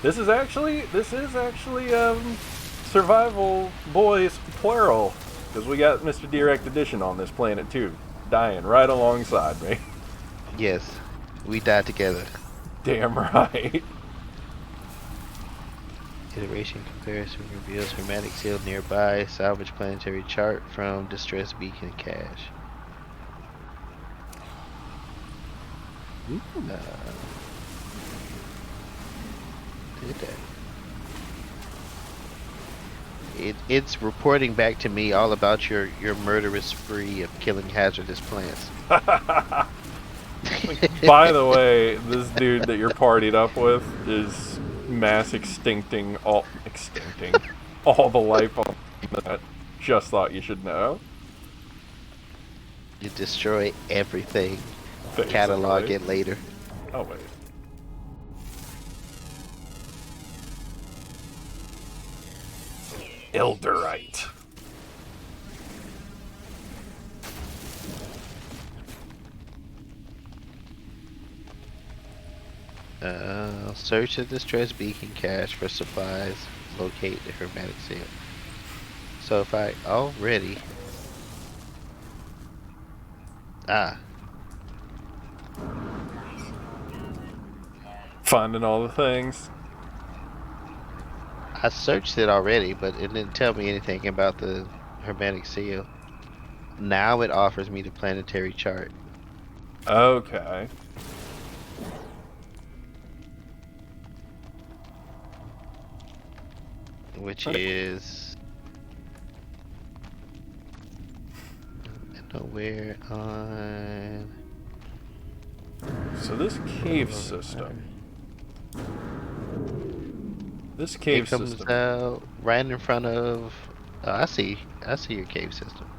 Speaker 1: This is actually, Survival Boys plural. Because we got Mr. Direct Edition on this planet too. Dying right alongside me.
Speaker 2: Yes, we died together.
Speaker 1: Damn right.
Speaker 2: Iteration comparison reveals hermetic seal nearby. Salvage planetary chart from distress beacon cache. Did that. It's reporting back to me all about your murderous spree of killing hazardous plants.
Speaker 1: By the way, this dude that you're partied up with is mass extincting all the life on the planet. Just thought you should know.
Speaker 2: You destroy everything.
Speaker 1: Basically.
Speaker 2: Catalog it later.
Speaker 1: Oh wait. Elderite.
Speaker 2: Search the distress beacon cache for supplies. Locate the hermetic seal. So if I already... Ah,
Speaker 1: Finding all the things.
Speaker 2: I searched it already, but it didn't tell me anything about the hermetic seal. Now it offers me the planetary chart.
Speaker 1: Okay.
Speaker 2: Which
Speaker 1: Okay.
Speaker 2: is Nowhere on.
Speaker 1: So this cave system. This
Speaker 2: It
Speaker 1: cave
Speaker 2: comes
Speaker 1: system.
Speaker 2: out right in front of. Oh, I see. I see your cave system.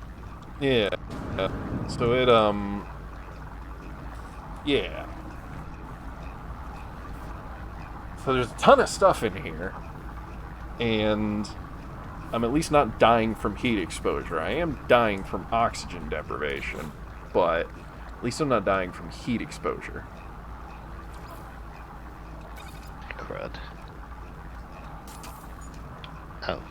Speaker 1: Yeah. So it yeah. So there's a ton of stuff in here, and I'm at least not dying from heat exposure. I am dying from oxygen deprivation, but at least I'm not dying from heat exposure.
Speaker 2: Crud. Oh.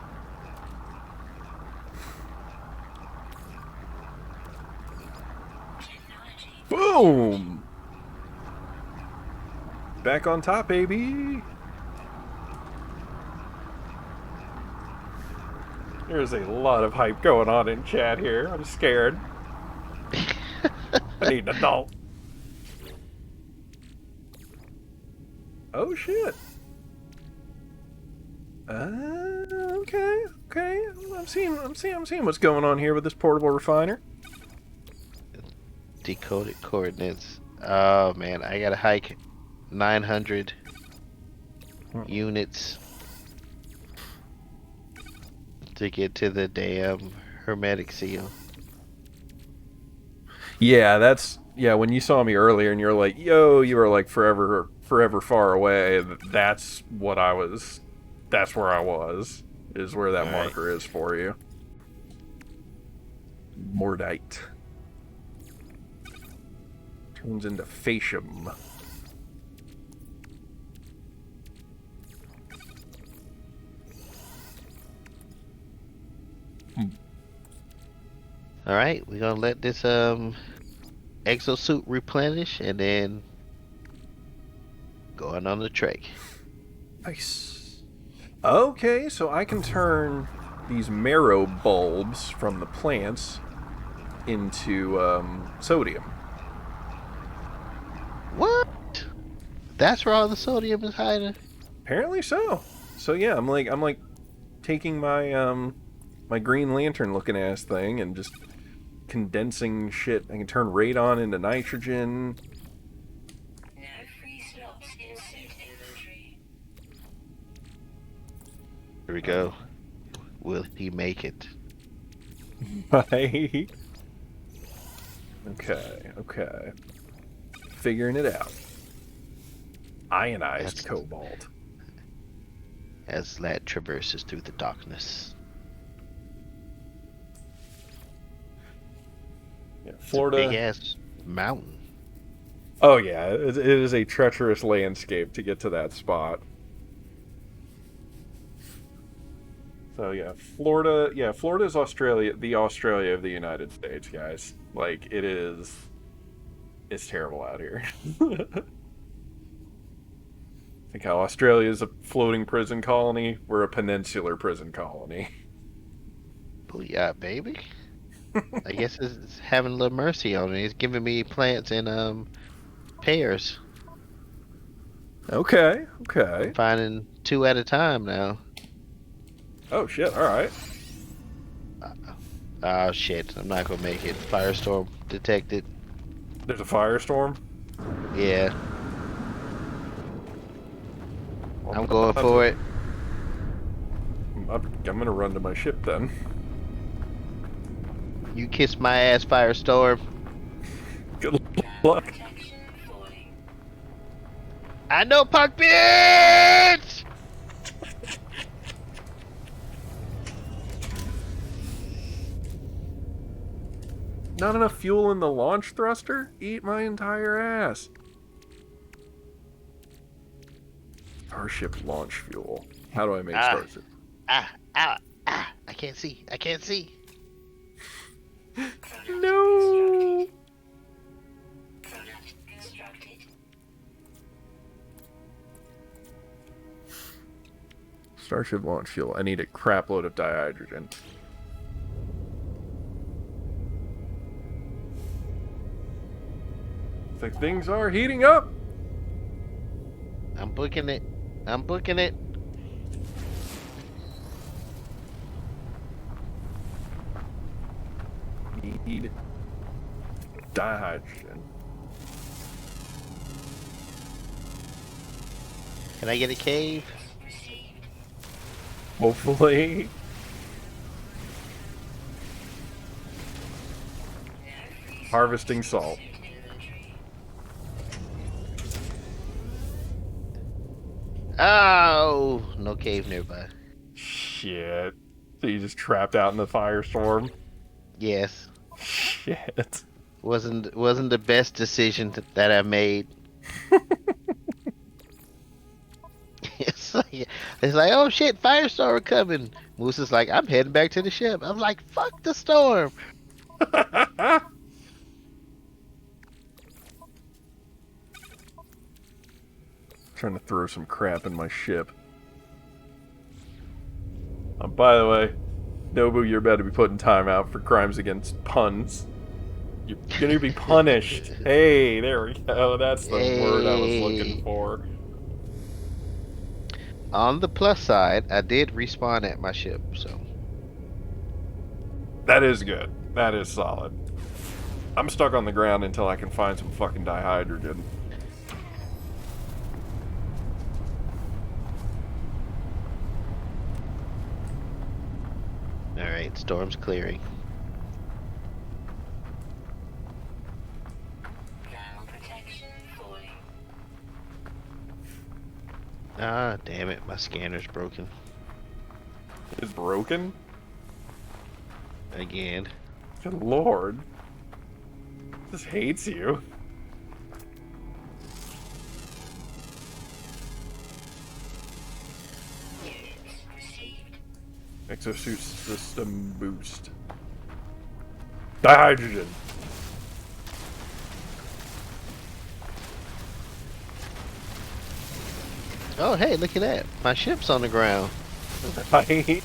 Speaker 3: Technology.
Speaker 1: Boom! Back on top, baby! There's a lot of hype going on in chat here. I'm scared. I need an adult. Oh shit. Okay. I'm seeing what's going on here with this portable refiner.
Speaker 2: Decoded coordinates. Oh man, I gotta hike 900 units to get to the damn hermetic seal.
Speaker 1: Yeah, when you saw me earlier and you're like, yo, you were like forever far away. That's where I was, is where that
Speaker 2: Alright.
Speaker 1: marker is for you. Mordite. Turns into facium.
Speaker 2: All right, we're gonna let this exosuit replenish and then going on the trek.
Speaker 1: Nice. Okay, so I can turn these marrow bulbs from the plants into sodium.
Speaker 2: What? That's where all the sodium is hiding.
Speaker 1: Apparently so. So yeah, I'm like taking my my Green Lantern looking ass thing and just condensing shit. I can turn radon into nitrogen.
Speaker 3: No free slots in suit inventory.
Speaker 2: Here we go. Will he make it?
Speaker 1: Right. Okay. Figuring it out. Ionized
Speaker 2: That's-
Speaker 1: cobalt.
Speaker 2: As Lat traverses through the darkness.
Speaker 1: Yeah,
Speaker 2: Big
Speaker 1: Florida.
Speaker 2: ass mountain.
Speaker 1: Oh yeah, it is a treacherous landscape to get to that spot. So yeah, Florida. Yeah, Florida is Australia, the Australia of the United States, guys. Like it is. It's terrible out here. Think how Australia is a floating prison colony. We're a peninsular prison colony.
Speaker 2: Booyah, baby. I guess it's having a little mercy on me. It's giving me plants in pairs.
Speaker 1: Okay.
Speaker 2: I'm finding 2 at a time now.
Speaker 1: Oh shit! All right.
Speaker 2: Oh shit, I'm not gonna make it. Firestorm detected.
Speaker 1: There's a firestorm.
Speaker 2: Yeah, I'm going for it.
Speaker 1: I'm gonna run to my ship then.
Speaker 2: You kiss my ass, Firestorm.
Speaker 1: Good luck.
Speaker 3: Protection falling.
Speaker 2: I know, punk bitch!
Speaker 1: Not enough fuel in the launch thruster? Eat my entire ass. Starship launch fuel. How do I make Starship?
Speaker 2: Ah, I can't see.
Speaker 1: No.
Speaker 3: Product constructed.
Speaker 1: Starship launch fuel. I need a crap load of dihydrogen. It's like things are heating up.
Speaker 2: I'm booking it.
Speaker 1: Need Dihydrogen.
Speaker 2: Can I get a cave?
Speaker 3: Received.
Speaker 1: Hopefully.
Speaker 3: No free
Speaker 1: Harvesting
Speaker 3: slots
Speaker 1: salt.
Speaker 3: in suit inventory.
Speaker 2: Oh, no cave nearby.
Speaker 1: Shit. So you just trapped out in the firestorm?
Speaker 2: Yes,
Speaker 1: Shit.
Speaker 2: wasn't the best decision that I made. It's like, oh shit, firestorm coming. Moose is like, I'm heading back to the ship. I'm like, fuck the storm.
Speaker 1: Trying to throw some crap in my ship. By the way, Nobu, you're about to be put in timeout for crimes against puns. You're gonna be punished. Hey, there we go. That's the word I was looking
Speaker 2: Hey.
Speaker 1: for.
Speaker 2: On the plus side, I did respawn at my ship, so
Speaker 1: That is good. That is solid. I'm stuck on the ground until I can find some fucking dihydrogen.
Speaker 2: alright, storm's clearing.
Speaker 3: Thermal protection falling.
Speaker 2: Ah, damn it, my scanner's broken.
Speaker 1: It's broken?
Speaker 2: Again.
Speaker 1: Good lord. This hates you.
Speaker 3: Units received.
Speaker 1: Exosuit system boost. Dihydrogen.
Speaker 2: Oh, hey, look at that. My ship's on the ground.
Speaker 1: Right?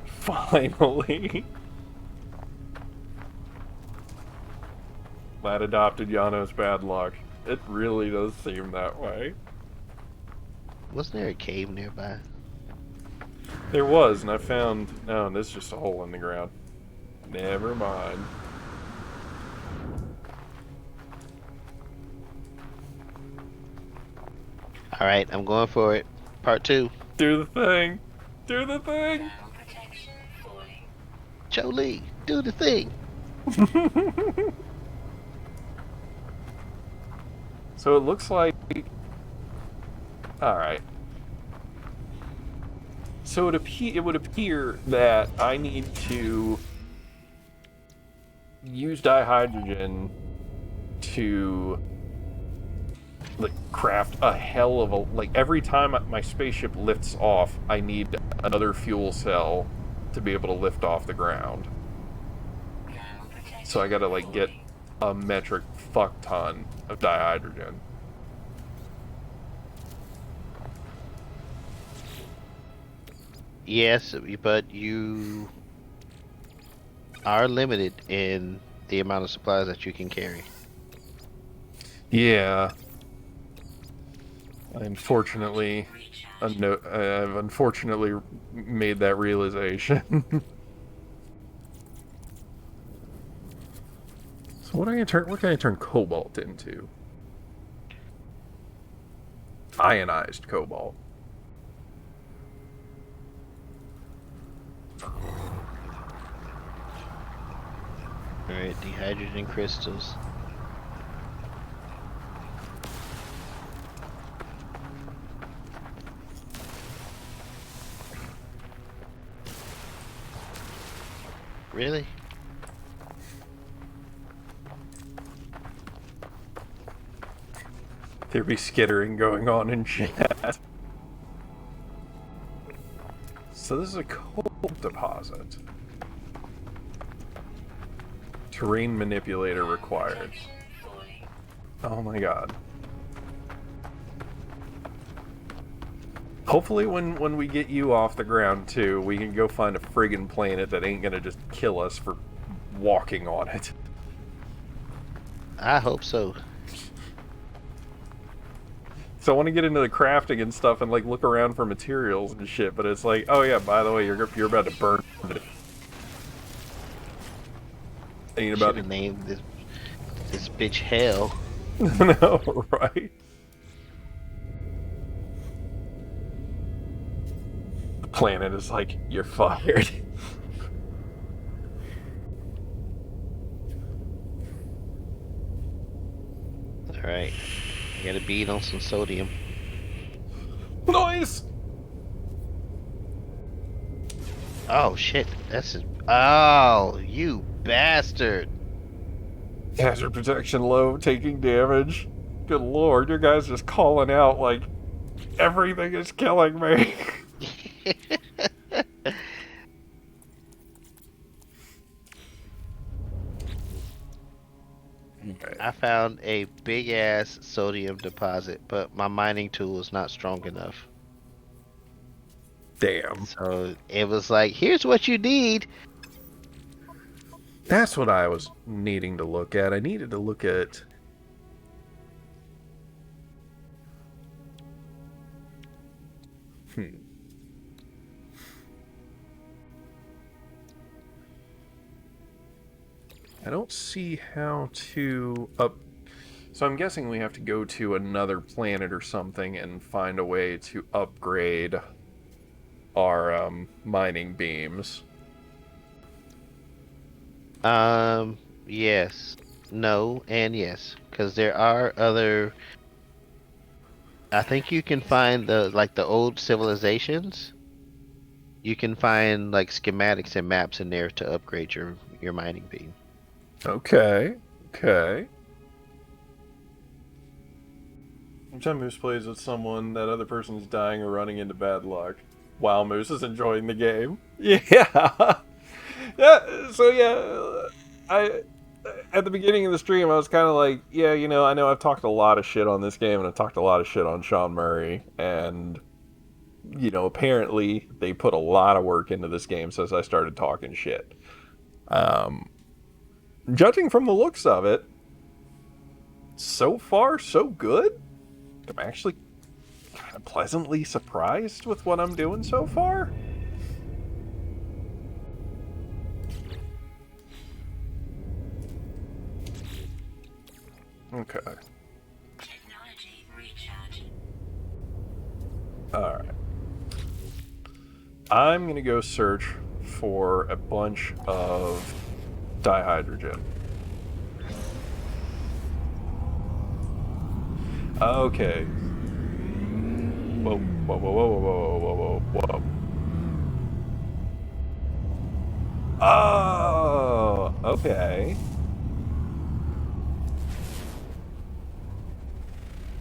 Speaker 1: Finally. That adopted Yano's bad luck. It really does seem that way.
Speaker 2: Wasn't there a cave nearby?
Speaker 1: There was, and I found... Oh, this is just a hole in the ground. Never mind.
Speaker 2: Alright, I'm going for it. Part 2.
Speaker 1: Do the thing! Do the thing!
Speaker 3: Thermal protection falling.
Speaker 2: Jolie, do the thing.
Speaker 1: So it looks like... Alright. So it would appear that I need to use dihydrogen to like craft a hell of a like every time my spaceship lifts off, I need another fuel cell to be able to lift off the ground.
Speaker 3: Thermal protection
Speaker 1: So I gotta like get
Speaker 3: falling.
Speaker 1: a metric fuck ton of dihydrogen.
Speaker 2: Yes, but you are limited in the amount of supplies that you can carry.
Speaker 1: Yeah. Unfortunately,
Speaker 3: Recharge.
Speaker 1: I've unfortunately made that realization. So what can I turn cobalt into? Ionized cobalt.
Speaker 2: Alright, the hydrogen crystals. Really?
Speaker 1: There be skittering going on in chat. So this is a cobalt deposit. Terrain manipulator required.
Speaker 3: Protection falling.
Speaker 1: Oh my god. Hopefully when we get you off the ground too, we can go find a friggin' planet that ain't gonna just kill us for walking on it.
Speaker 2: I hope so.
Speaker 1: So I want to get into the crafting and stuff and like look around for materials and shit, but it's like, oh yeah, by the way, you're about to burn it. Ain't
Speaker 2: Should
Speaker 1: about
Speaker 2: have named this bitch Hell.
Speaker 1: to. No, right? The planet is like, you're fired.
Speaker 2: All right, I got to beat on some sodium.
Speaker 1: Noise!
Speaker 2: Oh shit, Oh, you bastard!
Speaker 1: Hazard protection low, taking damage. Good lord, your guys just calling out like everything is killing me. Okay.
Speaker 2: I found a big ass sodium deposit, but my mining tool is not strong enough.
Speaker 1: Damn.
Speaker 2: So it was like, here's what you need.
Speaker 1: That's what I was needing to look at. I needed to look at. I don't see how to up. So I'm guessing we have to go to another planet or something and find a way to upgrade our mining beams.
Speaker 2: Yes, no, and yes, because there are other. I think you can find the old civilizations. You can find like schematics and maps in there to upgrade your mining beam.
Speaker 1: Okay. Okay. Each time Moose plays with someone, that other person's dying or running into bad luck. While Moose is enjoying the game. Yeah. Yeah. So yeah, I at the beginning of the stream I was kind of like, yeah, you know, I know I've talked a lot of shit on this game and I've talked a lot of shit on Sean Murray, and you know, apparently they put a lot of work into this game since I started talking shit. Judging from the looks of it, so far so good. I'm actually kind of pleasantly surprised with what I'm doing so far. Okay.
Speaker 3: Technology recharge.
Speaker 1: Alright. I'm gonna go search for a bunch of dihydrogen. Okay. Whoa, whoa, whoa, whoa, whoa, whoa, whoa, whoa. Oh, okay.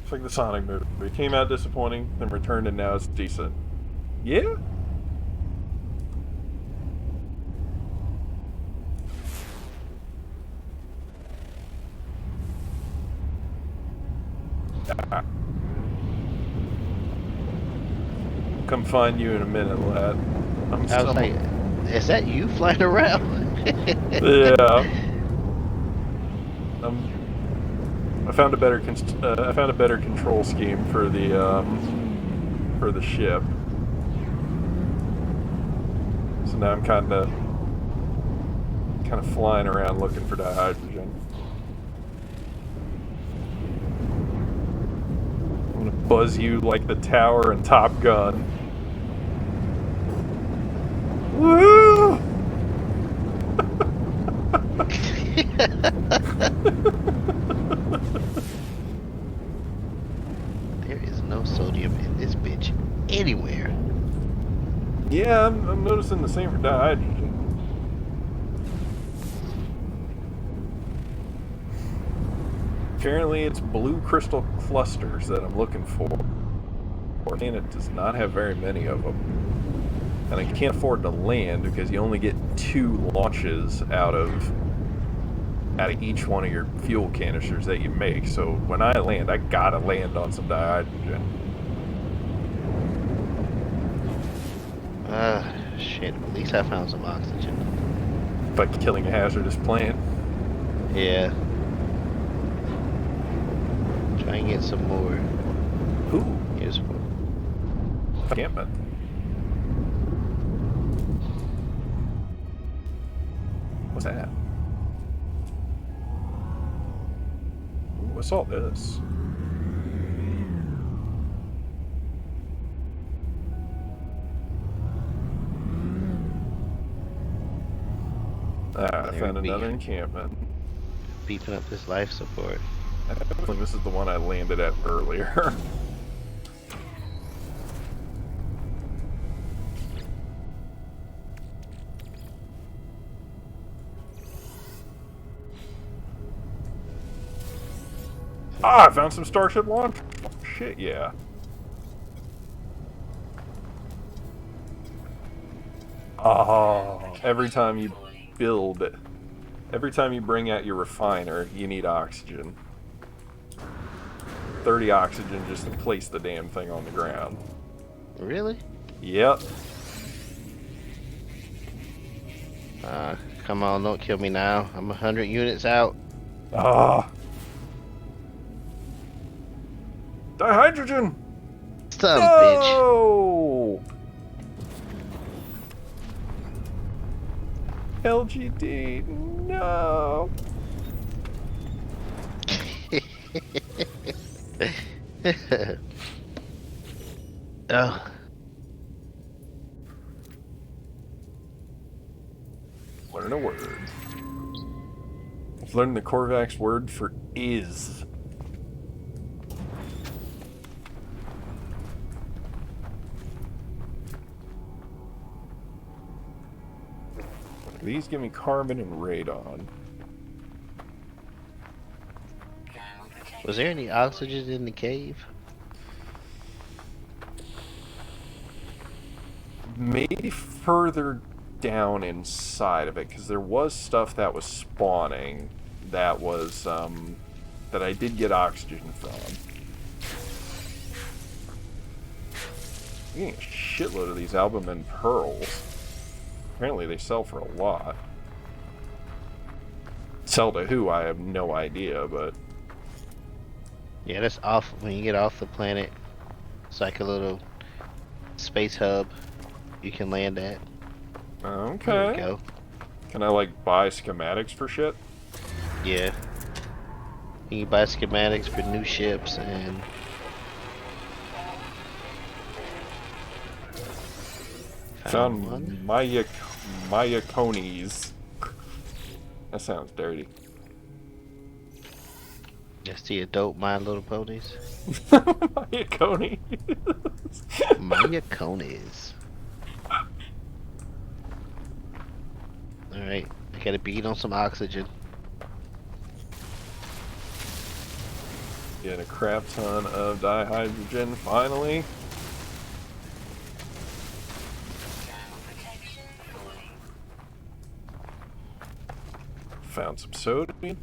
Speaker 1: It's like the Sonic movie. It came out disappointing, then returned, and now it's decent. Yeah? Come find you in a minute, lad.
Speaker 2: I was like, is that you flying around?
Speaker 1: Yeah. I found a better control scheme for the ship. So now I'm kind of flying around looking for dihydrogen. I'm gonna buzz you like the tower in Top Gun. Woo!
Speaker 2: There is no sodium in this bitch anywhere.
Speaker 1: Yeah, I'm noticing the same for dihydrogen. Apparently it's blue crystal clusters that I'm looking for. And it does not have very many of them. And I can't afford to land because you only get 2 launches out of each one of your fuel canisters that you make. So when I land, I gotta land on some dihydrogen.
Speaker 2: Shit, at least I found some oxygen.
Speaker 1: By killing a hazardous plant.
Speaker 2: Yeah. Try and get some more.
Speaker 1: Ooh,
Speaker 2: Here's one.
Speaker 1: encampment. What's that? What's all this? Ah, I
Speaker 2: There
Speaker 1: found
Speaker 2: it be.
Speaker 1: another encampment.
Speaker 2: Beefing up this life support.
Speaker 1: I think this is the one I landed at earlier. Ah, I found some Starship launch. Shit, yeah. Oh, every time you build, every time you bring out your refiner, you need oxygen. 30 oxygen just to place the damn thing on the ground.
Speaker 2: Really?
Speaker 1: Yep.
Speaker 2: Come on, don't kill me now. I'm 100 units out.
Speaker 1: Ah. Dihydrogen!
Speaker 2: Son of a bitch.
Speaker 1: No! LGD, no!
Speaker 2: Oh,
Speaker 1: Learn a word. I've learned the Korvax word for is. These give me carbon and radon.
Speaker 2: was there any oxygen in the cave?
Speaker 1: Maybe further down inside of it, because there was stuff that was spawning that was, that I did get oxygen from. I'm getting a shitload of these albumin pearls. Apparently they sell for a lot. Sell to who, I have no idea, but...
Speaker 2: Yeah, that's off when you get off the planet. It's like a little space hub you can land at. There we
Speaker 1: Okay.
Speaker 2: go.
Speaker 1: Can I, like, buy schematics for shit?
Speaker 2: Yeah. You can buy schematics for new ships and
Speaker 1: Found
Speaker 2: one.
Speaker 1: Mayacones. That sounds dirty.
Speaker 2: Just the adult My Little Ponies.
Speaker 1: Mayacone.
Speaker 2: Mayacones. Alright, I gotta beat on some oxygen.
Speaker 1: Get a crap ton of dihydrogen, finally. Found some sodium.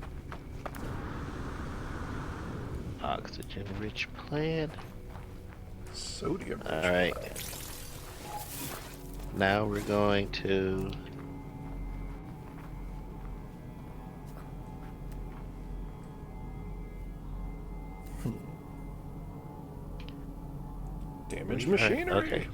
Speaker 2: Oxygen rich plant.
Speaker 1: Sodium.
Speaker 2: Alright. Now we're going to
Speaker 1: Damaged machinery.
Speaker 2: Okay.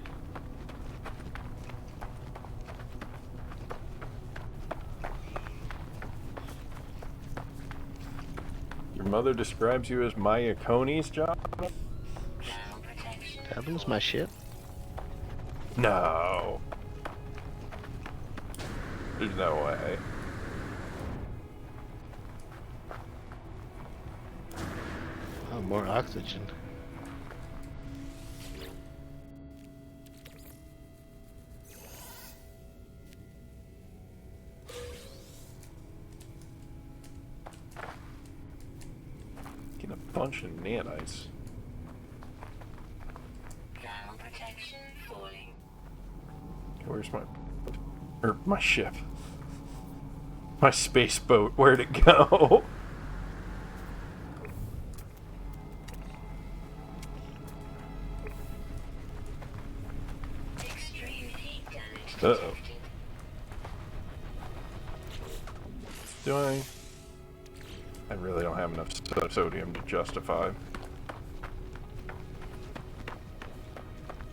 Speaker 1: Your mother describes you as Mayacones, John?
Speaker 2: Did I lose my ship?
Speaker 1: No. There's no way.
Speaker 2: Oh, more oxygen.
Speaker 1: Get a bunch of nanites.
Speaker 3: Thermal protection falling.
Speaker 1: Where's my ship? My space boat, where'd it go?
Speaker 3: Extreme heat damage
Speaker 1: Uh-oh.
Speaker 3: detected.
Speaker 1: Do I? I really don't have enough sodium to justify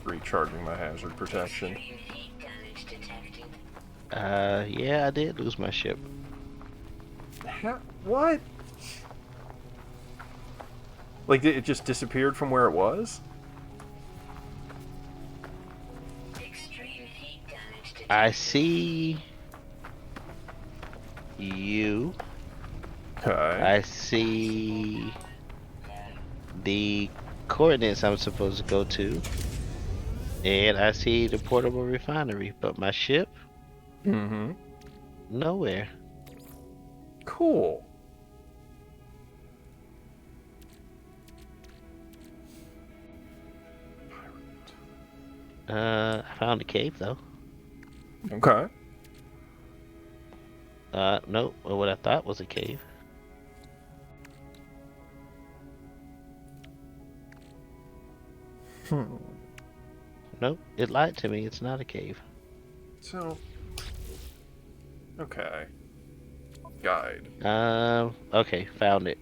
Speaker 1: recharging my hazard protection.
Speaker 3: Extreme heat damage detected.
Speaker 2: Yeah, I did lose my ship.
Speaker 1: What? Like it just disappeared from where it was?
Speaker 3: Extreme heat damage detected.
Speaker 2: I see you.
Speaker 1: Okay.
Speaker 2: I see the coordinates I'm supposed to go to. And I see the portable refinery, but my ship,
Speaker 1: Mm-hmm.
Speaker 2: nowhere.
Speaker 1: Cool.
Speaker 2: I found a cave though.
Speaker 1: Okay.
Speaker 2: Nope, or what I thought was a cave.
Speaker 1: Hmm.
Speaker 2: Nope, it lied to me. It's not a cave.
Speaker 1: So. Okay. Guide.
Speaker 2: Okay, found it.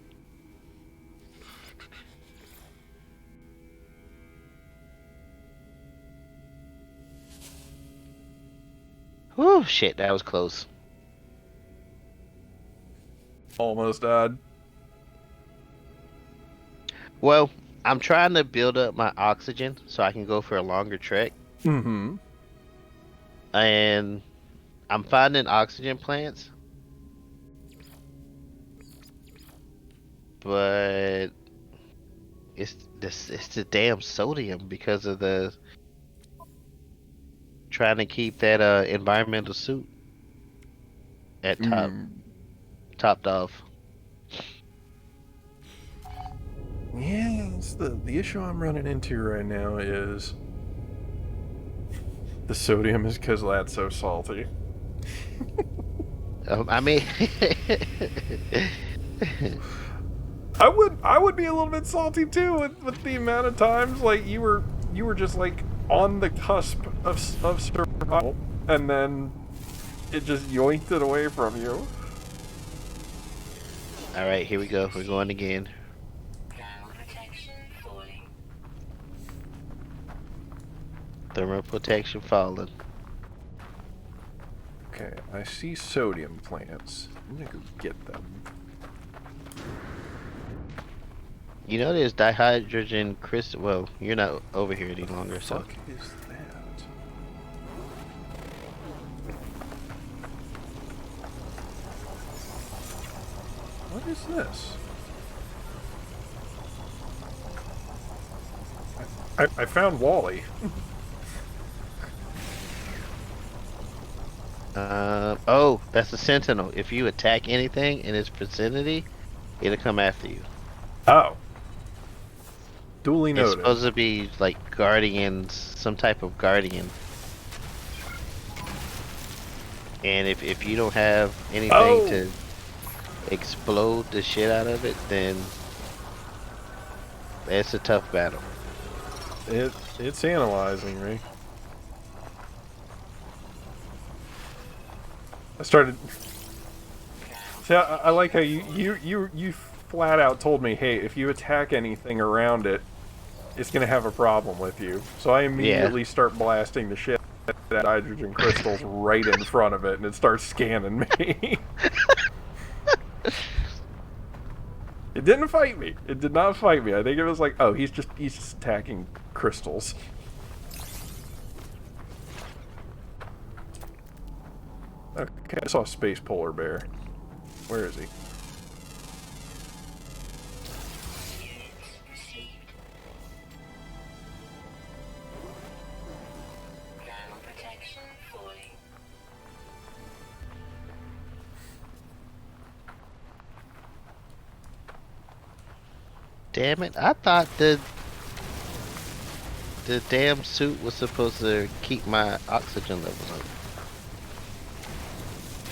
Speaker 2: Whew, shit, that was close.
Speaker 1: Almost died.
Speaker 2: Well, I'm trying to build up my oxygen so I can go for a longer trek,
Speaker 1: Mm-hmm.
Speaker 2: and I'm finding oxygen plants, but it's the damn sodium because of the trying to keep that environmental suit at topped off.
Speaker 1: Yeah, it's the issue I'm running into right now is the sodium is because that's so salty.
Speaker 2: I mean,
Speaker 1: I would be a little bit salty too with the amount of times like you were just like on the cusp of survival and then it just yoinked it away from you.
Speaker 2: all right, here we go. We're going again.
Speaker 3: Thermal protection falling.
Speaker 2: Thermal protection falling.
Speaker 1: Okay, I see sodium plants. I'm gonna go get them.
Speaker 2: You know there's dihydrogen crystal. Well, you're not over here any longer,
Speaker 1: What the
Speaker 2: so
Speaker 1: fuck is that? What is this? I found Wally.
Speaker 2: oh, that's a sentinel. If you attack anything in its vicinity, it'll come after you.
Speaker 1: Oh. Duly
Speaker 2: It's
Speaker 1: noted.
Speaker 2: supposed to be like guardians, some type of guardian. And if you don't have anything
Speaker 1: Oh.
Speaker 2: to explode the shit out of it, then it's a tough battle.
Speaker 1: It's analyzing me. I started. See, I like how you flat out told me, hey, if you attack anything around it, it's gonna have a problem with you. So I immediately start blasting the shit out of that hydrogen crystals right in front of it, and it starts scanning me. It didn't fight me. It did not fight me. I think it was like, oh, he's just attacking crystals. Okay, I saw a space polar bear. Where is he?
Speaker 3: Units received. Thermal protection falling.
Speaker 2: Damn it! I thought the damn suit was supposed to keep my oxygen levels up.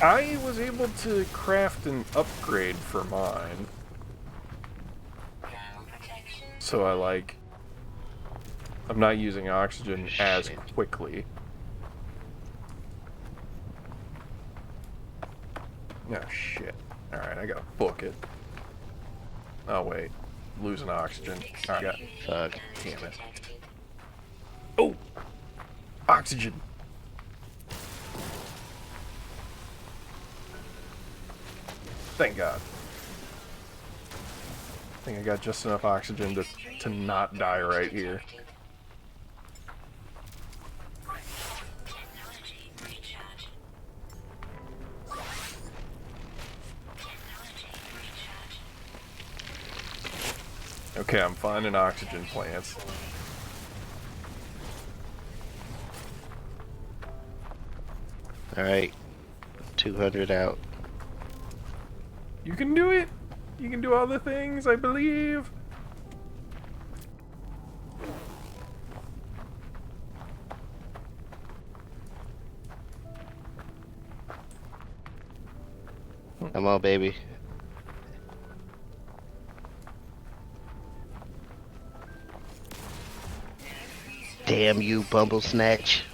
Speaker 1: I was able to craft an upgrade for mine,
Speaker 3: Thermal protection.
Speaker 1: so I'm not using oxygen as
Speaker 2: Shit.
Speaker 1: quickly. Oh shit. Alright, I gotta book it. Oh wait. Losing oxygen. Alright, got
Speaker 3: Extreme heat
Speaker 2: Fuck.
Speaker 3: damage
Speaker 1: Damn it.
Speaker 3: detected.
Speaker 1: Oh! Oxygen! Thank God. think I got just enough oxygen to not die right here.
Speaker 3: Technology recharge. Technology recharge.
Speaker 1: Okay, I'm finding oxygen plants.
Speaker 2: All right, 200 out.
Speaker 1: You can do it! You can do all the things, I believe!
Speaker 2: Come on, baby. Damn you, Bumble Snatch.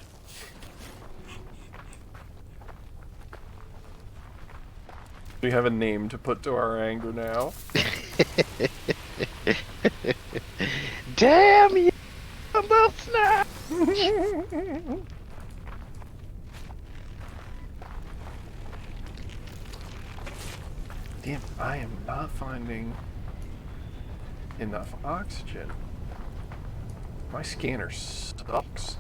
Speaker 1: We have a name to put to our anger now.
Speaker 2: Damn you, Bumble Snatch.
Speaker 1: Damn, I am not finding enough oxygen. My scanner sucks.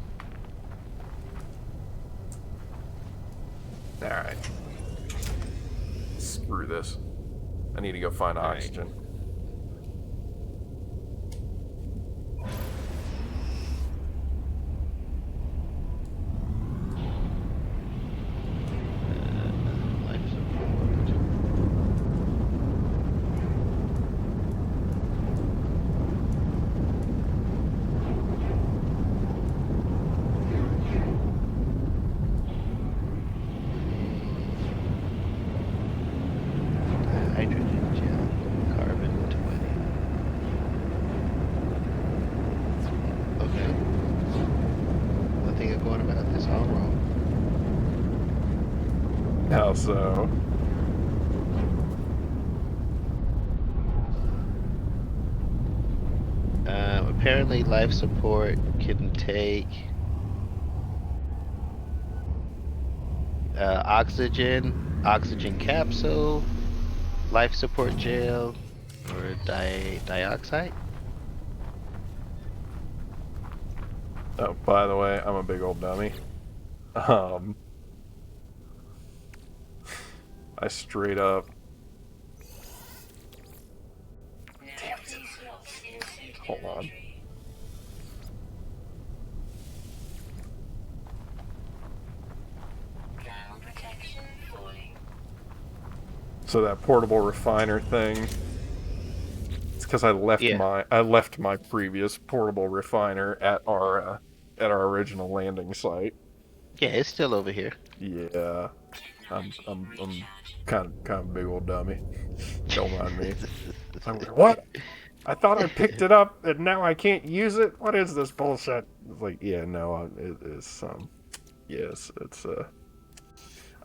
Speaker 1: Alright. Screw this. I need to go find
Speaker 2: All right.
Speaker 1: oxygen.
Speaker 2: Life support. Hydrogen gel, carbon 20. Okay. I think I'm going about this all wrong.
Speaker 1: How so?
Speaker 2: Apparently, life support can take oxygen capsule, life support gel, or dioxide.
Speaker 1: Oh, by the way, I'm a big old dummy. I straight up. Damn it.
Speaker 3: Slots in suit
Speaker 1: Hold on.
Speaker 3: inventory. Ground protection falling.
Speaker 1: So that portable refiner thing. It's because I left
Speaker 2: Yeah.
Speaker 1: my previous portable refiner at our original landing site.
Speaker 2: Yeah, it's still over here.
Speaker 1: Yeah, I'm
Speaker 3: Recharge.
Speaker 1: kind of a big old dummy. Don't mind me. I'm like, what? I thought I picked it up and now I can't use it. What is this bullshit? It's like, yeah, no, it is yes, it's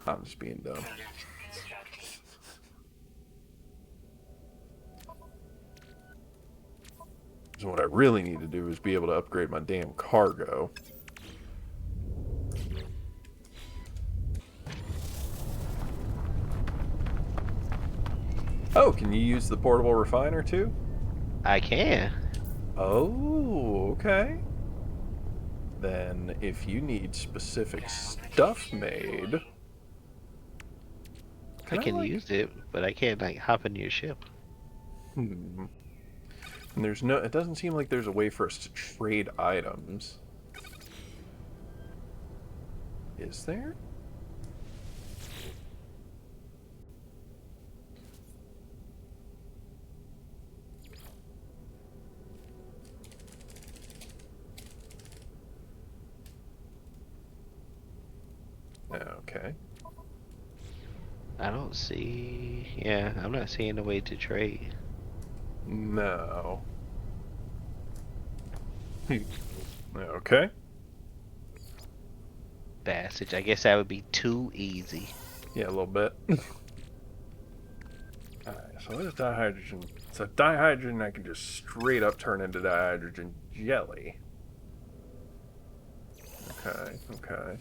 Speaker 1: I'm just being dumb.
Speaker 3: Product constructed.
Speaker 1: So what I really need to do is be able to upgrade my damn cargo. Oh, can you use the portable refiner too?
Speaker 2: I can.
Speaker 1: Oh, okay. Then if you need specific stuff made,
Speaker 2: I can use it, but I can't like hop into your ship.
Speaker 1: Hmm. And there's no. It doesn't seem like there's a way for us to trade items. Is there? Okay.
Speaker 2: I don't see. Yeah, I'm not seeing a way to trade.
Speaker 1: No. Okay.
Speaker 2: Passage. I guess that would be too easy.
Speaker 1: Yeah, a little bit. Alright, so what is dihydrogen? So dihydrogen I can just straight up turn into dihydrogen jelly. Okay, okay.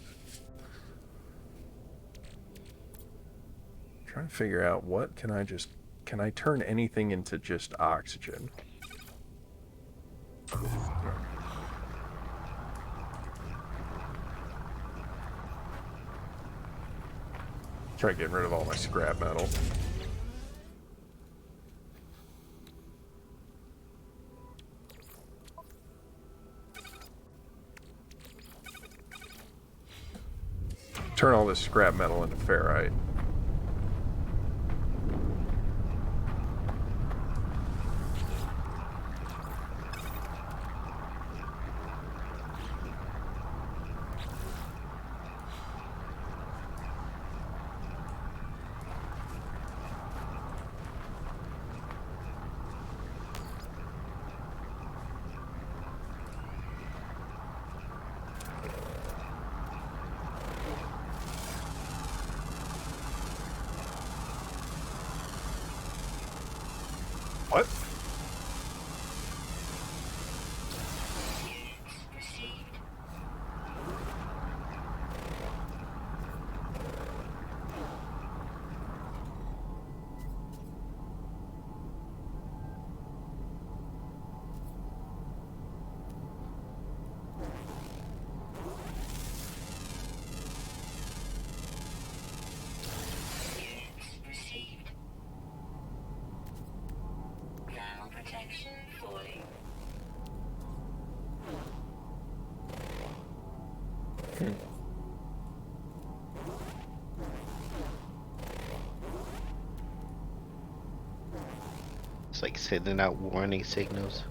Speaker 1: Trying to figure out what can I just Can I turn anything into just oxygen? Try getting rid of all my scrap metal. Turn all this scrap metal into ferrite. What?
Speaker 3: Received. Received. Ground protection falling.
Speaker 2: It's like sending out warning signals.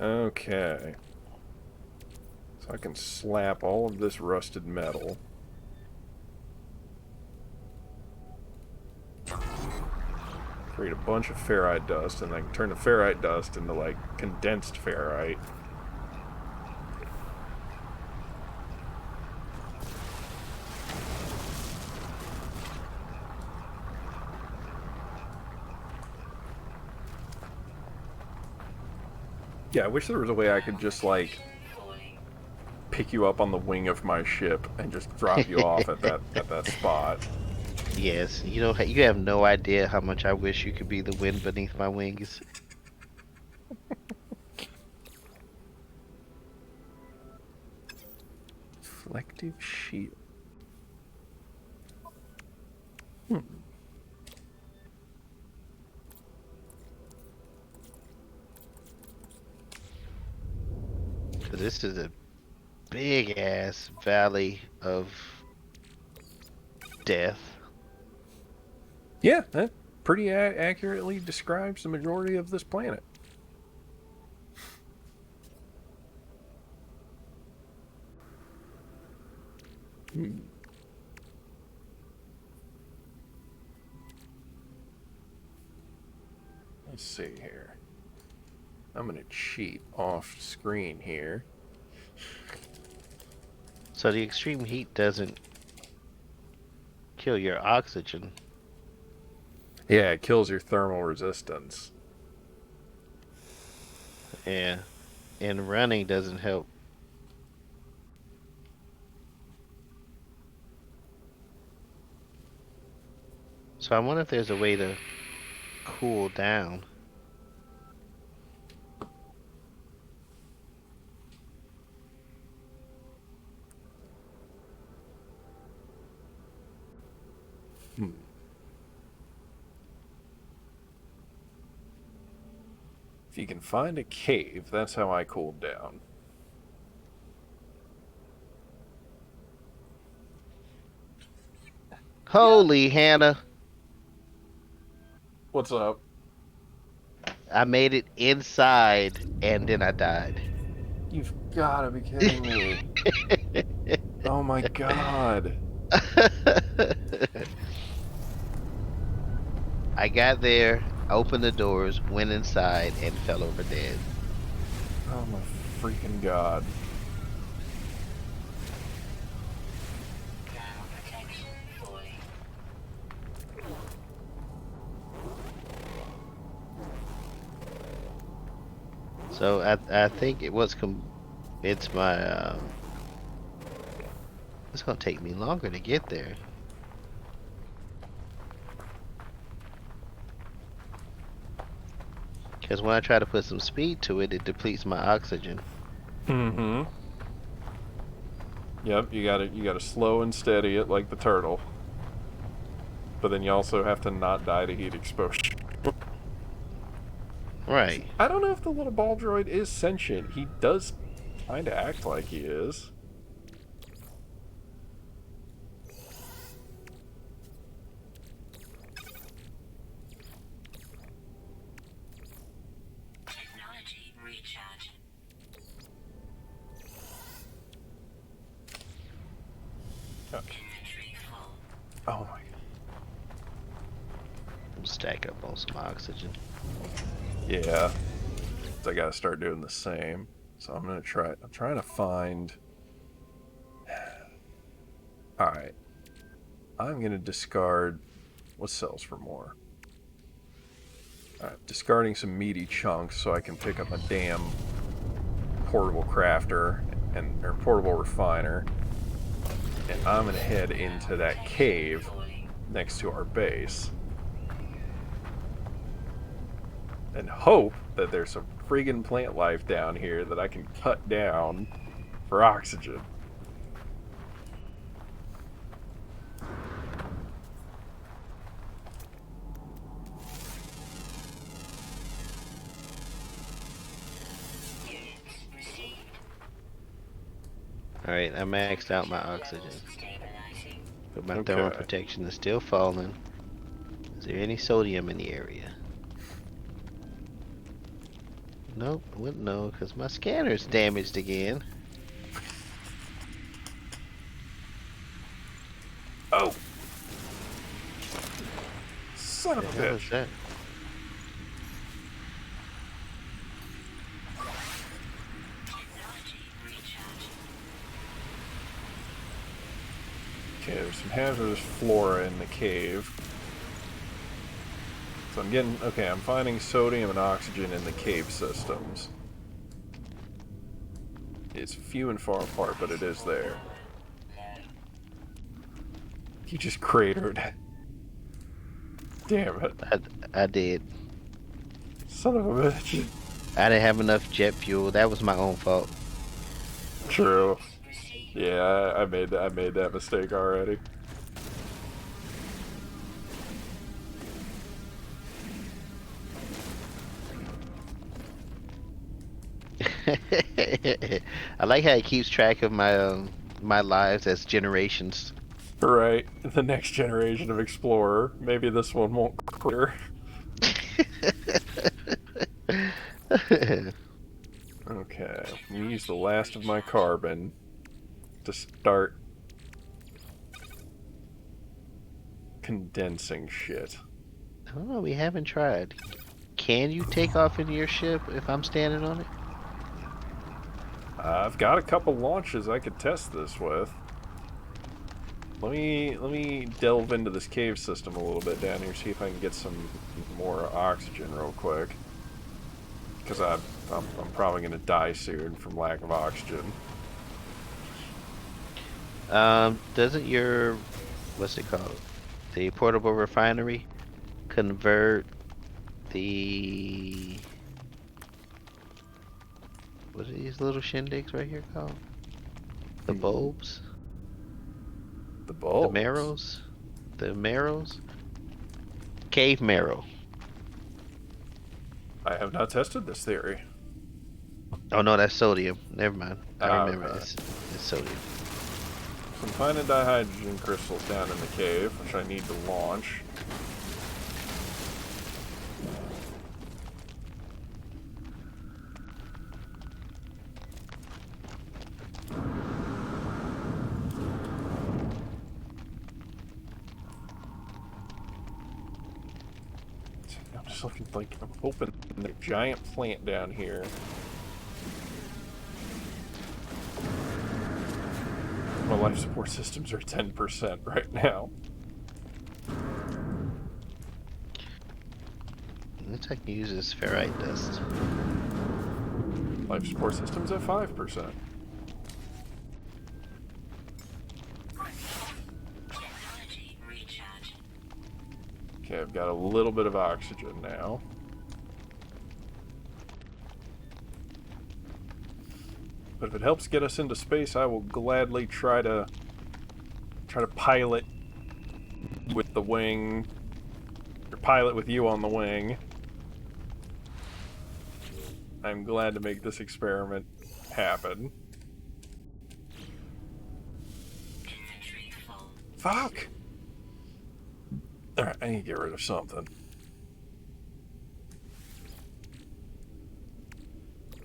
Speaker 1: Okay. So I can slap all of this rusted metal. Create a bunch of ferrite dust, and I can turn the ferrite dust into, like, condensed ferrite. Yeah, I wish there was a way I could just, like,
Speaker 3: Falling.
Speaker 1: pick you up on the wing of my ship and just drop you off at that spot.
Speaker 2: Yes, you know, you have no idea how much I wish you could be the wind beneath my wings.
Speaker 1: Reflective shield.
Speaker 2: Cause this is a big ass valley of death.
Speaker 1: Yeah, that pretty accurately describes the majority of this planet. Let's see here. I'm gonna cheat off screen here.
Speaker 2: So the extreme heat doesn't kill your oxygen.
Speaker 1: Yeah, it kills your thermal resistance.
Speaker 2: Yeah. And running doesn't help. So I wonder if there's a way to cool down.
Speaker 1: If you can find a cave, that's how I cooled down.
Speaker 2: Holy Hannah.
Speaker 1: What's up?
Speaker 2: I made it inside and then I died.
Speaker 1: You've gotta be kidding me. Oh my god.
Speaker 2: I got there, opened the doors, went inside, and fell over dead.
Speaker 1: Oh my freaking god.
Speaker 3: Ground protection falling.
Speaker 2: So I think it's my it's gonna take me longer to get there. Because when I try to put some speed to it, it depletes my oxygen.
Speaker 1: Mm-hmm. Yep, you gotta slow and steady it like the turtle. But then you also have to not die to heat exposure.
Speaker 2: Right.
Speaker 1: I don't know if the little ball droid is sentient. He does kind of act like he is.
Speaker 3: Technology recharge.
Speaker 1: Oh,
Speaker 3: Inventory full.
Speaker 1: oh my
Speaker 2: Stack up on some oxygen.
Speaker 1: god. Yeah. So I gotta start doing the same. So I'm gonna try. I'm trying to find. Alright. I'm gonna discard. What sells for more? Alright, discarding some meaty chunks so I can pick up a damn portable crafter or portable refiner. And I'm gonna head into that cave next to our base. And hope that there's some friggin' plant life down here that I can cut down for oxygen.
Speaker 3: Units received.
Speaker 2: Alright, I maxed out my oxygen.
Speaker 3: Levels stabilizing.
Speaker 2: But my thermal
Speaker 1: Okay.
Speaker 2: protection is still falling. Is there any sodium in the area? Nope, wouldn't know because my scanner's damaged again.
Speaker 1: Oh! Son
Speaker 2: What
Speaker 1: of
Speaker 2: the
Speaker 1: a
Speaker 2: hell is
Speaker 1: bitch.
Speaker 2: that?
Speaker 3: Technology recharge.
Speaker 1: Okay, there's some hazardous flora in the cave. So I'm finding sodium and oxygen in the cave systems. It's few and far apart, but it is there. He just cratered. Damn it.
Speaker 2: I did.
Speaker 1: Son of a bitch.
Speaker 2: I didn't have enough jet fuel. That was my own fault.
Speaker 1: True.
Speaker 3: Received.
Speaker 1: Yeah, I made that mistake already.
Speaker 2: I like how it keeps track of my lives as generations.
Speaker 1: Right. The next generation of explorer. Maybe this one won't clear. Okay. I'm gonna use the last of my carbon to start condensing shit.
Speaker 2: Oh, we haven't tried. Can you take off in your ship if I'm standing on it?
Speaker 1: I've got a couple launches I could test this with. Let me delve into this cave system a little bit down here, see if I can get some more oxygen real quick. Because I'm probably gonna die soon from lack of oxygen.
Speaker 2: Doesn't your what's it called? The portable refinery convert the what are these little shindigs right here called? The bulbs?
Speaker 1: The
Speaker 2: The
Speaker 1: bulbs.
Speaker 2: marrows? The marrows? Cave marrow.
Speaker 1: I have not tested this theory.
Speaker 2: Oh no, that's sodium. Never mind. I remember
Speaker 1: Okay.
Speaker 2: it's sodium.
Speaker 1: I'm finding dihydrogen crystals down in the cave, which I need to launch. I'm just looking like I'm hoping the giant plant down here. My life support systems are 10% right now.
Speaker 2: Looks like you use this ferrite dust.
Speaker 1: Life support system's at 5%.
Speaker 3: Technology recharge.
Speaker 1: Okay, I've got a little bit of oxygen now. But if it helps get us into space, I will gladly try to pilot with the wing, or pilot with you on the wing. I'm glad to make this experiment happen.
Speaker 3: Inventory full.
Speaker 1: Fuck! Alright, I need to get rid of something.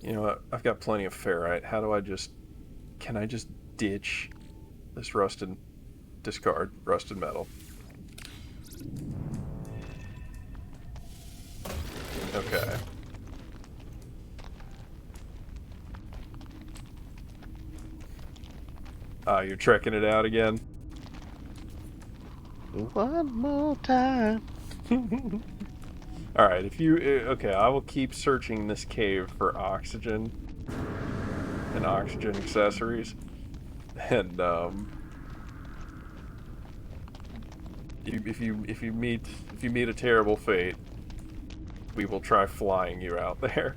Speaker 1: You know what? I've got plenty of ferrite. How do I just... Can I just ditch this rusted... Discard rusted metal? Okay. You're trekking it out again?
Speaker 2: One more time.
Speaker 1: Alright, if you... Okay, I will keep searching this cave for oxygen and oxygen accessories. And, if you meet a terrible fate, we will try flying you out there.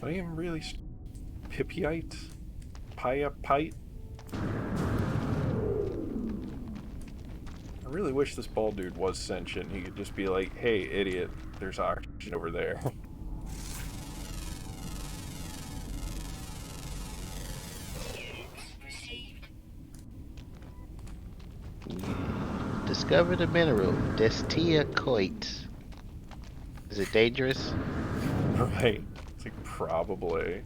Speaker 1: I am really Pipite? Piapite? I really wish this bald dude was sentient. He could just be like, hey, idiot, there's oxygen over there.
Speaker 3: Received.
Speaker 2: Discovered a mineral, Destia coit. Is it dangerous?
Speaker 1: Right. It's like, probably.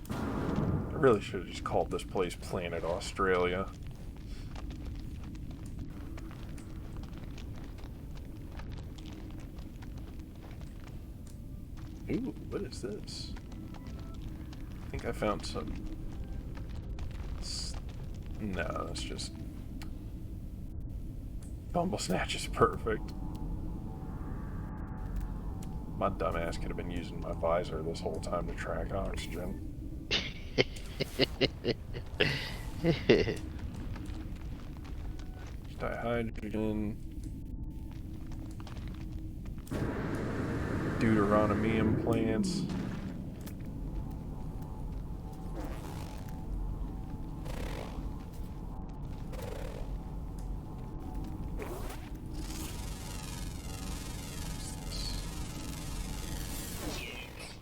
Speaker 1: I really should have just called this place Planet Australia. Ooh, what is this? I think I found some... No, that's just... Bumble Snatch is perfect. My dumbass could have been using my visor this whole time to track oxygen. Dihydrogen. Deuteronomium plants.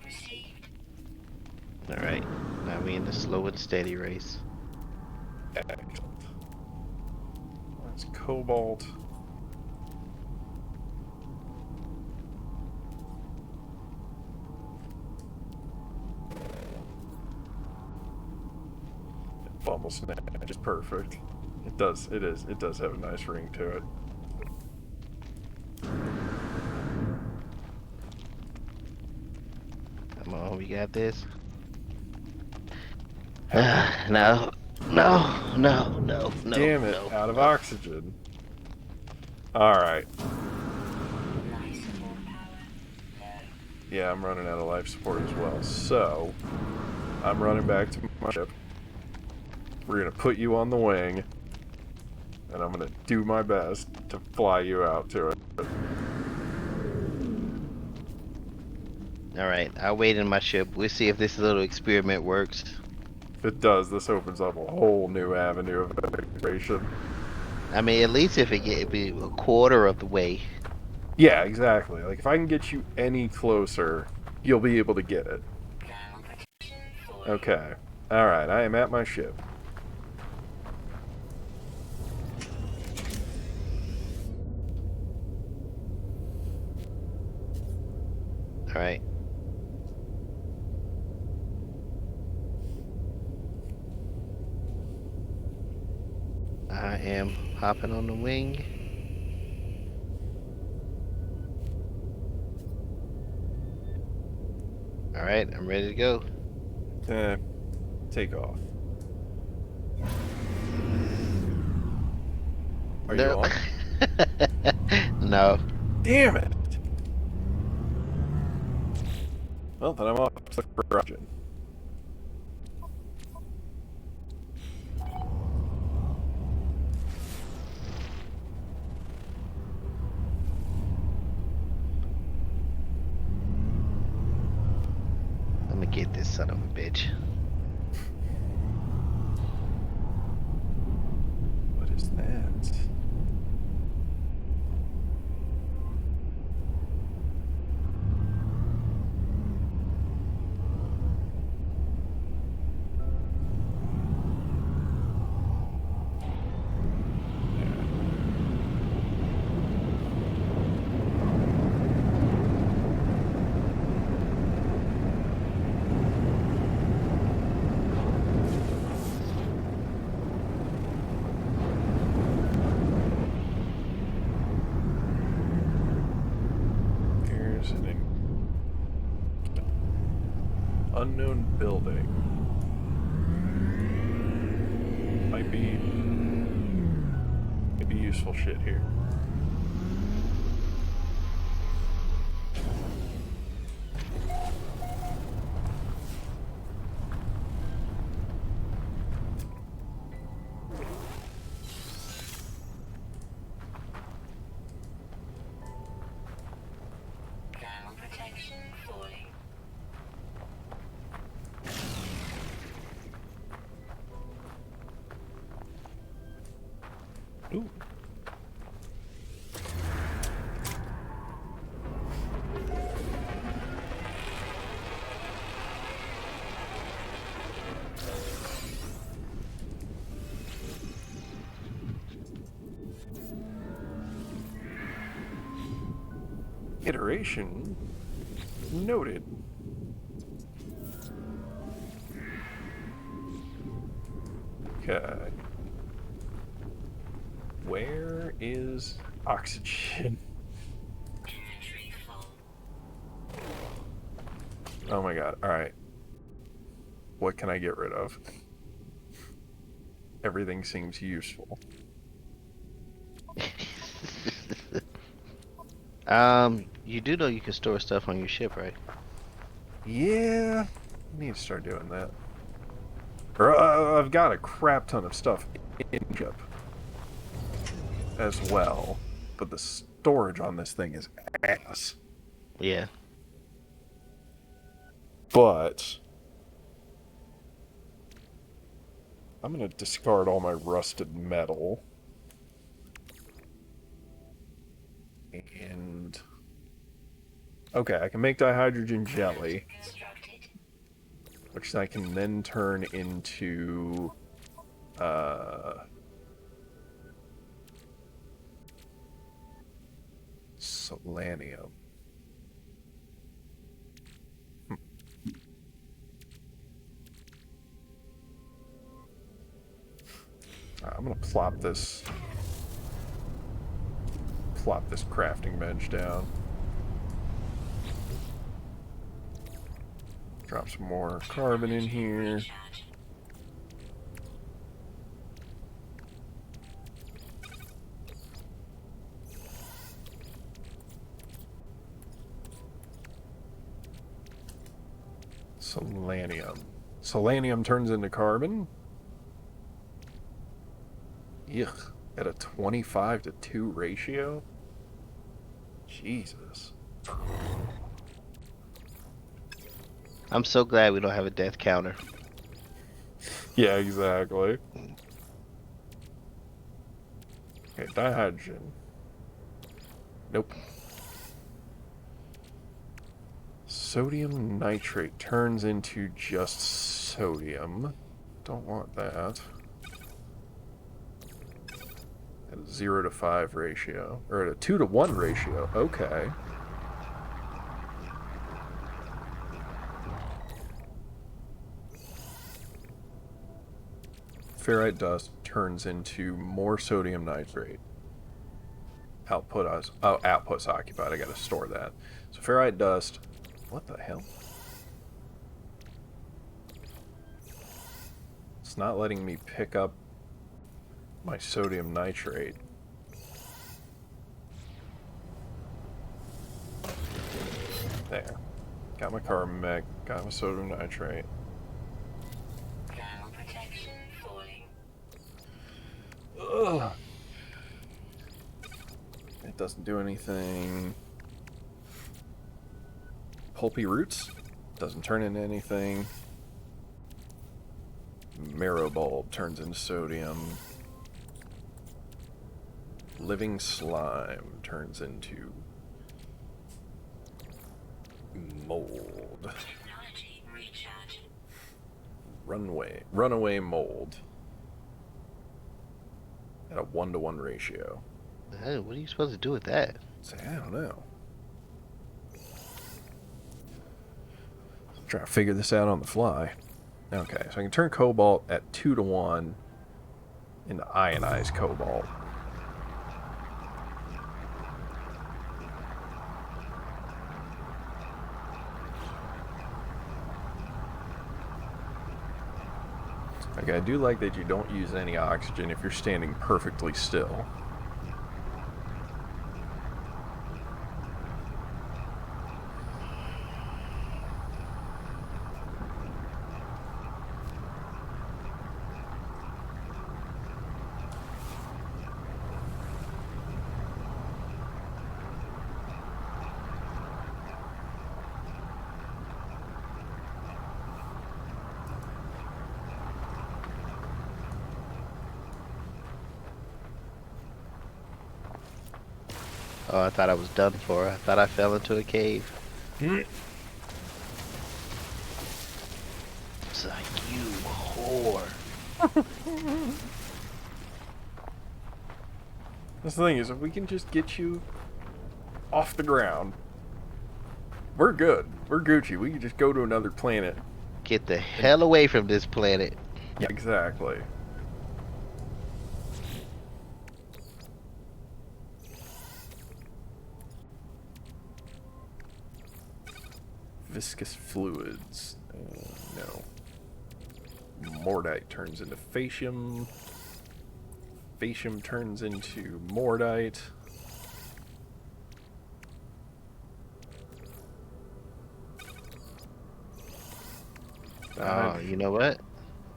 Speaker 3: Received.
Speaker 2: Alright, now we in the slow and steady race.
Speaker 1: Excellent. That's cobalt. Bumble Snatch is perfect. It does have a nice ring to it.
Speaker 2: Come on, we got this. No, no, no, no, no.
Speaker 1: Damn it,
Speaker 2: no,
Speaker 1: out of
Speaker 2: no.
Speaker 1: oxygen. Alright.
Speaker 3: Life support power.
Speaker 1: Yeah, I'm running out of life support as well. So, I'm running back to my ship. We're gonna put you on the wing. And I'm gonna do my best to fly you out to it.
Speaker 2: Alright, I'll wait in my ship. We'll see if this little experiment works.
Speaker 1: If it does, this opens up a whole new avenue of exploration.
Speaker 2: I mean, at least if it get be a quarter of the way.
Speaker 1: Yeah, exactly. Like, if I can get you any closer, you'll be able to get it.
Speaker 3: Thermal protection full.
Speaker 1: Okay. Alright, I am at my ship.
Speaker 2: Alright. I am hopping on the wing. Alright, I'm ready to go.
Speaker 1: Take off. Are you
Speaker 2: No.
Speaker 1: on?
Speaker 2: No.
Speaker 1: Damn it! Well, then I'm off to look for oxygen.
Speaker 2: Let me get this son of a bitch.
Speaker 1: What is that? Here's an unknown building. Might be useful shit here.
Speaker 3: Thermal protection falling.
Speaker 1: Ooh. Iteration noted. Okay. Where is oxygen?
Speaker 3: Inventory full.
Speaker 1: Oh my god. Alright. What can I get rid of? Everything seems useful.
Speaker 2: You do know you can store stuff on your ship, right?
Speaker 1: Yeah. I need to start doing that. Or, I've got a crap ton of stuff in ship as well. But the storage on this thing is ass.
Speaker 2: Yeah.
Speaker 1: But I'm going to discard all my rusted metal. And okay, I can make dihydrogen jelly,
Speaker 3: Constructed.
Speaker 1: which I can then turn into solanium. I'm gonna plop this crafting bench down. Drop some more carbon in here.
Speaker 3: Recharge.
Speaker 1: Solanium. Solanium turns into carbon. Yuck. At a 25-to-2 ratio? Jesus.
Speaker 2: I'm so glad we don't have a death counter.
Speaker 1: Yeah, exactly. Okay, dihydrogen. Nope. Sodium nitrate turns into just sodium. Don't want that. At a 0-to-5 ratio. Or at a 2-to-1 ratio. Okay. Ferrite dust turns into more sodium nitrate. Output's occupied. I gotta store that. So ferrite dust. What the hell? It's not letting me pick up my sodium nitrate. my carbon mech. Got my sodium nitrate.
Speaker 3: Thermal protection falling.
Speaker 1: Ugh. It doesn't do anything. Pulpy roots? Doesn't turn into anything. Marrow bulb turns into sodium. Living slime turns into mold.
Speaker 3: Technology recharge.
Speaker 1: Runaway mold. At a 1-to-1 ratio.
Speaker 2: Hey, what are you supposed to do with that?
Speaker 1: Say, I don't know. Trying to figure this out on the fly. Okay, so I can turn cobalt at 2-to-1 into ionized cobalt. Okay, I do like that you don't use any oxygen if you're standing perfectly still.
Speaker 2: Oh, I thought I was done for. I thought I fell into a cave. It's like, you whore.
Speaker 1: That's the thing is, if we can just get you off the ground, we're good. We're Gucci. We can just go to another planet.
Speaker 2: Get the hell away from this planet.
Speaker 1: Yeah, exactly. Viscous fluids. No. Mordite turns into facium. Facium turns into mordite.
Speaker 2: Oh, you know what?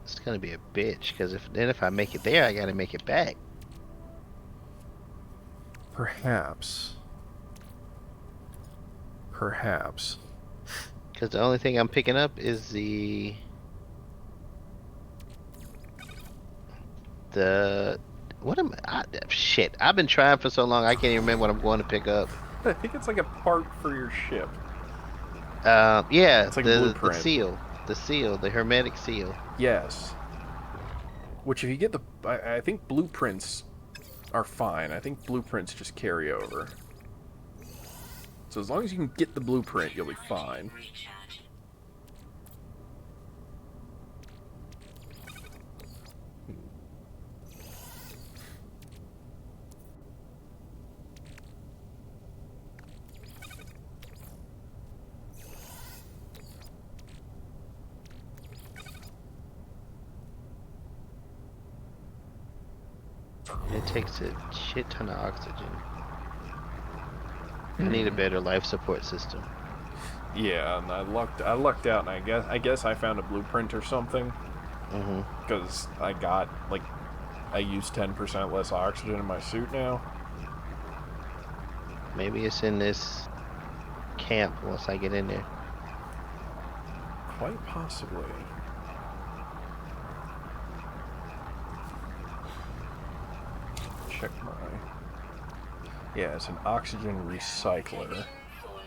Speaker 2: It's gonna be a bitch, because if I make it there, I gotta make it back.
Speaker 1: Perhaps. Perhaps.
Speaker 2: Because the only thing I'm picking up is the what am shit. I've been trying for so long I can't even remember what I'm going to pick up.
Speaker 1: I think it's like a part for your ship.
Speaker 2: Yeah,
Speaker 1: It's like a
Speaker 2: the
Speaker 1: blueprint.
Speaker 2: seal, the hermetic seal.
Speaker 1: Yes. Which if you get I think blueprints are fine. I think blueprints just carry over. So as long as you can get the blueprint, you'll be fine.
Speaker 3: Recharge.
Speaker 2: It takes a shit ton of oxygen. I need a better life support system.
Speaker 1: Yeah, and I lucked out, and I guess I found a blueprint or something
Speaker 2: Mm-hmm.
Speaker 1: because I use 10% less oxygen in my suit now.
Speaker 2: Maybe it's in this camp once I get in there.
Speaker 1: Quite possibly. Check my. Yeah, it's an oxygen recycler.
Speaker 3: Falling.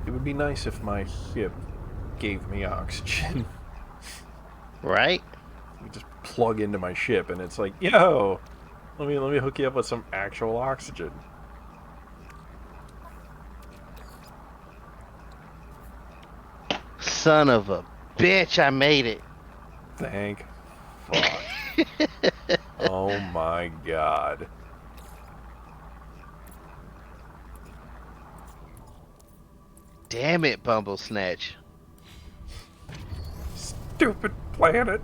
Speaker 1: It would be nice if my ship gave me oxygen.
Speaker 2: Right?
Speaker 1: You just plug into my ship and it's like, yo, let me hook you up with some actual oxygen.
Speaker 2: Son of a bitch, I made it.
Speaker 1: Thank fuck. Oh my god.
Speaker 2: Damn it, Bumble Snatch.
Speaker 1: Stupid planet.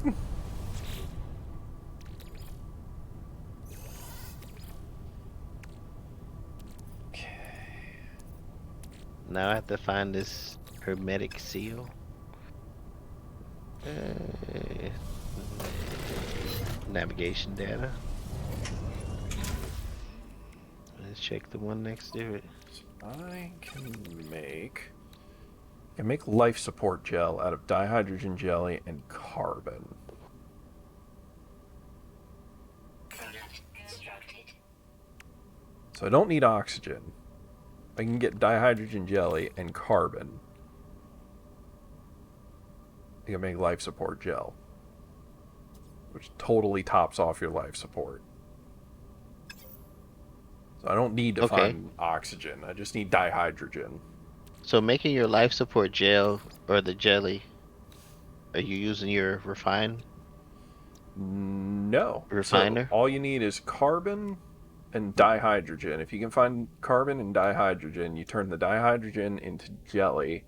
Speaker 2: Now I have to find this hermetic seal. Uh, navigation data. Let's check the one next to it.
Speaker 1: I can make life support gel out of dihydrogen jelly and carbon.
Speaker 3: Product constructed.
Speaker 1: So I don't need oxygen. I can get dihydrogen jelly and carbon. I can make life support gel, which totally tops off your life support. So I don't need to
Speaker 2: Okay.
Speaker 1: find oxygen. I just need dihydrogen.
Speaker 2: So making your life support gel or the jelly, are you using your
Speaker 1: No. So
Speaker 2: refiner?
Speaker 1: all you need is carbon and dihydrogen. If you can find carbon and dihydrogen, you turn the dihydrogen into jelly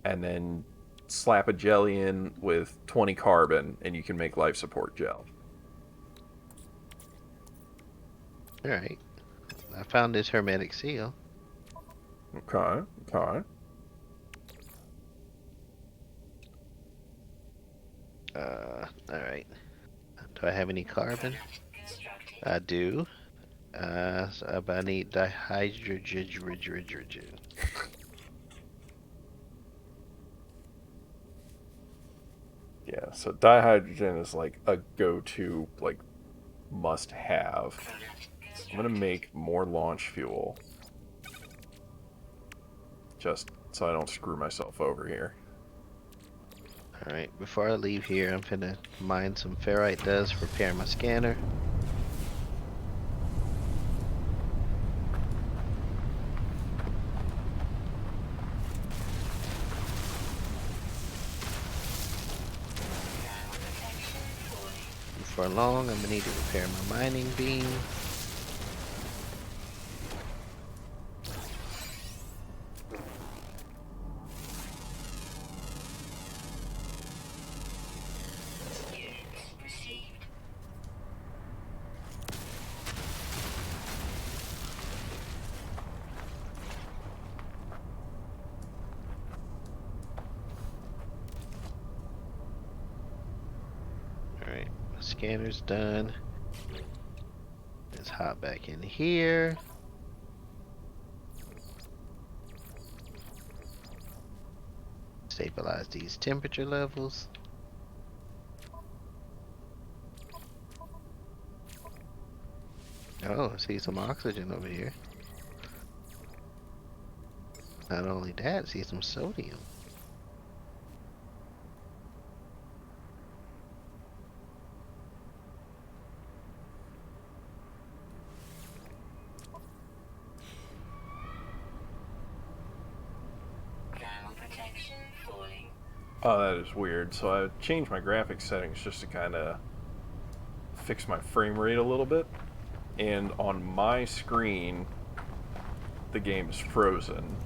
Speaker 1: and then slap a jelly in with 20 carbon and you can make life support gel.
Speaker 2: All right. I found this hermetic seal.
Speaker 1: Okay, okay.
Speaker 2: All right. Do I have any carbon?
Speaker 3: Product constructed.
Speaker 2: I do. But I need dihydrogen.
Speaker 1: Yeah, so dihydrogen is like a go-to, like, must-have.
Speaker 3: Product
Speaker 1: I'm gonna
Speaker 3: constructed.
Speaker 1: make more launch fuel. Just so I don't screw myself over here.
Speaker 2: All right. Before I leave here, I'm gonna mine some ferrite dust, repair my scanner.
Speaker 3: Thermal protection falling.
Speaker 2: Before long, I'm gonna need to repair my mining beam.
Speaker 3: Units received.
Speaker 2: All right. My scanner's done. Let's hop back in here. Stabilize these temperature levels. Oh, I see some oxygen over here. Not only that, I see some sodium.
Speaker 3: Thermal protection falling.
Speaker 1: Oh, that is weird. So I changed my graphics settings just to kind of fix my frame rate a little bit. And on my screen, the game is frozen.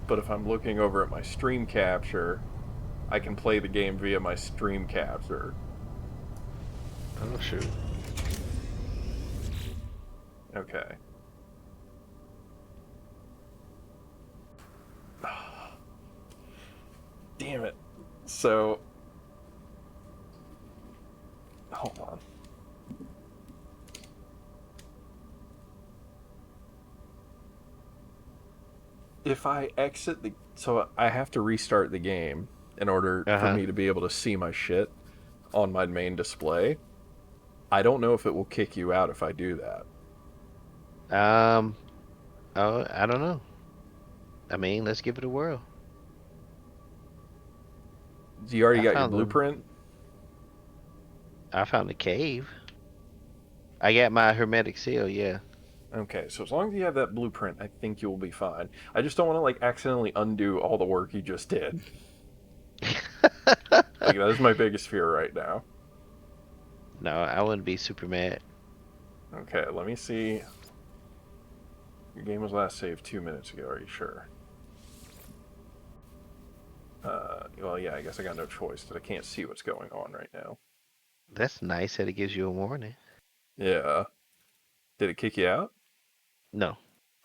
Speaker 1: But if I'm looking over at my stream capture, I can play the game via my stream capture.
Speaker 2: Oh shoot.
Speaker 1: Okay. Damn it. So, hold on. If I exit the. So I have to restart the game in order for
Speaker 2: Uh
Speaker 1: me to be able to see my shit on my main display. I don't know if it will kick you out if I do that.
Speaker 2: huh. Oh, I don't know. I mean, let's give it a whirl.
Speaker 1: You already
Speaker 2: I
Speaker 1: got your
Speaker 2: found them.
Speaker 1: blueprint?
Speaker 2: I found a cave. I got my hermetic seal. Yeah.
Speaker 1: Okay, so as long as you have that blueprint, I think you'll be fine. I just don't want to like accidentally undo all the work you just did. Like that is my biggest fear right now.
Speaker 2: No, I wouldn't be super mad.
Speaker 1: Okay, let me see. Your game was last saved 2 minutes ago. Are you sure? Well, yeah. I guess I got no choice because I can't see what's going on right now.
Speaker 2: That's nice that it gives you a warning.
Speaker 1: Yeah. Did it kick you out?
Speaker 2: No.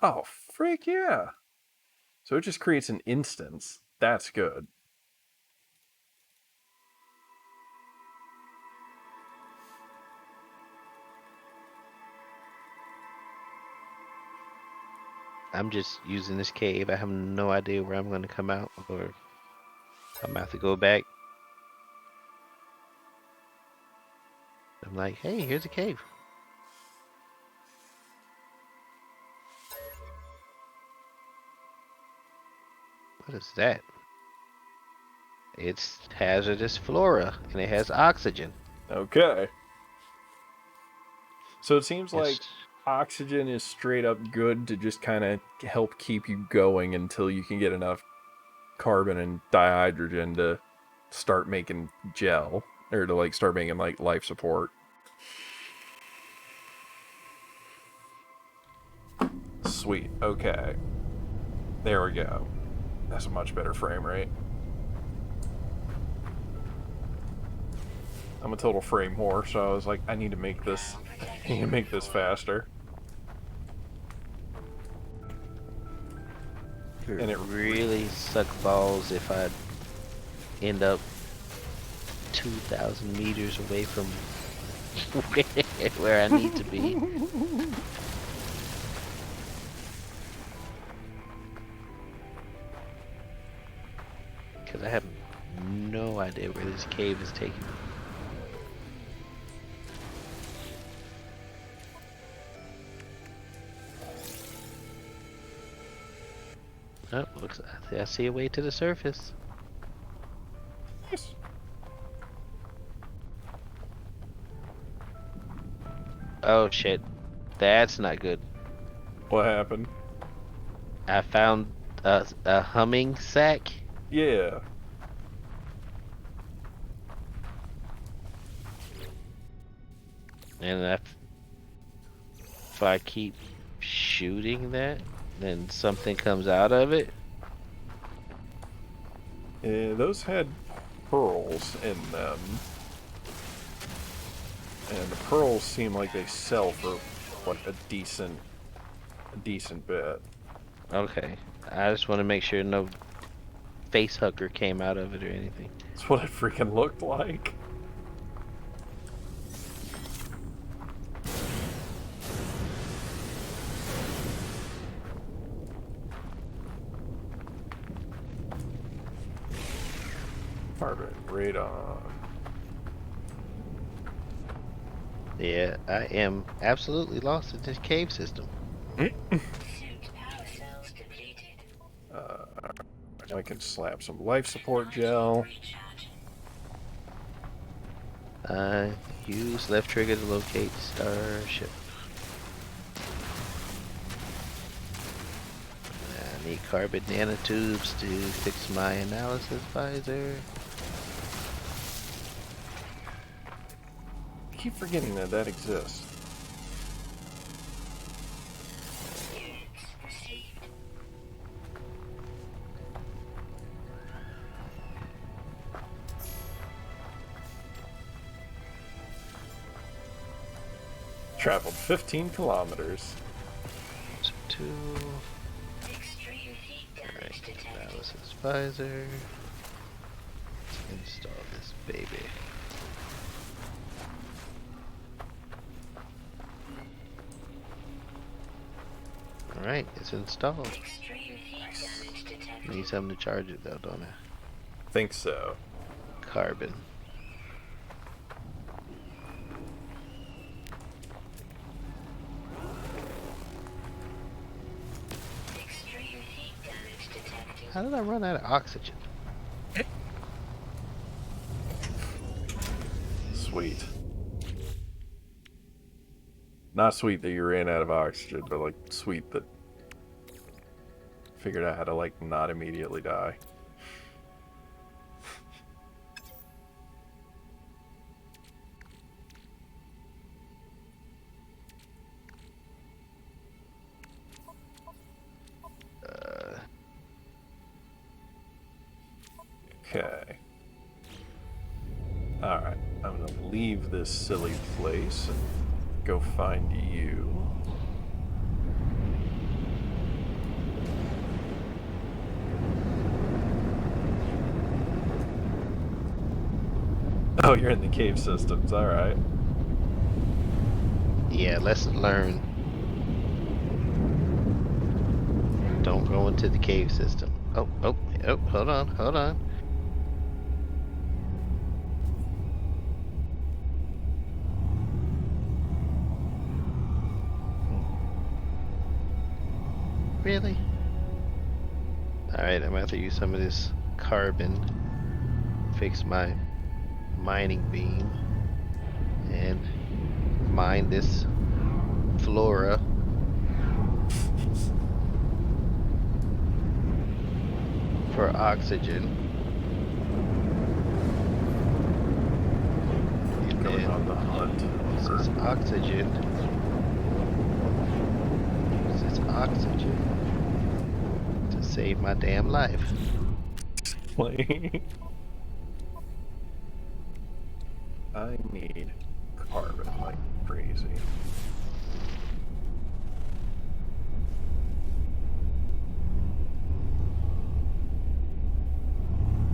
Speaker 1: Oh, freak yeah. So it just creates an instance. That's good.
Speaker 2: I'm just using this cave. I have no idea where I'm gonna come out, or I'm gonna have to go back. I'm like, hey, here's a cave. What is that? It's hazardous flora, and it has oxygen.
Speaker 1: Okay. So it seems like
Speaker 2: It's,
Speaker 1: oxygen is straight up good to just kind of help keep you going until you can get enough carbon and dihydrogen to start making gel, or to like start making like life support. Sweet. Okay. There we go. That's a much better frame rate. I'm a total frame whore, so I was like, I need to make this I need to make this faster.
Speaker 2: it
Speaker 1: And it
Speaker 2: really suck balls if I end up 2,000 meters away from where I need to be. Because I have no idea where this cave is taking me. Oh, looks. I see a way to the surface.
Speaker 1: Yes.
Speaker 2: Oh shit, that's not good.
Speaker 1: What happened?
Speaker 2: I found a humming sack.
Speaker 1: Yeah.
Speaker 2: And if I keep shooting that, then something comes out of it.
Speaker 1: Those had pearls in them. And the pearls seem like they sell for like a decent bit.
Speaker 2: Okay, I just want to make sure no face hugger came out of it or anything.
Speaker 1: That's what it freaking looked like. Carbon radon.
Speaker 2: Yeah, I am absolutely lost in this cave system.
Speaker 3: Suit power cells depleted.
Speaker 1: I can slap some life support gel.
Speaker 3: Recharging.
Speaker 2: Use left trigger to locate starship. I need carbon nanotubes to fix my analysis visor.
Speaker 1: I keep forgetting that exists.
Speaker 3: Units received.
Speaker 1: Traveled 15 kilometers.
Speaker 2: So 2.
Speaker 3: Extreme heat damage
Speaker 2: Alright,
Speaker 3: detected.
Speaker 2: analysis visor. Let's install this baby. Alright, it's installed.
Speaker 3: Extreme heat damage detected.
Speaker 2: Need something to charge it though, don't I?
Speaker 1: Think so.
Speaker 2: Carbon.
Speaker 3: Extreme heat damage detected.
Speaker 2: How did I run out of oxygen?
Speaker 1: Sweet. Not sweet that you ran out of oxygen, but like sweet that figured out how to like not immediately die. Okay. Alright, I'm gonna leave this silly place and go find you. Oh, you're in the cave systems. All right.
Speaker 2: Yeah, lesson learned. Don't go into the cave system. Oh, hold on, hold on. Really? Alright, I'm gonna have to use some of this carbon. Fix my mining beam. And mine this flora. For oxygen. And
Speaker 1: Going
Speaker 2: then
Speaker 1: on the hunt.
Speaker 2: use this oxygen. Use this oxygen to save my damn life.
Speaker 1: I need carbon like crazy.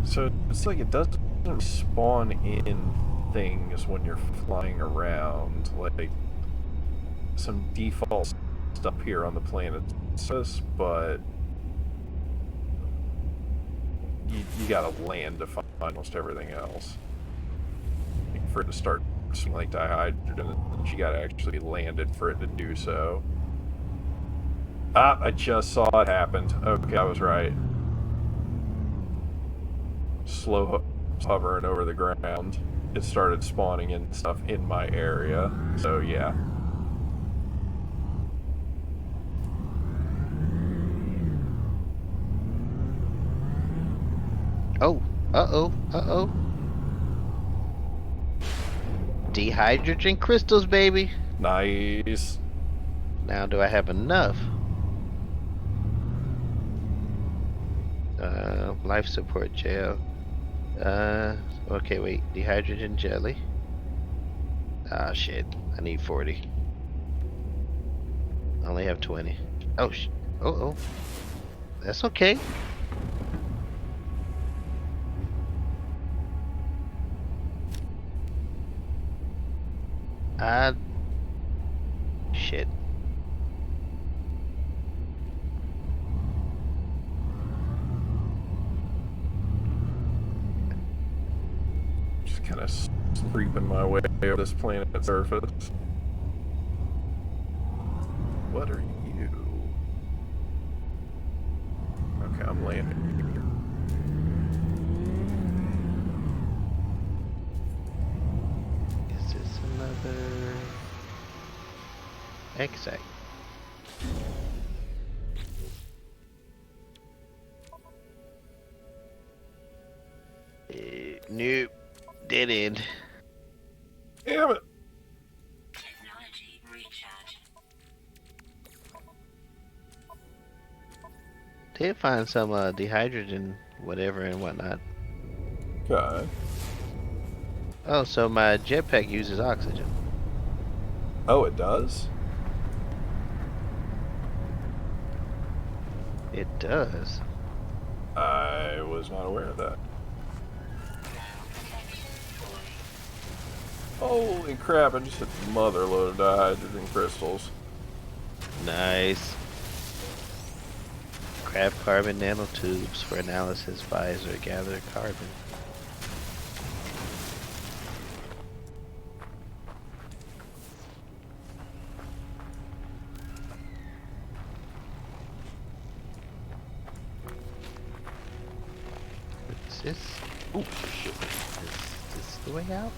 Speaker 1: So it's like it doesn't spawn in things when you're flying around, like some default stuff here on the planet, but you gotta land to find almost everything else. Like for it to start something like dihydrogen, you gotta actually land it for it to do so. Ah, I just saw it happened. Okay, I was right. Slow hovering over the ground, it started spawning in stuff in my area. So yeah.
Speaker 2: Oh, uh-oh. Dehydrogen crystals, baby.
Speaker 1: Nice.
Speaker 2: Now, do I have enough? Life support gel. Okay, wait. Dehydrogen jelly. Ah, shit. I need 40. I only have 20. Oh, oh. That's okay. Shit.
Speaker 1: Just kind of creeping my way over this planet's surface. What are you? Okay, I'm landing here.
Speaker 2: Is this another exact? Nope. Dead end.
Speaker 1: Damn it!
Speaker 3: Technology recharge.
Speaker 2: Did find some dehydrogen, whatever and whatnot.
Speaker 1: Okay.
Speaker 2: Oh, so my jetpack uses oxygen.
Speaker 1: Oh, it does?
Speaker 2: It does.
Speaker 1: I was not aware of that. Holy crap, I just hit the mother load of dihydrogen crystals.
Speaker 2: Nice. Craft carbon nanotubes for analysis visor. Gather carbon. What's this?
Speaker 1: Oh, shit.
Speaker 2: Is this the way out?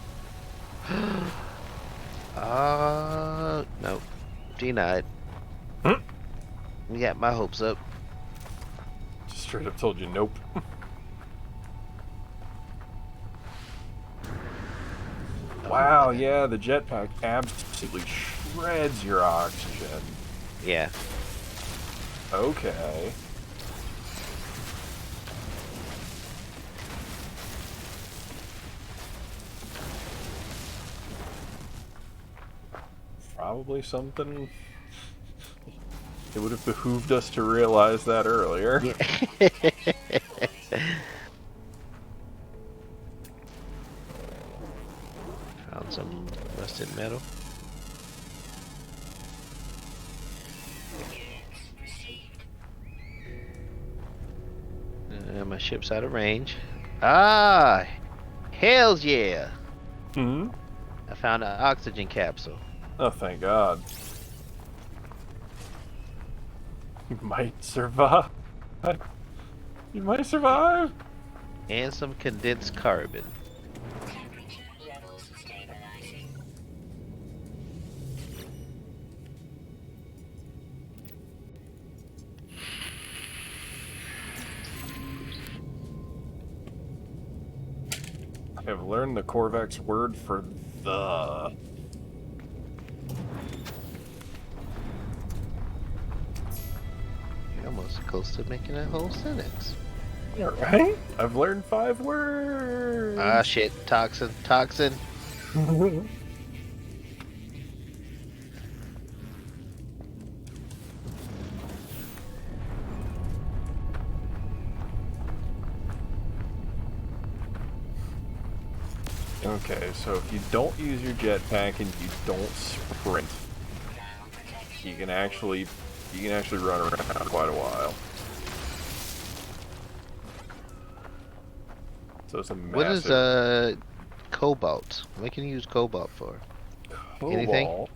Speaker 2: No. Denied.
Speaker 1: Hmm?
Speaker 2: You got my hopes up.
Speaker 1: Just straight up told you nope. Wow, yeah, the jetpack absolutely shreds your oxygen.
Speaker 2: Yeah.
Speaker 1: Okay. Probably something. It would have behooved us to realize that earlier.
Speaker 2: Yeah. Some rusted metal.
Speaker 3: Units received.
Speaker 2: My ship's out of range. Ah, hells yeah!
Speaker 1: Hmm.
Speaker 2: I found an oxygen capsule.
Speaker 1: Oh, thank God. You might survive. You might survive.
Speaker 2: And some condensed carbon.
Speaker 3: Temperature levels stabilizing.
Speaker 1: I have learned the Korvax word for the.
Speaker 2: You're almost close to making that whole sentence.
Speaker 1: Alright. I've learned 5 words.
Speaker 2: Ah, shit. Toxin. Toxin.
Speaker 1: Okay, so if you don't use your jetpack and you don't sprint,
Speaker 3: Ground protection.
Speaker 1: you can actually run around for quite a while. So it's a massive
Speaker 2: What is cobalt? What can you use cobalt for? anything?
Speaker 1: cobalt.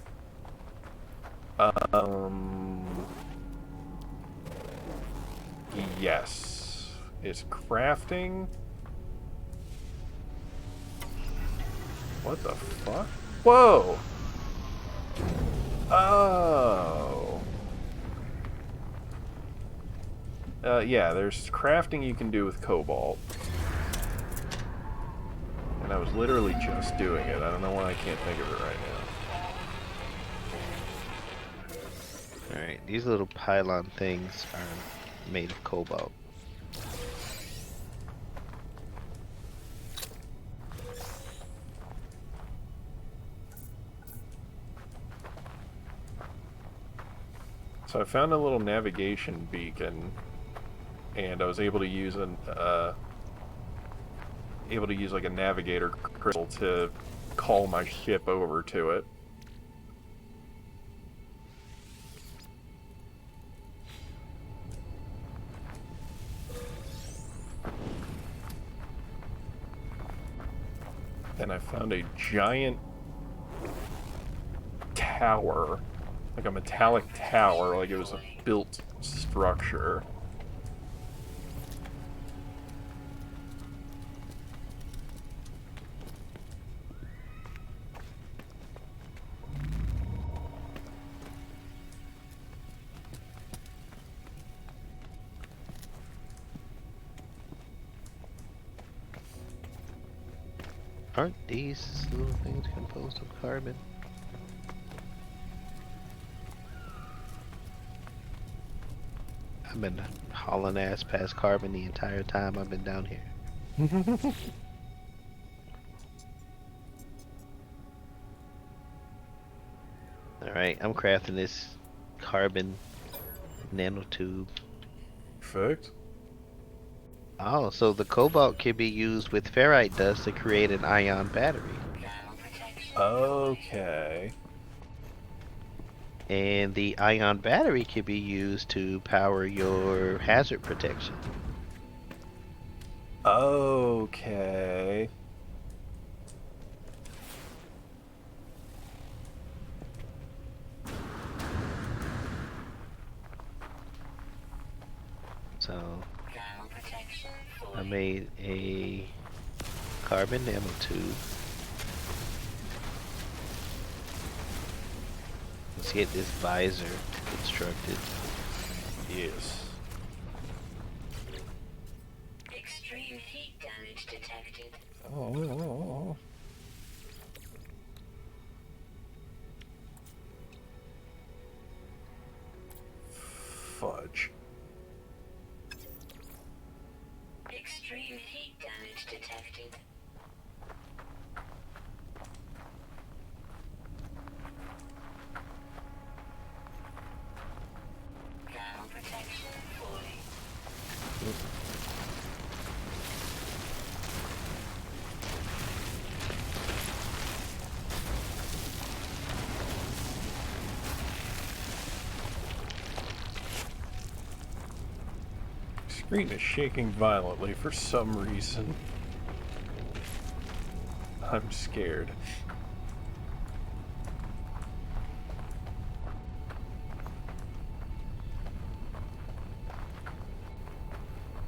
Speaker 1: Yes. It's crafting. What the fuck? Whoa! Oh. Yeah, there's crafting you can do with cobalt. And I was literally just doing it. I don't know why I can't think of it right now.
Speaker 2: Alright, these little pylon things are made of cobalt.
Speaker 1: So I found a little navigation beacon, and I was able to use like a navigator crystal to call my ship over to it. Then I found a giant tower, like a metallic tower, like it was a built structure.
Speaker 2: Aren't these little things composed of carbon? I've been hauling ass past carbon the entire time I've been down here. Alright, I'm crafting this carbon nanotube.
Speaker 1: Perfect.
Speaker 2: Oh, so the cobalt can be used with ferrite dust to create an ion battery.
Speaker 3: Ground protection.
Speaker 1: Okay.
Speaker 2: And the ion battery can be used to power your hazard protection.
Speaker 1: Okay.
Speaker 2: So
Speaker 3: Ground protection.
Speaker 2: I made a carbon nanotube. Let's get this visor constructed.
Speaker 1: Yes.
Speaker 3: Extreme heat damage detected.
Speaker 1: Oh. Fudge.
Speaker 3: Extreme heat damage detected. Ground protection falling.
Speaker 1: Screen is shaking violently for some reason. I'm scared.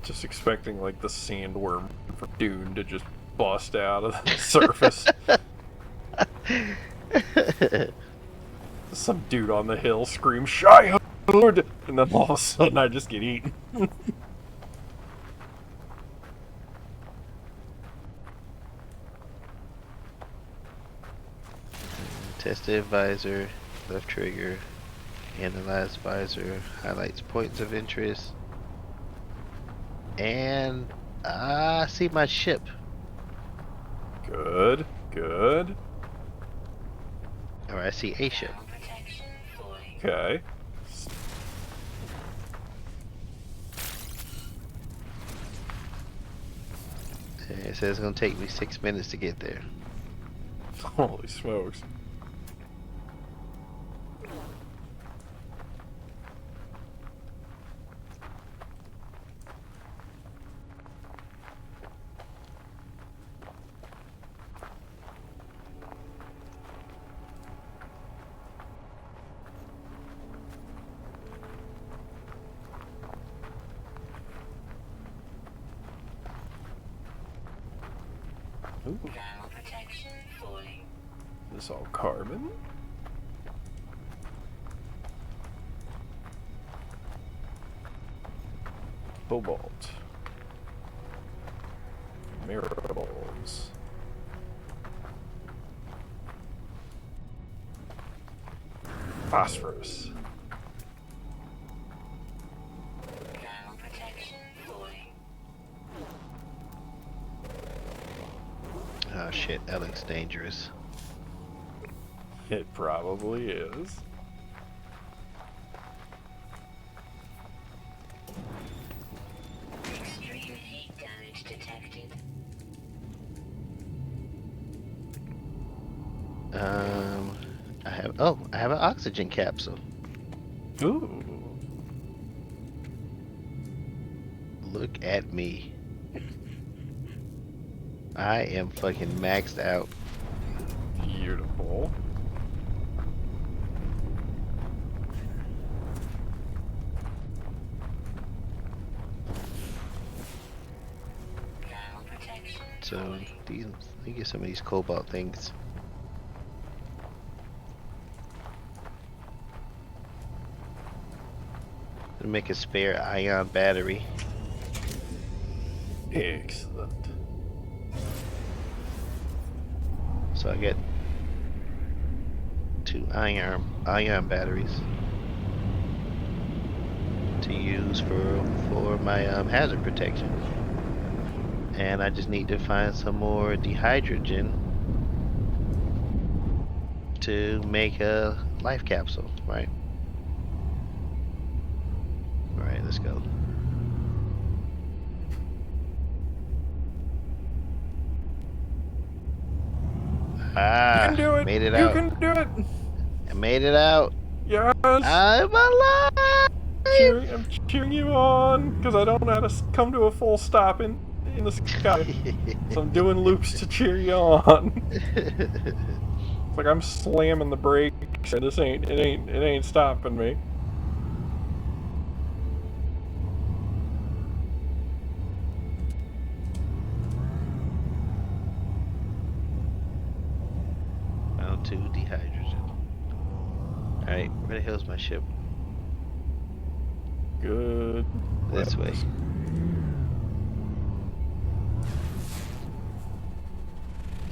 Speaker 1: Just expecting like the sandworm from Dune to just bust out of the surface. Some dude on the hill screams, "Shai-Hulud!" And then all of a sudden I just get eaten.
Speaker 2: Tested visor, left trigger, analyze visor, highlights points of interest, and I see my ship.
Speaker 1: Good, good.
Speaker 2: Or I see a ship.
Speaker 3: Ground protection falling.
Speaker 1: Okay.
Speaker 2: And it says it's gonna take me 6 minutes to get there.
Speaker 1: Holy smokes. Ooh,
Speaker 3: Ground protection falling.
Speaker 1: this all carbon? Cobalt. Miracles. Phosphorus.
Speaker 3: Ground protection falling.
Speaker 2: Oh shit, that looks dangerous.
Speaker 1: It probably is.
Speaker 3: Extreme heat damage detected.
Speaker 2: I have an oxygen capsule.
Speaker 1: Ooh.
Speaker 2: Look at me. I am fucking maxed out.
Speaker 1: Beautiful.
Speaker 3: Ground protection
Speaker 2: So
Speaker 3: falling.
Speaker 2: these, let me get some of these cobalt things. To make a spare ion battery.
Speaker 1: Excellent.
Speaker 2: So I get 2 ion batteries to use for my hazard protection. And I just need to find some more dehydrogen to make a life capsule, right? Alright, let's go.
Speaker 1: You can do it.
Speaker 2: Made it
Speaker 1: you
Speaker 2: out.
Speaker 1: can do it.
Speaker 2: I made it out.
Speaker 1: Yes.
Speaker 2: I'm alive!
Speaker 1: I'm cheering you on because I don't know how to come to a full stop in the sky. So I'm doing loops to cheer you on. It's like I'm slamming the brakes and it ain't stopping me.
Speaker 2: Found 2 dehydrogen. Alright, where the hell's my ship?
Speaker 1: Good.
Speaker 2: This way.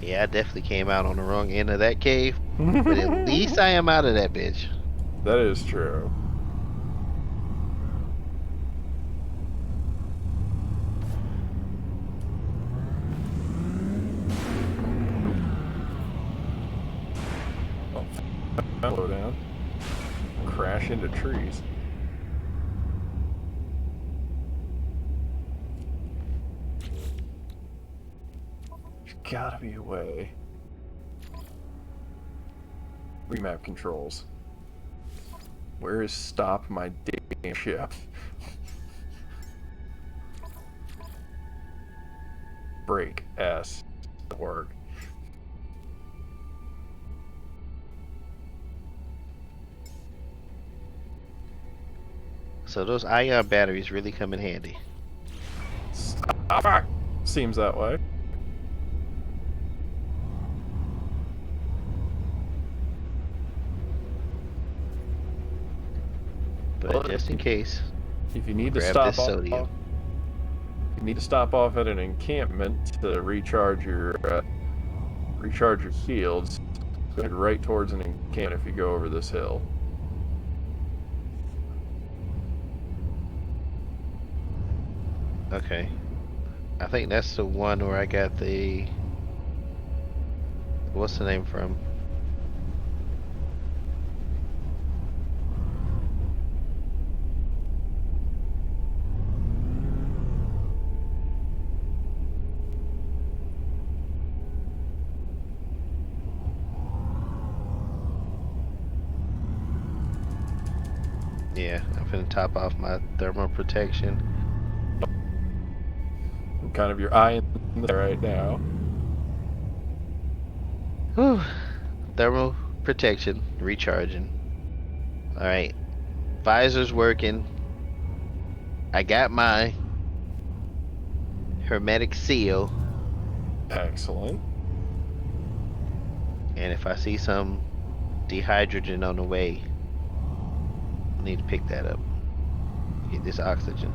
Speaker 2: Yeah, I definitely came out on the wrong end of that cave. But at least I am out of that bitch.
Speaker 1: That is true. Oh, slow down. Crash into trees. There's gotta be a way. Remap controls. Where is stop my damn ship? break ass work.
Speaker 2: So those ion batteries really come in handy.
Speaker 1: Fuck! Seems that way.
Speaker 2: But
Speaker 1: Well,
Speaker 2: just in case,
Speaker 1: If you need to
Speaker 2: grab
Speaker 1: stop
Speaker 2: this
Speaker 1: off,
Speaker 2: sodium.
Speaker 1: you need to stop off at an encampment to recharge your shields. Head right towards an encampment if you go over this hill.
Speaker 2: Okay. I think that's the one where I got the... What's the name from? Yeah, I'm finna top off my thermal protection.
Speaker 1: I'm kind of your eye in there right now.
Speaker 2: Whew. Thermal protection, recharging. Alright. Visor's working. I got my hermetic seal.
Speaker 1: Excellent.
Speaker 2: And if I see some dehydrogen on the way, I need to pick that up. Get this oxygen.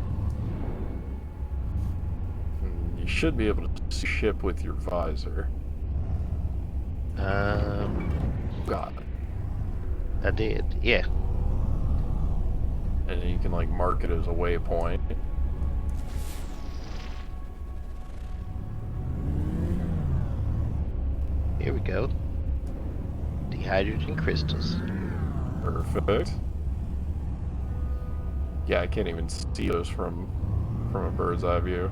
Speaker 1: You should be able to see ship with your visor. God.
Speaker 2: I did. Yeah.
Speaker 1: And you can like mark it as a waypoint.
Speaker 2: Here we go. Dehydrogen crystals.
Speaker 1: Perfect. Yeah, I can't even see those from a bird's eye view.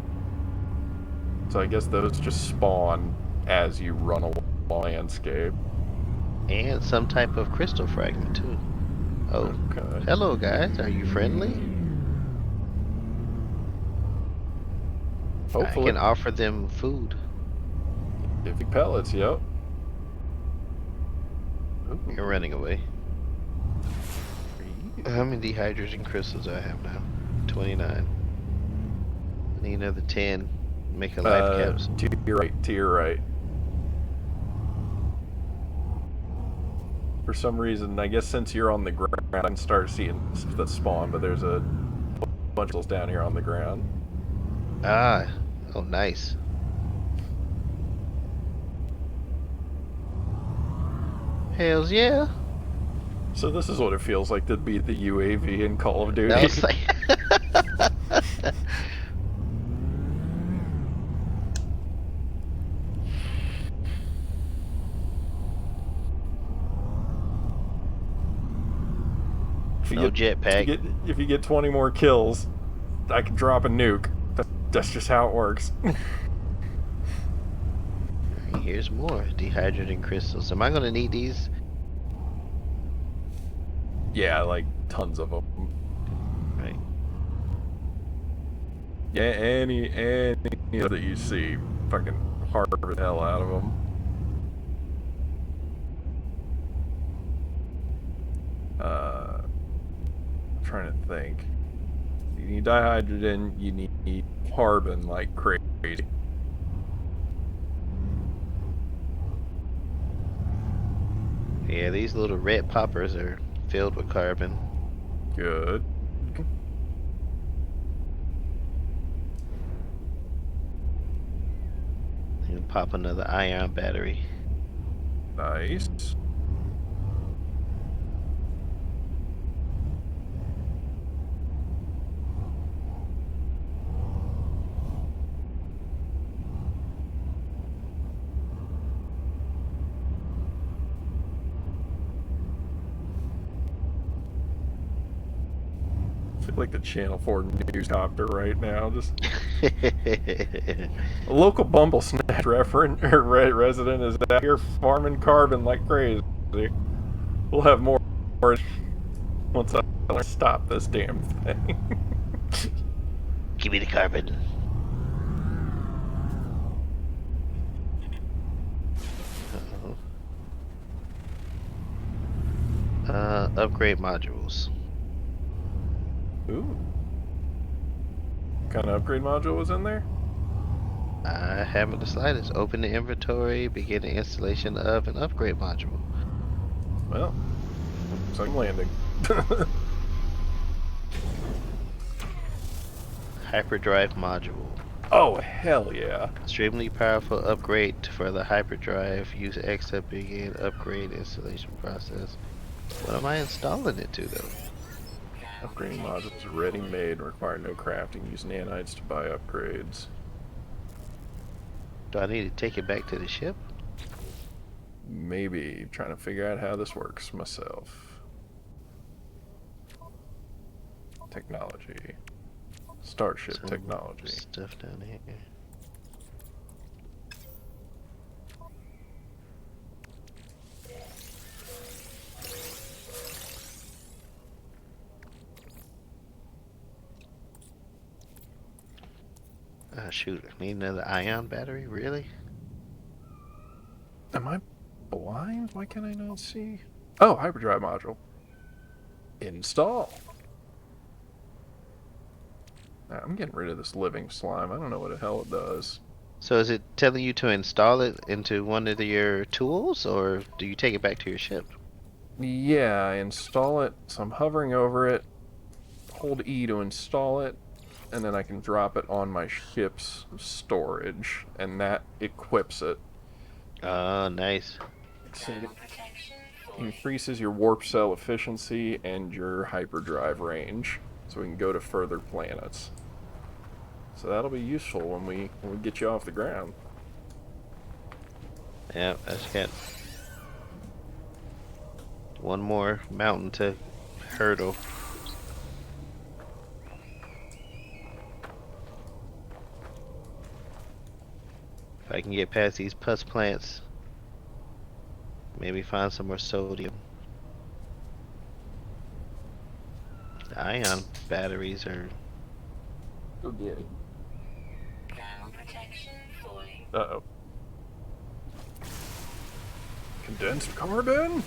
Speaker 1: So I guess those just spawn as you run along the landscape.
Speaker 2: And some type of crystal fragment too. Oh.
Speaker 1: Okay.
Speaker 2: Hello guys, are you friendly?
Speaker 1: Hopefully.
Speaker 2: I can offer them food.
Speaker 1: If you pellets, yep. Ooh.
Speaker 2: You're running away. How many dehydrogen crystals do I have now? 29. I need another 10. Make a life capsule.
Speaker 1: To your right, to your right. For some reason, I guess since you're on the ground, I can start seeing the spawn, but there's a bunch of those down here on the ground.
Speaker 2: Ah, oh nice. Hells yeah.
Speaker 1: So this is what it feels like to be the UAV in Call of Duty.
Speaker 2: That was like no jetpack.
Speaker 1: If you get 20 more kills, I can drop a nuke. That's just how it works.
Speaker 2: Here's more dehydrogen crystals. Am I gonna need these?
Speaker 1: Yeah, like tons of them.
Speaker 2: Right.
Speaker 1: Yeah, any that you see, fucking harvest the hell out of them. Trying to think. You need dihydrogen, you need carbon like crazy.
Speaker 2: Yeah, these little red poppers are filled with carbon.
Speaker 1: Good.
Speaker 2: And pop another ion battery.
Speaker 1: Nice. I feel like the Channel 4 news copter right now. Just a local Bumble Snatch resident is out here farming carbon like crazy. We'll have more once I learn to stop this damn thing.
Speaker 2: Give me the carbon. upgrade modules.
Speaker 1: Ooh. What kind of upgrade module was in there?
Speaker 2: I haven't the slightest. Open the inventory, begin the installation of an upgrade module.
Speaker 1: Well, looks like I'm landing.
Speaker 2: Hyperdrive module.
Speaker 1: Oh, hell yeah.
Speaker 2: Extremely powerful upgrade for the hyperdrive. Use X to begin upgrade installation process. What am I installing it to though?
Speaker 1: Upgrading modules are ready-made and require no crafting. Use nanites to buy upgrades.
Speaker 2: Do I need to take it back to the ship?
Speaker 1: Maybe trying to figure out how this works myself. Technology. Starship
Speaker 2: Some
Speaker 1: technology.
Speaker 2: Stuff down here. Ah, shoot. I need another ion battery? Really?
Speaker 1: Am I blind? Why can I not see? Oh, hyperdrive module. Install. I'm getting rid of this living slime. I don't know what the hell it does.
Speaker 2: So is it telling you to install it into one of your tools, or do you take it back to your ship?
Speaker 1: Yeah, I install it. So I'm hovering over it. Hold E to install it. And then I can drop it on my ship's storage. And that equips it.
Speaker 2: Oh, nice.
Speaker 1: So it
Speaker 3: Thermal protection fully.
Speaker 1: increases your warp cell efficiency and your hyperdrive range. So we can go to further planets. So that'll be useful when we get you off the ground.
Speaker 2: Yeah, that's got one more mountain to hurdle. If I can get past these pus plants, maybe find some more sodium. The ion batteries are...
Speaker 1: Go get it.
Speaker 3: Thermal protection fully.
Speaker 1: Uh-oh. Condensed carbon?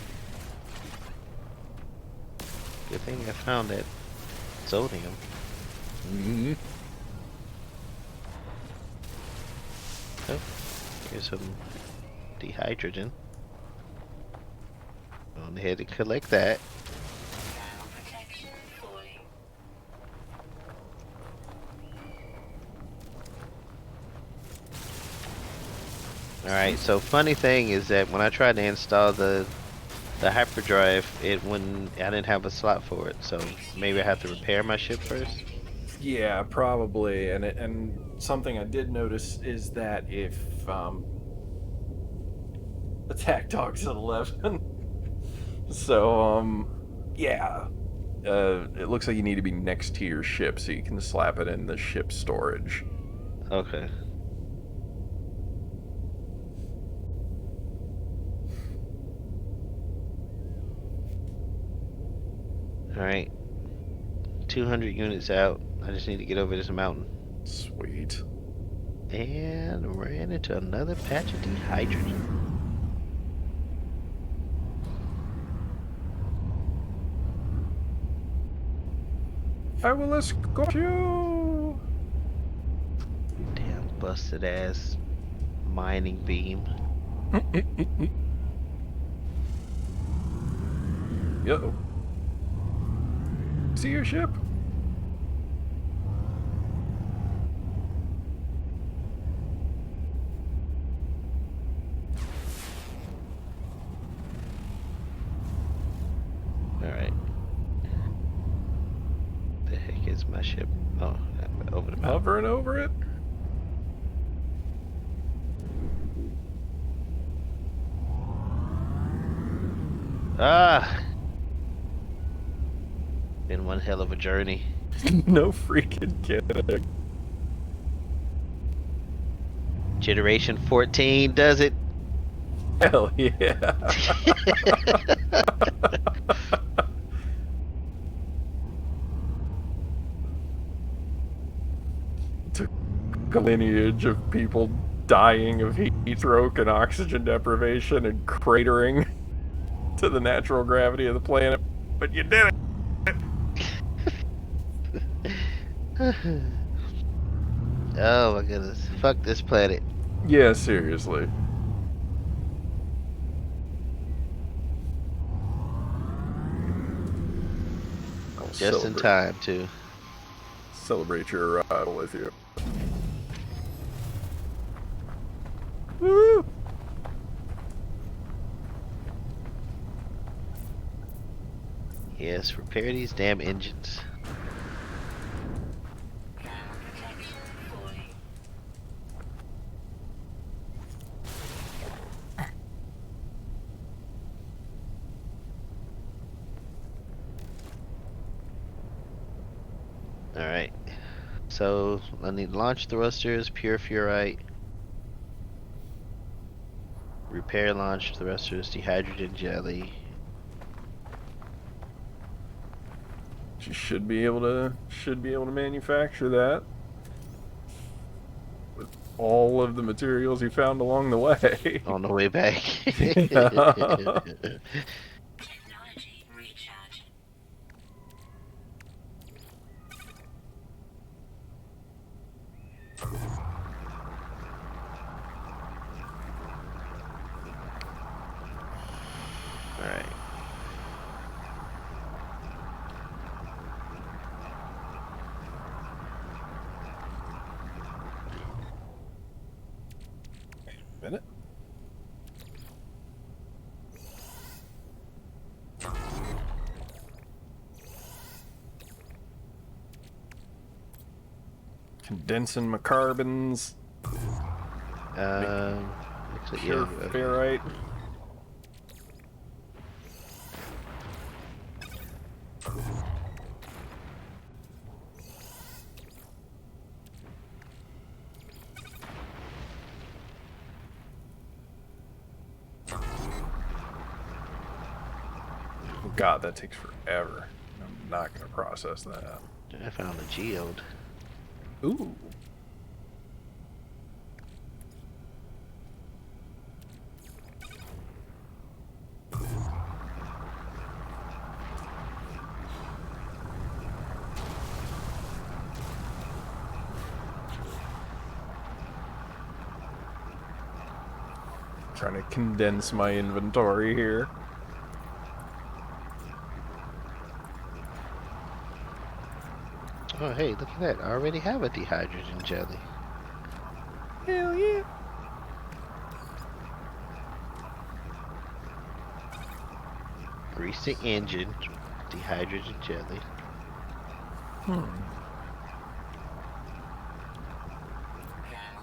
Speaker 2: Good thing I found that sodium.
Speaker 1: Mm-hmm.
Speaker 2: Oh, here's some dehydrogen. Go on ahead and collect that.
Speaker 3: Thermal protection fully.
Speaker 2: Alright, so funny thing is that when I tried to install the hyperdrive, it wouldn't. I didn't have a slot for it, so maybe I have to repair my ship first.
Speaker 1: Yeah, probably. And something I did notice is that if attack dog's at 11. So yeah. It looks like you need to be next to your ship so you can slap it in the ship storage.
Speaker 2: Okay. Alright. 200 units out. I just need to get over this mountain.
Speaker 1: Sweet.
Speaker 2: And ran into another patch of dehydrogen.
Speaker 1: I will escort you.
Speaker 2: Damn busted ass mining beam.
Speaker 1: Yo. See your ship?
Speaker 2: Alright. The heck is my ship? Oh, over the mountain.
Speaker 1: Hovering over it?
Speaker 2: Ah! Been one hell of a journey.
Speaker 1: No freaking kidding.
Speaker 2: Generation 14 does it.
Speaker 1: Hell yeah. Took a lineage of people dying of heat stroke and oxygen deprivation and cratering to the natural gravity of the planet but you did it.
Speaker 2: Oh my goodness. Fuck this planet.
Speaker 1: Yeah, seriously. I'll
Speaker 2: Just in
Speaker 1: celebrate,
Speaker 2: time, too.
Speaker 1: celebrate your arrival with you. Woo!
Speaker 2: Yes, repair these damn engines.
Speaker 3: Ground protection falling.
Speaker 2: Alright. So, I need launch thrusters, pure furite. Repair launch thrusters, dehydrogen jelly.
Speaker 1: You should be able to manufacture that with all of the materials you found along the way.
Speaker 2: On the way back.
Speaker 3: Technology recharge.
Speaker 2: Alright.
Speaker 1: Minute. Condensing my carbons,
Speaker 2: Looks like,
Speaker 1: pure
Speaker 2: yeah.
Speaker 1: ferrite. God, that takes forever. I'm not gonna process that.
Speaker 2: I found a geode.
Speaker 1: Ooh. Trying to condense my inventory here.
Speaker 2: Oh, hey, look at that. I already have a dehydrogen jelly.
Speaker 1: Hell yeah.
Speaker 2: Grease the engine. Dehydrogen jelly.
Speaker 3: Ground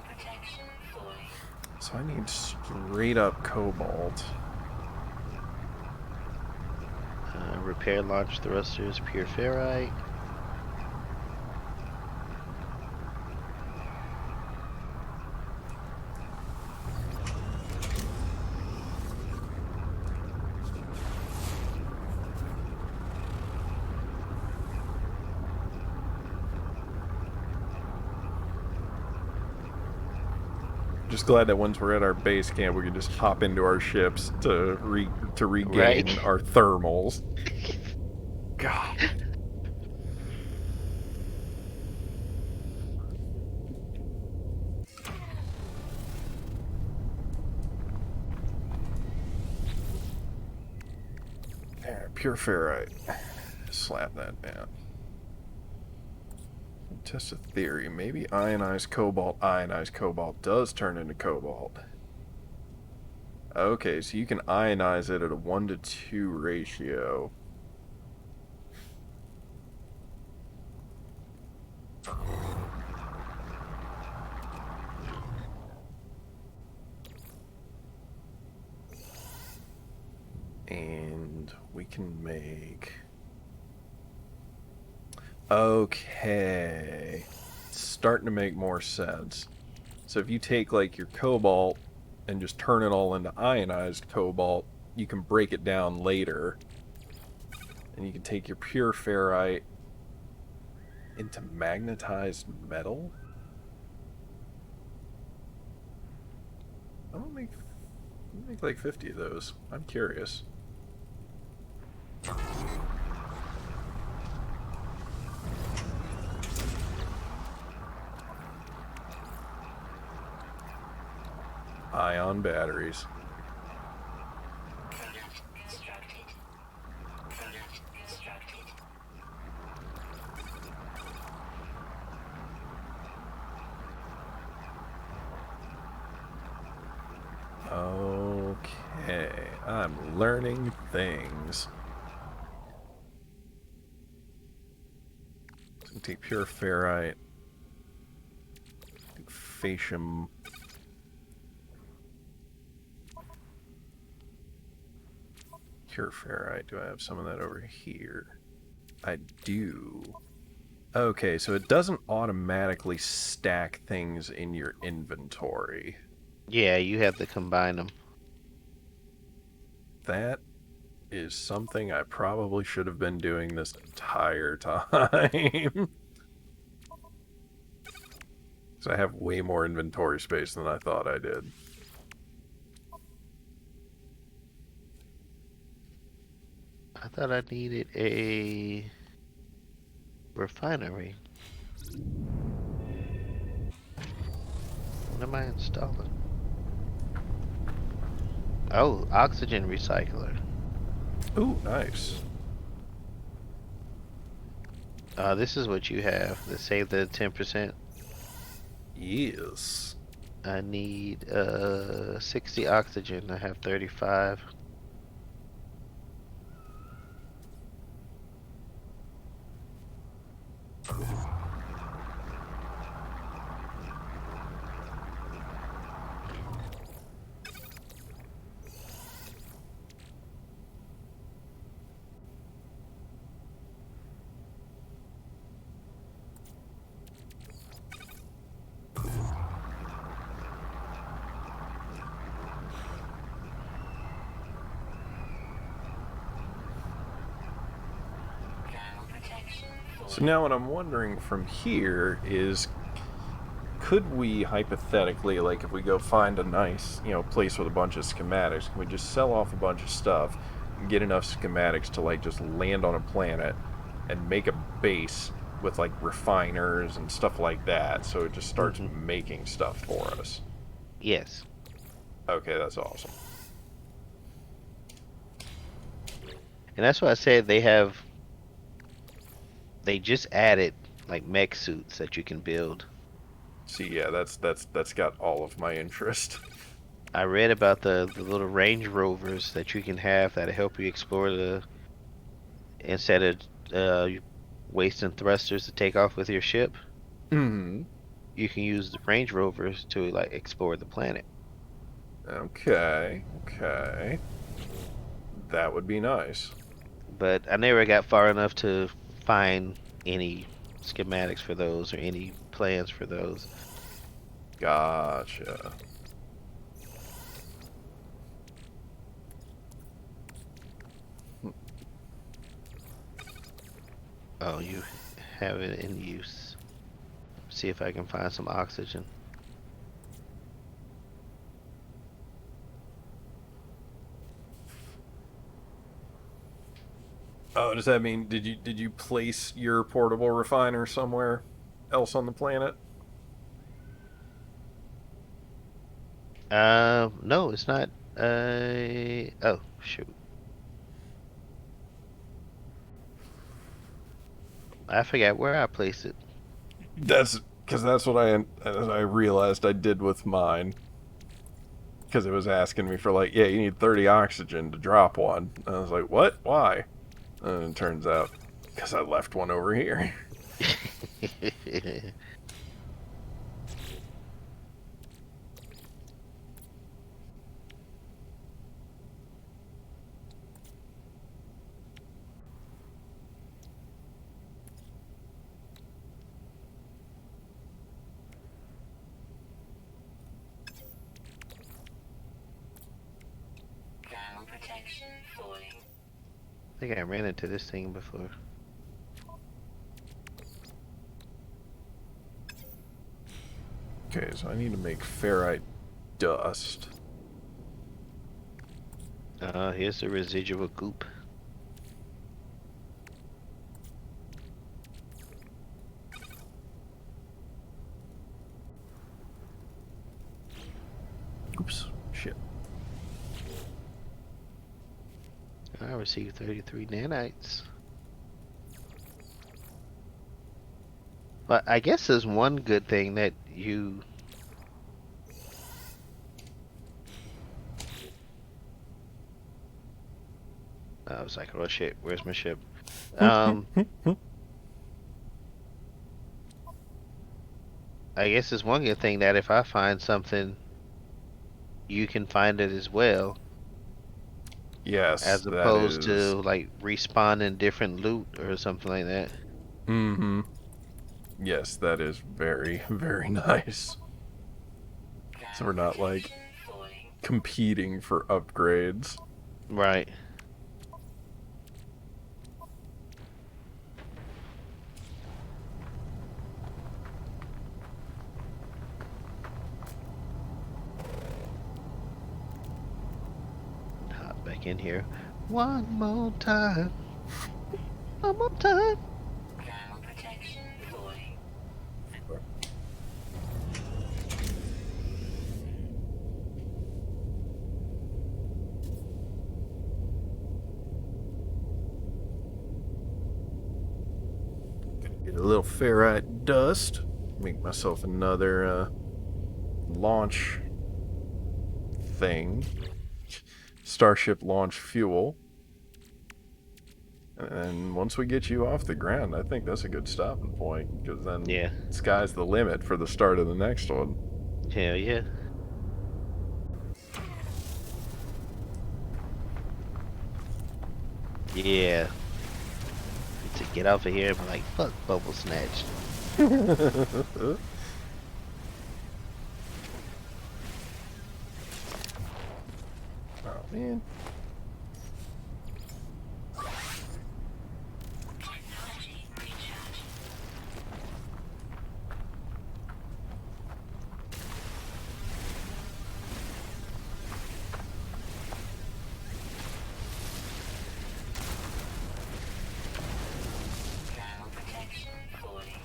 Speaker 3: protection falling.
Speaker 1: So I need straight up cobalt.
Speaker 2: Repair launch thrusters, pure ferrite.
Speaker 1: Just glad that once we're at our base camp, we can just hop into our ships to regain
Speaker 2: Right.
Speaker 1: our thermals. God. There, pure ferrite. Slap that down. Test a theory. Maybe ionized cobalt does turn into cobalt. Okay, so you can ionize it at a 1-to-2 ratio. And we can make... Okay. It's starting to make more sense. So if you take like your cobalt and just turn it all into ionized cobalt, you can break it down later. And you can take your pure ferrite into magnetized metal? I'll make like 50 of those. I'm curious. Ion batteries.
Speaker 3: Product constructed. Product constructed.
Speaker 1: Okay, I'm learning things. So take pure ferrite. Facium. Pure ferrite. Do I have some of that over here? I do. Okay, so it doesn't automatically stack things in your inventory.
Speaker 2: Yeah, you have to combine them.
Speaker 1: That is something I probably should have been doing this entire time. So I have way more inventory space than I thought I did.
Speaker 2: I thought I needed a refinery. What am I installing? Oh, oxygen recycler.
Speaker 1: Ooh, nice.
Speaker 2: This is what you have. Let's save the 10%.
Speaker 1: Yes.
Speaker 2: I need 60 oxygen. I have 35.
Speaker 3: Thermal protection.
Speaker 1: So now what I'm wondering from here is, could we hypothetically, like if we go find a nice, place with a bunch of schematics, can we just sell off a bunch of stuff and get enough schematics to like just land on a planet and make a base with like refiners and stuff like that, so it just starts making stuff for us?
Speaker 2: Yes.
Speaker 1: Okay, that's awesome.
Speaker 2: And that's why I said they just added like mech suits that you can build.
Speaker 1: See, yeah, that's got all of my interest.
Speaker 2: I read about the little Range Rovers that you can have that'll help you explore instead of wasting thrusters to take off with your ship,
Speaker 1: Hmm.
Speaker 2: you can use the Range Rovers to like explore the planet.
Speaker 1: Okay, okay. That would be nice.
Speaker 2: But I never got far enough to find any schematics for those or any plans for those.
Speaker 1: Gotcha.
Speaker 2: Oh, you have it in use. See if I can find some oxygen.
Speaker 1: Oh, does that mean did you place your portable refiner somewhere else on the planet?
Speaker 2: No, it's not. Oh, shoot. I forgot where I placed it.
Speaker 1: That's because that's what I realized I did with mine. Because it was asking me for like, yeah, you need 30 oxygen to drop one. And I was like, what? Why? And it turns out because I left one over here.
Speaker 3: Thermal protection falling.
Speaker 2: I think I ran into this thing before.
Speaker 1: Okay, so I need to make ferrite dust.
Speaker 2: Here's the residual goop.
Speaker 1: Oops. Shit.
Speaker 2: I received 33 nanites. But I guess there's one good thing that you. I was like, oh shit, where's my ship? I guess there's one good thing that if I find something, you can find it as well,
Speaker 1: Yes,
Speaker 2: as
Speaker 1: that
Speaker 2: opposed
Speaker 1: is.
Speaker 2: to like respawning different loot or something like that.
Speaker 1: Mm-hmm. Yes, that is very, very nice. So we're not like
Speaker 3: Protection falling.
Speaker 1: competing for upgrades.
Speaker 2: Right. Hop back in here. One more time. One more time.
Speaker 3: Thermal protection falling.
Speaker 1: Get a little ferrite dust. Make myself another launch thing. Starship launch fuel. And once we get you off the ground, I think that's a good stopping point. Because then
Speaker 2: Yeah.
Speaker 1: sky's the limit for the start of the next one.
Speaker 2: Hell yeah. Yeah. To get off of here and be like, fuck Bubble Snatch.
Speaker 1: Oh man.
Speaker 3: Technology recharge. Thermal protection falling.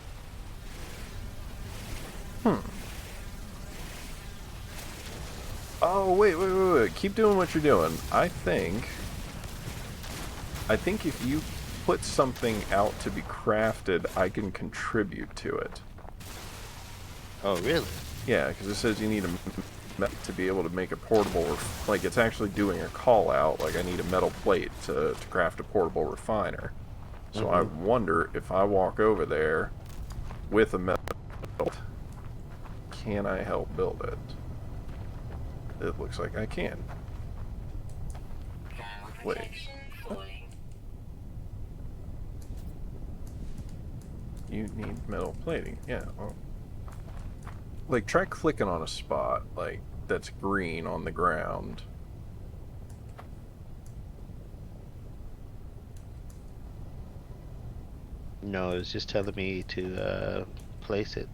Speaker 1: Oh, wait. Keep doing what you're doing. I think if you put something out to be crafted, I can contribute to it.
Speaker 2: Oh, really?
Speaker 1: Yeah, because it says you need to be able to make a portable, like it's actually doing a call out, like I need a metal plate to craft a portable refiner. So I wonder if I walk over there with a metal, can I help build it? It looks like I can.
Speaker 3: Thermal
Speaker 1: Wait.
Speaker 3: protection falling.
Speaker 1: You need metal plating. Yeah. Well, like, try clicking on a spot, like, that's green on the ground.
Speaker 2: No, it's just telling me to place it.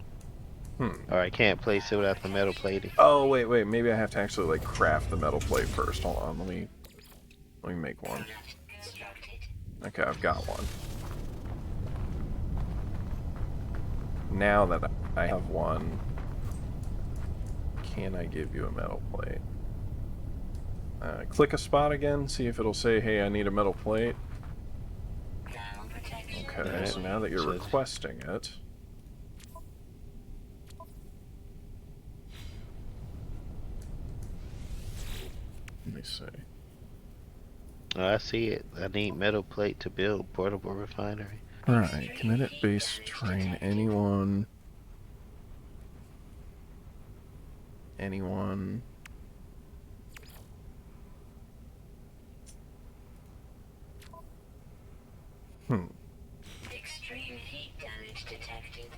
Speaker 1: Hmm.
Speaker 2: Or I can't place it without the metal plating.
Speaker 1: Oh, wait. Maybe I have to actually, like, craft the metal plate first. Hold on. Let me make one.
Speaker 3: Constructed.
Speaker 1: Okay, I've got one. Now that I have one, can I give you a metal plate? Click a spot again, see if it'll say, hey, I need a metal plate.
Speaker 3: Thermal protection.
Speaker 1: Okay,
Speaker 2: Alright,
Speaker 1: so now that you're
Speaker 2: so-
Speaker 1: requesting it, let me see.
Speaker 2: Oh, I see it. I need metal plate to build portable refinery.
Speaker 1: Alright, kinetic base terrain, anyone?
Speaker 3: Extreme heat damage detected.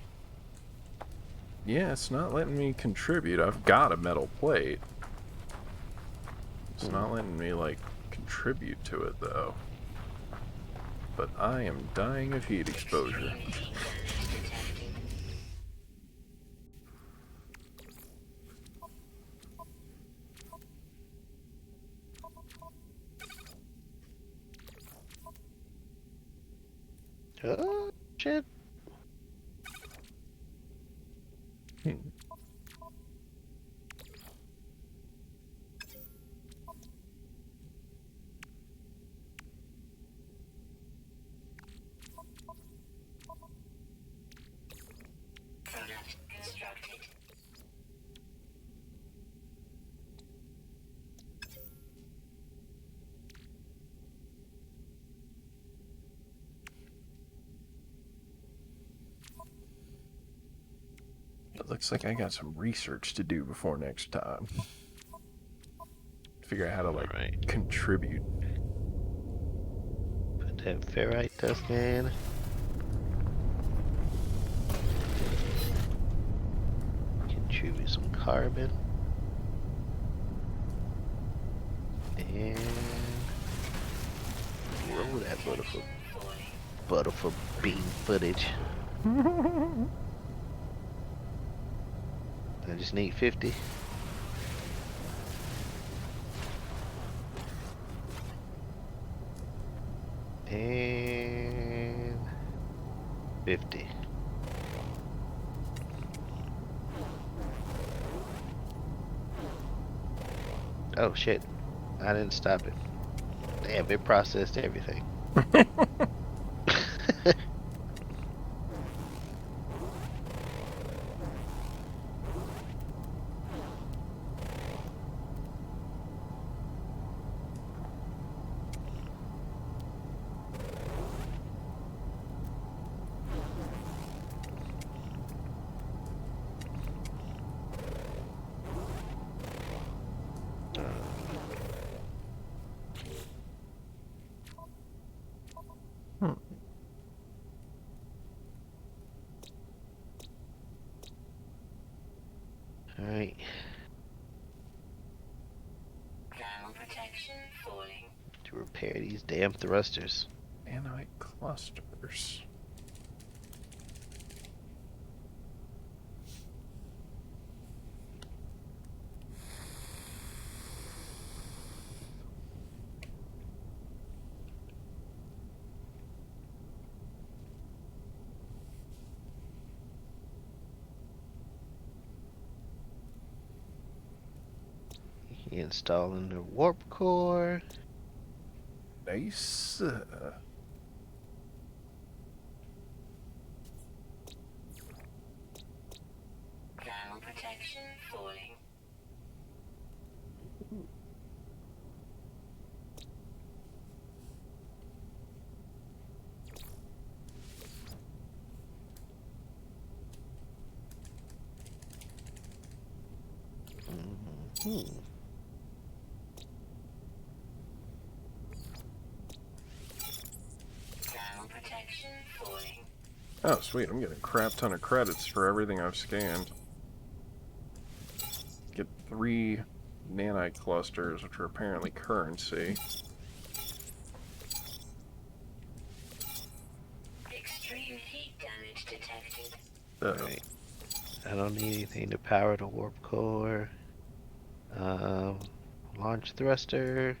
Speaker 1: Yeah, it's not letting me contribute. I've got a metal plate. It's not letting me, like, contribute to it, though. But I am dying of heat exposure.
Speaker 3: Extreme heat damage detected.
Speaker 2: Oh, shit.
Speaker 1: It looks like I got some research to do before next time. Figure out how to like
Speaker 2: Alright.
Speaker 1: contribute.
Speaker 2: Put that ferrite dust in. Contribute some carbon. And roll that butterful bean footage. I just need 50. And 50. Oh shit. I didn't stop it. Damn, it processed everything. Alright.
Speaker 3: Thermal protection falling.
Speaker 2: To repair these damn thrusters.
Speaker 1: Nanite clusters.
Speaker 2: Installing the warp core.
Speaker 1: Nice.
Speaker 3: Thermal protection falling.
Speaker 2: Hmm.
Speaker 3: Thermal protection falling.
Speaker 1: Oh, sweet. I'm getting a crap ton of credits for everything I've scanned. Get 3 nanite clusters, which are apparently currency.
Speaker 3: Extreme heat damage detected.
Speaker 2: Alright. I don't need anything to power the warp core. Launch thruster.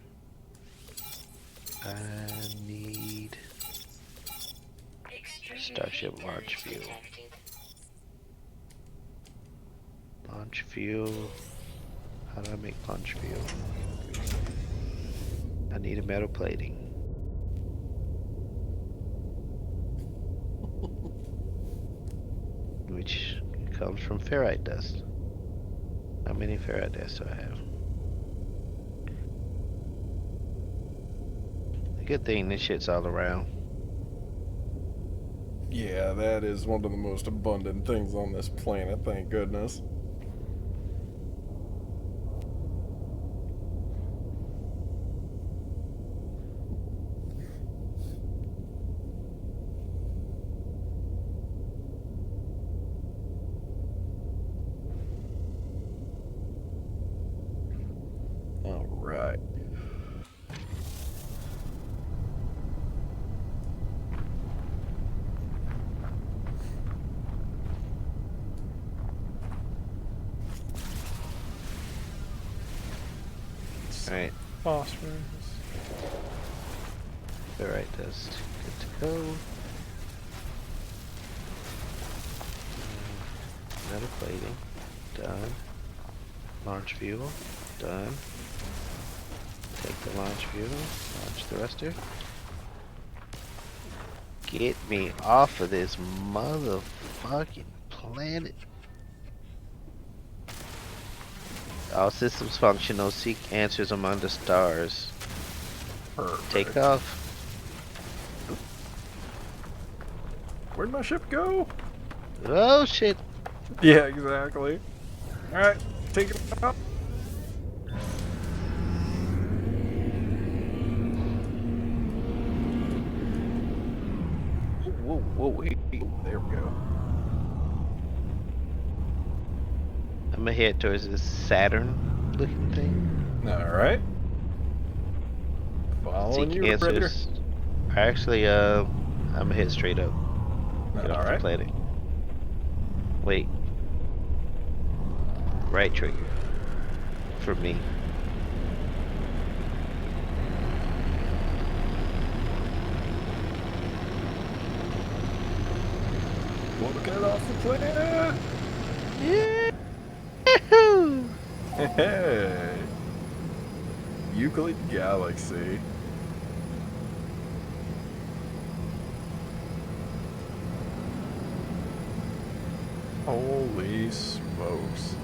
Speaker 2: I need
Speaker 3: Extreme
Speaker 2: Starship
Speaker 3: heat
Speaker 2: launch
Speaker 3: damage
Speaker 2: fuel.
Speaker 3: detected.
Speaker 2: Launch fuel. How do I make launch fuel? I need a metal plating. Which comes from ferrite dust. How many ferrite dust do I have? Good thing this shit's all around.
Speaker 1: Yeah, that is one of the most abundant things on this planet, thank goodness. All right.
Speaker 2: Alright,
Speaker 1: Phosphorus.
Speaker 2: ferrite dust. Good to go. Metal plating. Done. Launch fuel. Done. Take the launch fuel. Launch thruster. Get me off of this motherfucking planet. All systems functional. Seek answers among the stars.
Speaker 1: Perfect.
Speaker 2: Take off.
Speaker 1: Where'd my ship go?
Speaker 2: Oh shit.
Speaker 1: Yeah, exactly. All right, take it out. Whoa, whoa, wait. There we go.
Speaker 2: I'm gonna head towards this Saturn looking thing.
Speaker 1: All right. Following
Speaker 2: Seek
Speaker 1: you, Predator.
Speaker 2: answers. Actually, I'm gonna head straight up. Get
Speaker 1: All
Speaker 2: off the
Speaker 1: right.
Speaker 2: planet. Wait. Right trigger. For me.
Speaker 1: Want to get off the planet?
Speaker 2: Yeah.
Speaker 1: Hey. Euclid Galaxy. Holy smokes.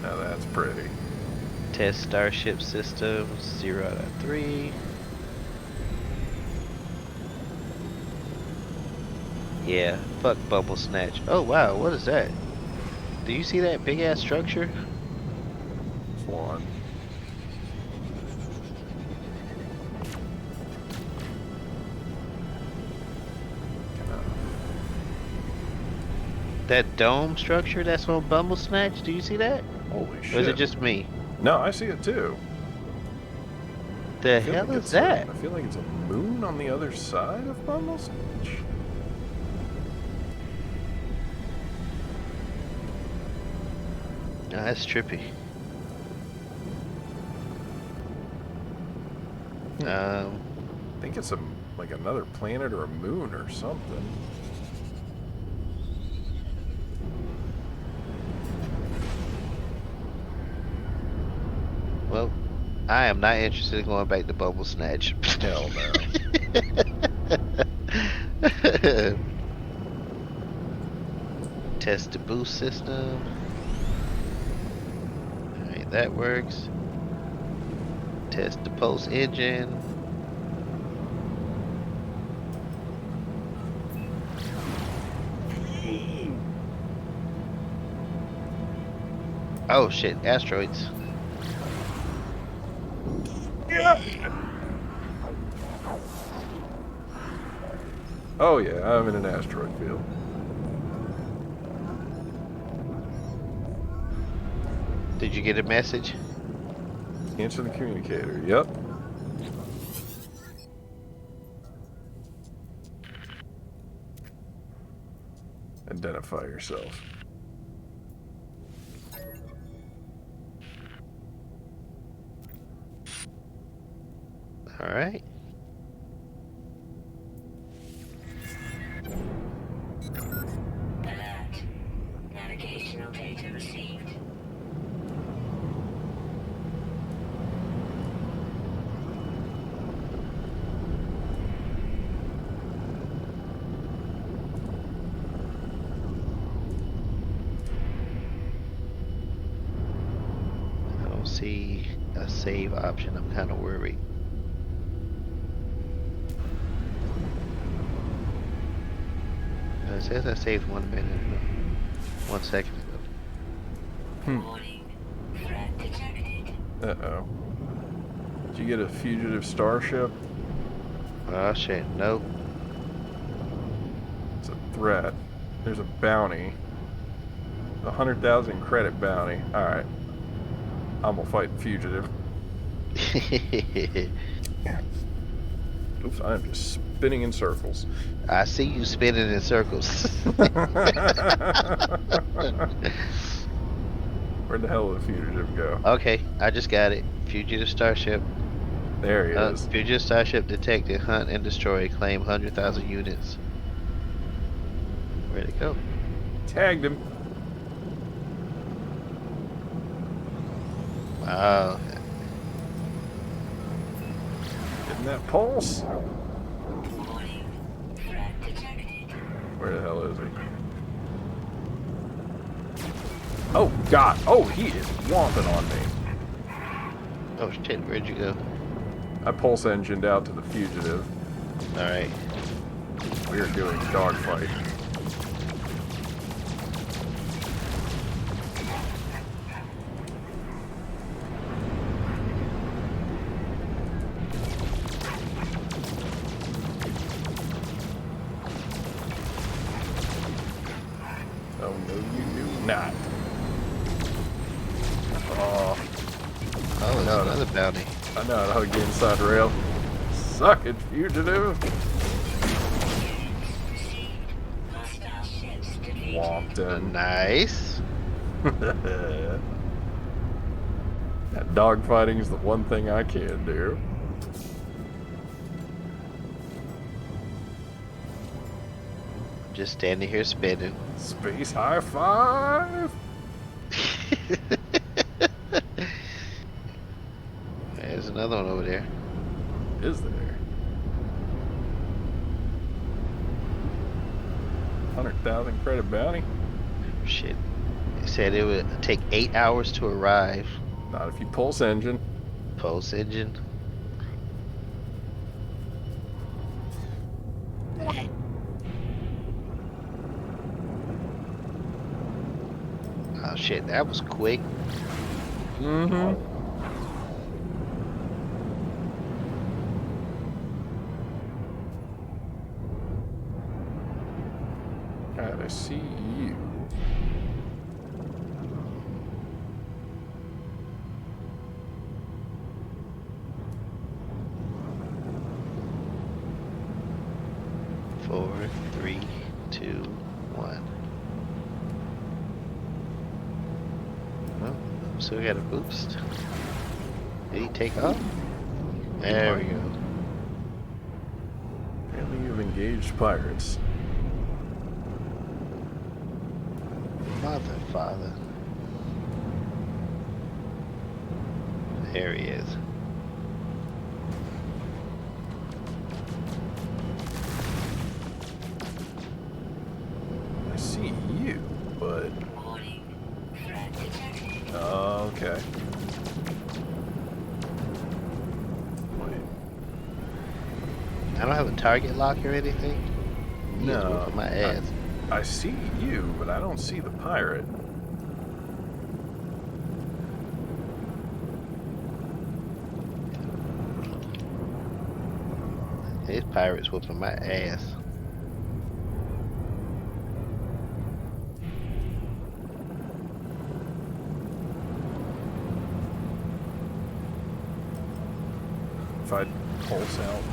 Speaker 1: Now that's pretty.
Speaker 2: Test Starship Systems 0 out of 3. Yeah, fuck Bubble Snatch. Oh wow, what is that? Do you see that big ass structure?
Speaker 1: Swan.
Speaker 2: That dome structure that's on Bumble Snatch? Do you see that?
Speaker 1: Holy
Speaker 2: Or
Speaker 1: shit.
Speaker 2: is it just me?
Speaker 1: No, I see it too.
Speaker 2: The
Speaker 1: I feel
Speaker 2: hell
Speaker 1: like
Speaker 2: is
Speaker 1: it's
Speaker 2: that?
Speaker 1: I feel like it's a moon on the other side of Bumble Snatch.
Speaker 2: No, that's trippy.
Speaker 1: I think it's like another planet or a moon or something.
Speaker 2: Well, I am not interested in going back to Bubble Snatch.
Speaker 1: Hell no.
Speaker 2: Test the boost system. Alright, that works. Test the pulse engine. Oh shit, asteroids.
Speaker 1: Yeah. Oh yeah, I'm in an asteroid field.
Speaker 2: Did you get a message?
Speaker 1: Answer the communicator. Yep. Identify yourself.
Speaker 2: Alright.
Speaker 3: Alert. Navigational data received.
Speaker 2: I don't see a save option. I'm kind of worried. It says I saved 1 minute ago. 1 second ago.
Speaker 3: Warning. Threat detected.
Speaker 1: Uh-oh. Did you get a fugitive starship?
Speaker 2: Oh shit, nope.
Speaker 1: It's a threat. There's a bounty. 100,000 credit bounty. Alright. I'm gonna fight fugitive. Oops, I'm just spinning in circles.
Speaker 2: I see you spinning in circles.
Speaker 1: Where the hell did the fugitive go?
Speaker 2: Okay, I just got it. Fugitive Starship.
Speaker 1: There he is.
Speaker 2: Fugitive Starship detected. Hunt and destroy. Claim 100,000 units. Where'd it go?
Speaker 1: Tagged him.
Speaker 2: Wow.
Speaker 1: Getting that pulse.
Speaker 3: Warning. Threat detected.
Speaker 1: Where the hell is he? Oh, God. Oh, he is whomping on me.
Speaker 2: Oh shit, where'd you go?
Speaker 1: I pulse engined out to the fugitive.
Speaker 2: Alright.
Speaker 1: We are doing dogfight.
Speaker 2: Oh, it's
Speaker 1: No, no.
Speaker 2: another bounty.
Speaker 1: I know how to hug the inside rail. Suck it, fugitive.
Speaker 3: Hostile ships defeated.
Speaker 1: Walked in.
Speaker 2: Nice.
Speaker 1: That dogfighting is the one thing I can do.
Speaker 2: Just standing here spinning.
Speaker 1: Space high five.
Speaker 2: There's another one over there.
Speaker 1: Is there? 100,000 credit bounty?
Speaker 2: Shit. It said it would take 8 hours to arrive.
Speaker 1: Not if you pulse engine.
Speaker 2: Pulse engine. Oh shit, that was quick.
Speaker 1: Mm-hmm. Alright, I see you.
Speaker 2: Four, three, two, one. Oh, so we got a boost. Did he take off? There we go.
Speaker 1: Apparently you've engaged pirates.
Speaker 2: Mother, father. There he is.
Speaker 1: I see you, but...
Speaker 3: Warning. Threat detected.
Speaker 1: Okay. Wait.
Speaker 2: I don't have a target lock or anything. He is
Speaker 1: No,
Speaker 2: whooping my ass.
Speaker 1: I see you, but I don't see the pirate.
Speaker 2: His pirate's whooping my ass.
Speaker 1: If I pulse out.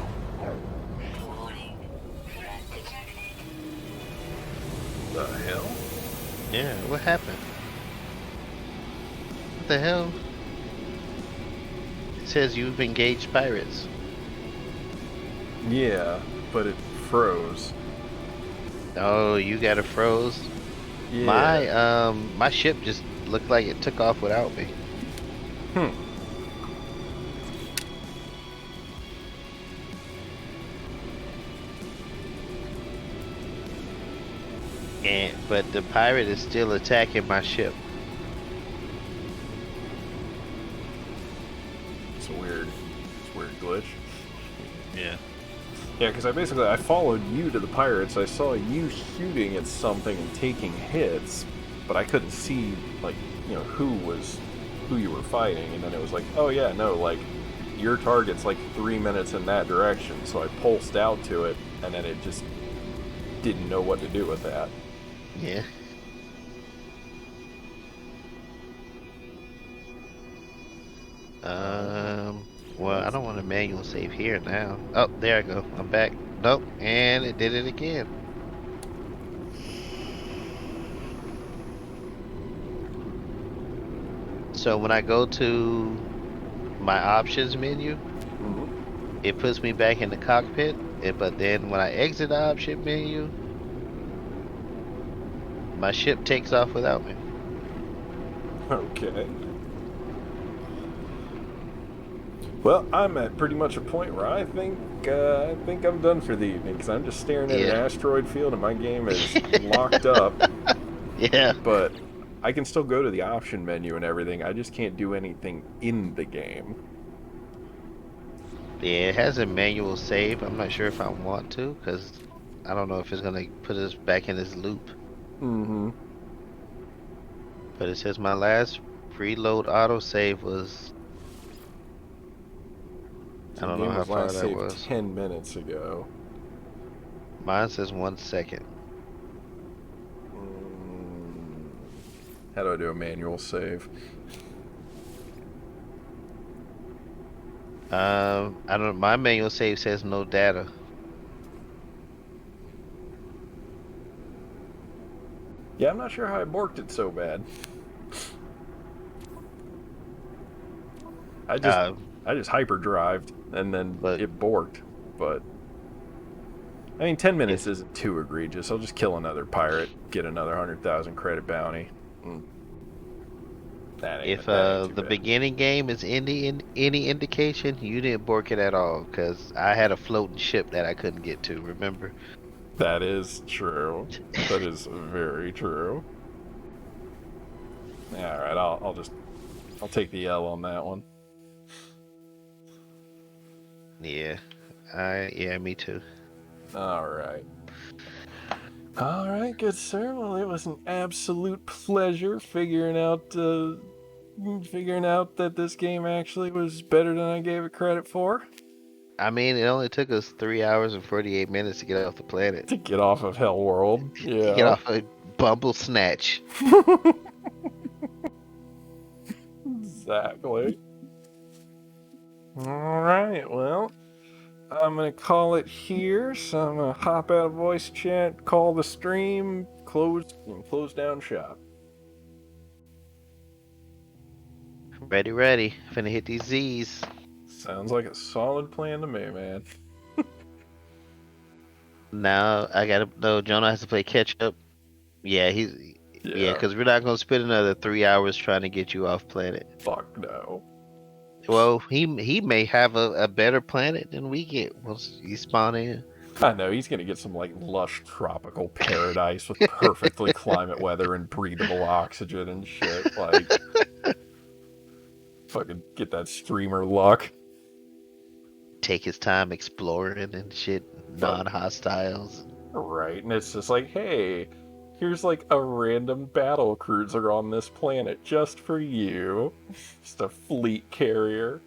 Speaker 3: Warning. Threat detected.
Speaker 1: The hell?
Speaker 2: Yeah, what happened? What the hell? It says you've engaged pirates.
Speaker 1: Yeah, but it froze.
Speaker 2: Oh, you got a froze.
Speaker 1: Yeah.
Speaker 2: My ship just looked like it took off without me.
Speaker 1: Hmm.
Speaker 2: But the pirate is still attacking my ship.
Speaker 1: It's a weird glitch.
Speaker 2: Yeah.
Speaker 1: Yeah, because I followed you to the pirates. I saw you shooting at something and taking hits, but I couldn't see who you were fighting. And then it was like, oh yeah, no, like your target's like 3 minutes in that direction. So I pulsed out to it, and then it just didn't know what to do with that.
Speaker 2: Yeah. Well, I don't want a manual save here now. Oh, there I go. I'm back. Nope, and it did it again. So when I go to my options menu,
Speaker 1: Mm-hmm.
Speaker 2: it puts me back in the cockpit. But then when I exit the option menu, my ship takes off without me.
Speaker 1: Okay. Well, I'm at pretty much a point where I think I'm done for the evening because I'm just staring at an
Speaker 2: Yeah.
Speaker 1: asteroid field and my game is locked up.
Speaker 2: Yeah.
Speaker 1: But I can still go to the option menu and everything. I just can't do anything in the game.
Speaker 2: Yeah, it has a manual save. I'm not sure if I want to, because I don't know if it's going to put us back in this loop.
Speaker 1: Mm-hmm.
Speaker 2: But it says my last preload autosave was... I don't know how far that was.
Speaker 1: 10 minutes ago.
Speaker 2: Mine says 1 second.
Speaker 1: How do I do a manual save?
Speaker 2: I don't. My manual save says no data.
Speaker 1: Yeah, I'm not sure how I borked it so bad. I just
Speaker 2: Uh,
Speaker 1: I just hyperdrived and then
Speaker 2: but
Speaker 1: it borked. But I mean, 10 minutes
Speaker 2: it's
Speaker 1: isn't too egregious. I'll just kill another pirate, get another 100,000 credit bounty. And
Speaker 2: if
Speaker 1: that ain't too
Speaker 2: the
Speaker 1: bad.
Speaker 2: beginning game is any indication, you didn't bork it at all. Cause I had a floating ship that I couldn't get to. Remember?
Speaker 1: That is true. That is very true. Yeah, all right. I'll take the L on that one.
Speaker 2: Yeah. Me too.
Speaker 1: All right. All right, good sir. Well, it was an absolute pleasure figuring out that this game actually was better than I gave it credit for.
Speaker 2: I mean, it only took us 3 hours and 48 minutes to get off the planet.
Speaker 1: To get off of Hell World.
Speaker 2: To get
Speaker 1: Yeah.
Speaker 2: off a Bumble Snatch.
Speaker 1: Exactly. All right. Well, I'm gonna call it here. So I'm gonna hop out of voice chat, call the stream, close down shop.
Speaker 2: Ready. Finna hit these Z's.
Speaker 1: Sounds like a solid plan to me, man.
Speaker 2: Now I gotta know Jonah has to play catch up. Yeah,
Speaker 1: Yeah.
Speaker 2: because we're not gonna spend another 3 hours trying to get you off planet.
Speaker 1: Fuck no.
Speaker 2: Well, he may have a better planet than we get once you spawn in.
Speaker 1: I know he's gonna get some like lush tropical paradise with perfectly climate weather and breathable oxygen and shit. Like, fucking get that streamer luck.
Speaker 2: Take his time exploring and shit,
Speaker 1: Fuck.
Speaker 2: non-hostiles.
Speaker 1: Right, and it's just like, hey, here's like a random battle cruiser on this planet just for you. Just a fleet carrier.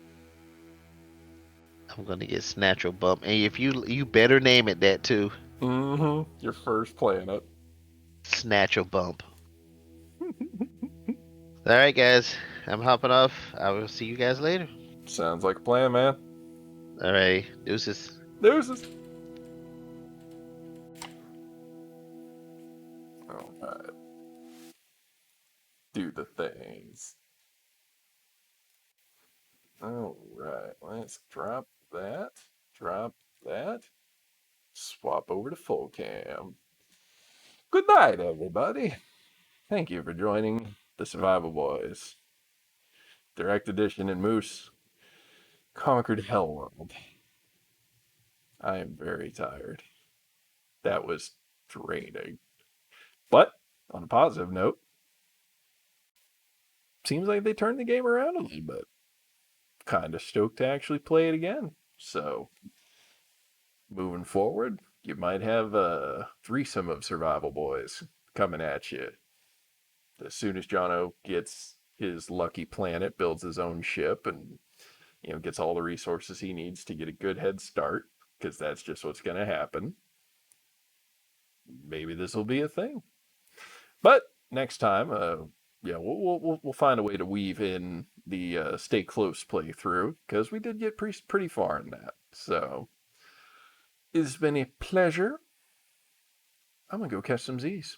Speaker 2: I'm gonna get Snatcher Bump, and if you better name it that too,
Speaker 1: Mm-hmm. Your first planet.
Speaker 2: Snatcher Bump. All right, guys, I'm hopping off. I will see you guys later.
Speaker 1: Sounds like a plan, man.
Speaker 2: All right, deuces.
Speaker 1: Deuces. Alright. Do the things. Alright, let's drop that. Drop that. Swap over to full cam. Good night, everybody. Thank you for joining the Survival Boys. Direct Edition and Moose conquered Hellworld. I am very tired. That was draining. But, on a positive note, seems like they turned the game around a little bit. Kind of stoked to actually play it again. So, moving forward, you might have a threesome of Survival Boys coming at you. As soon as Jono gets his lucky planet, builds his own ship, and gets all the resources he needs to get a good head start, because that's just what's going to happen. Maybe this will be a thing. But next time, we'll find a way to weave in the stay close playthrough, because we did get pretty far in that. So it's been a pleasure. I'm gonna go catch some Z's.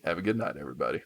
Speaker 1: Have a good night, everybody.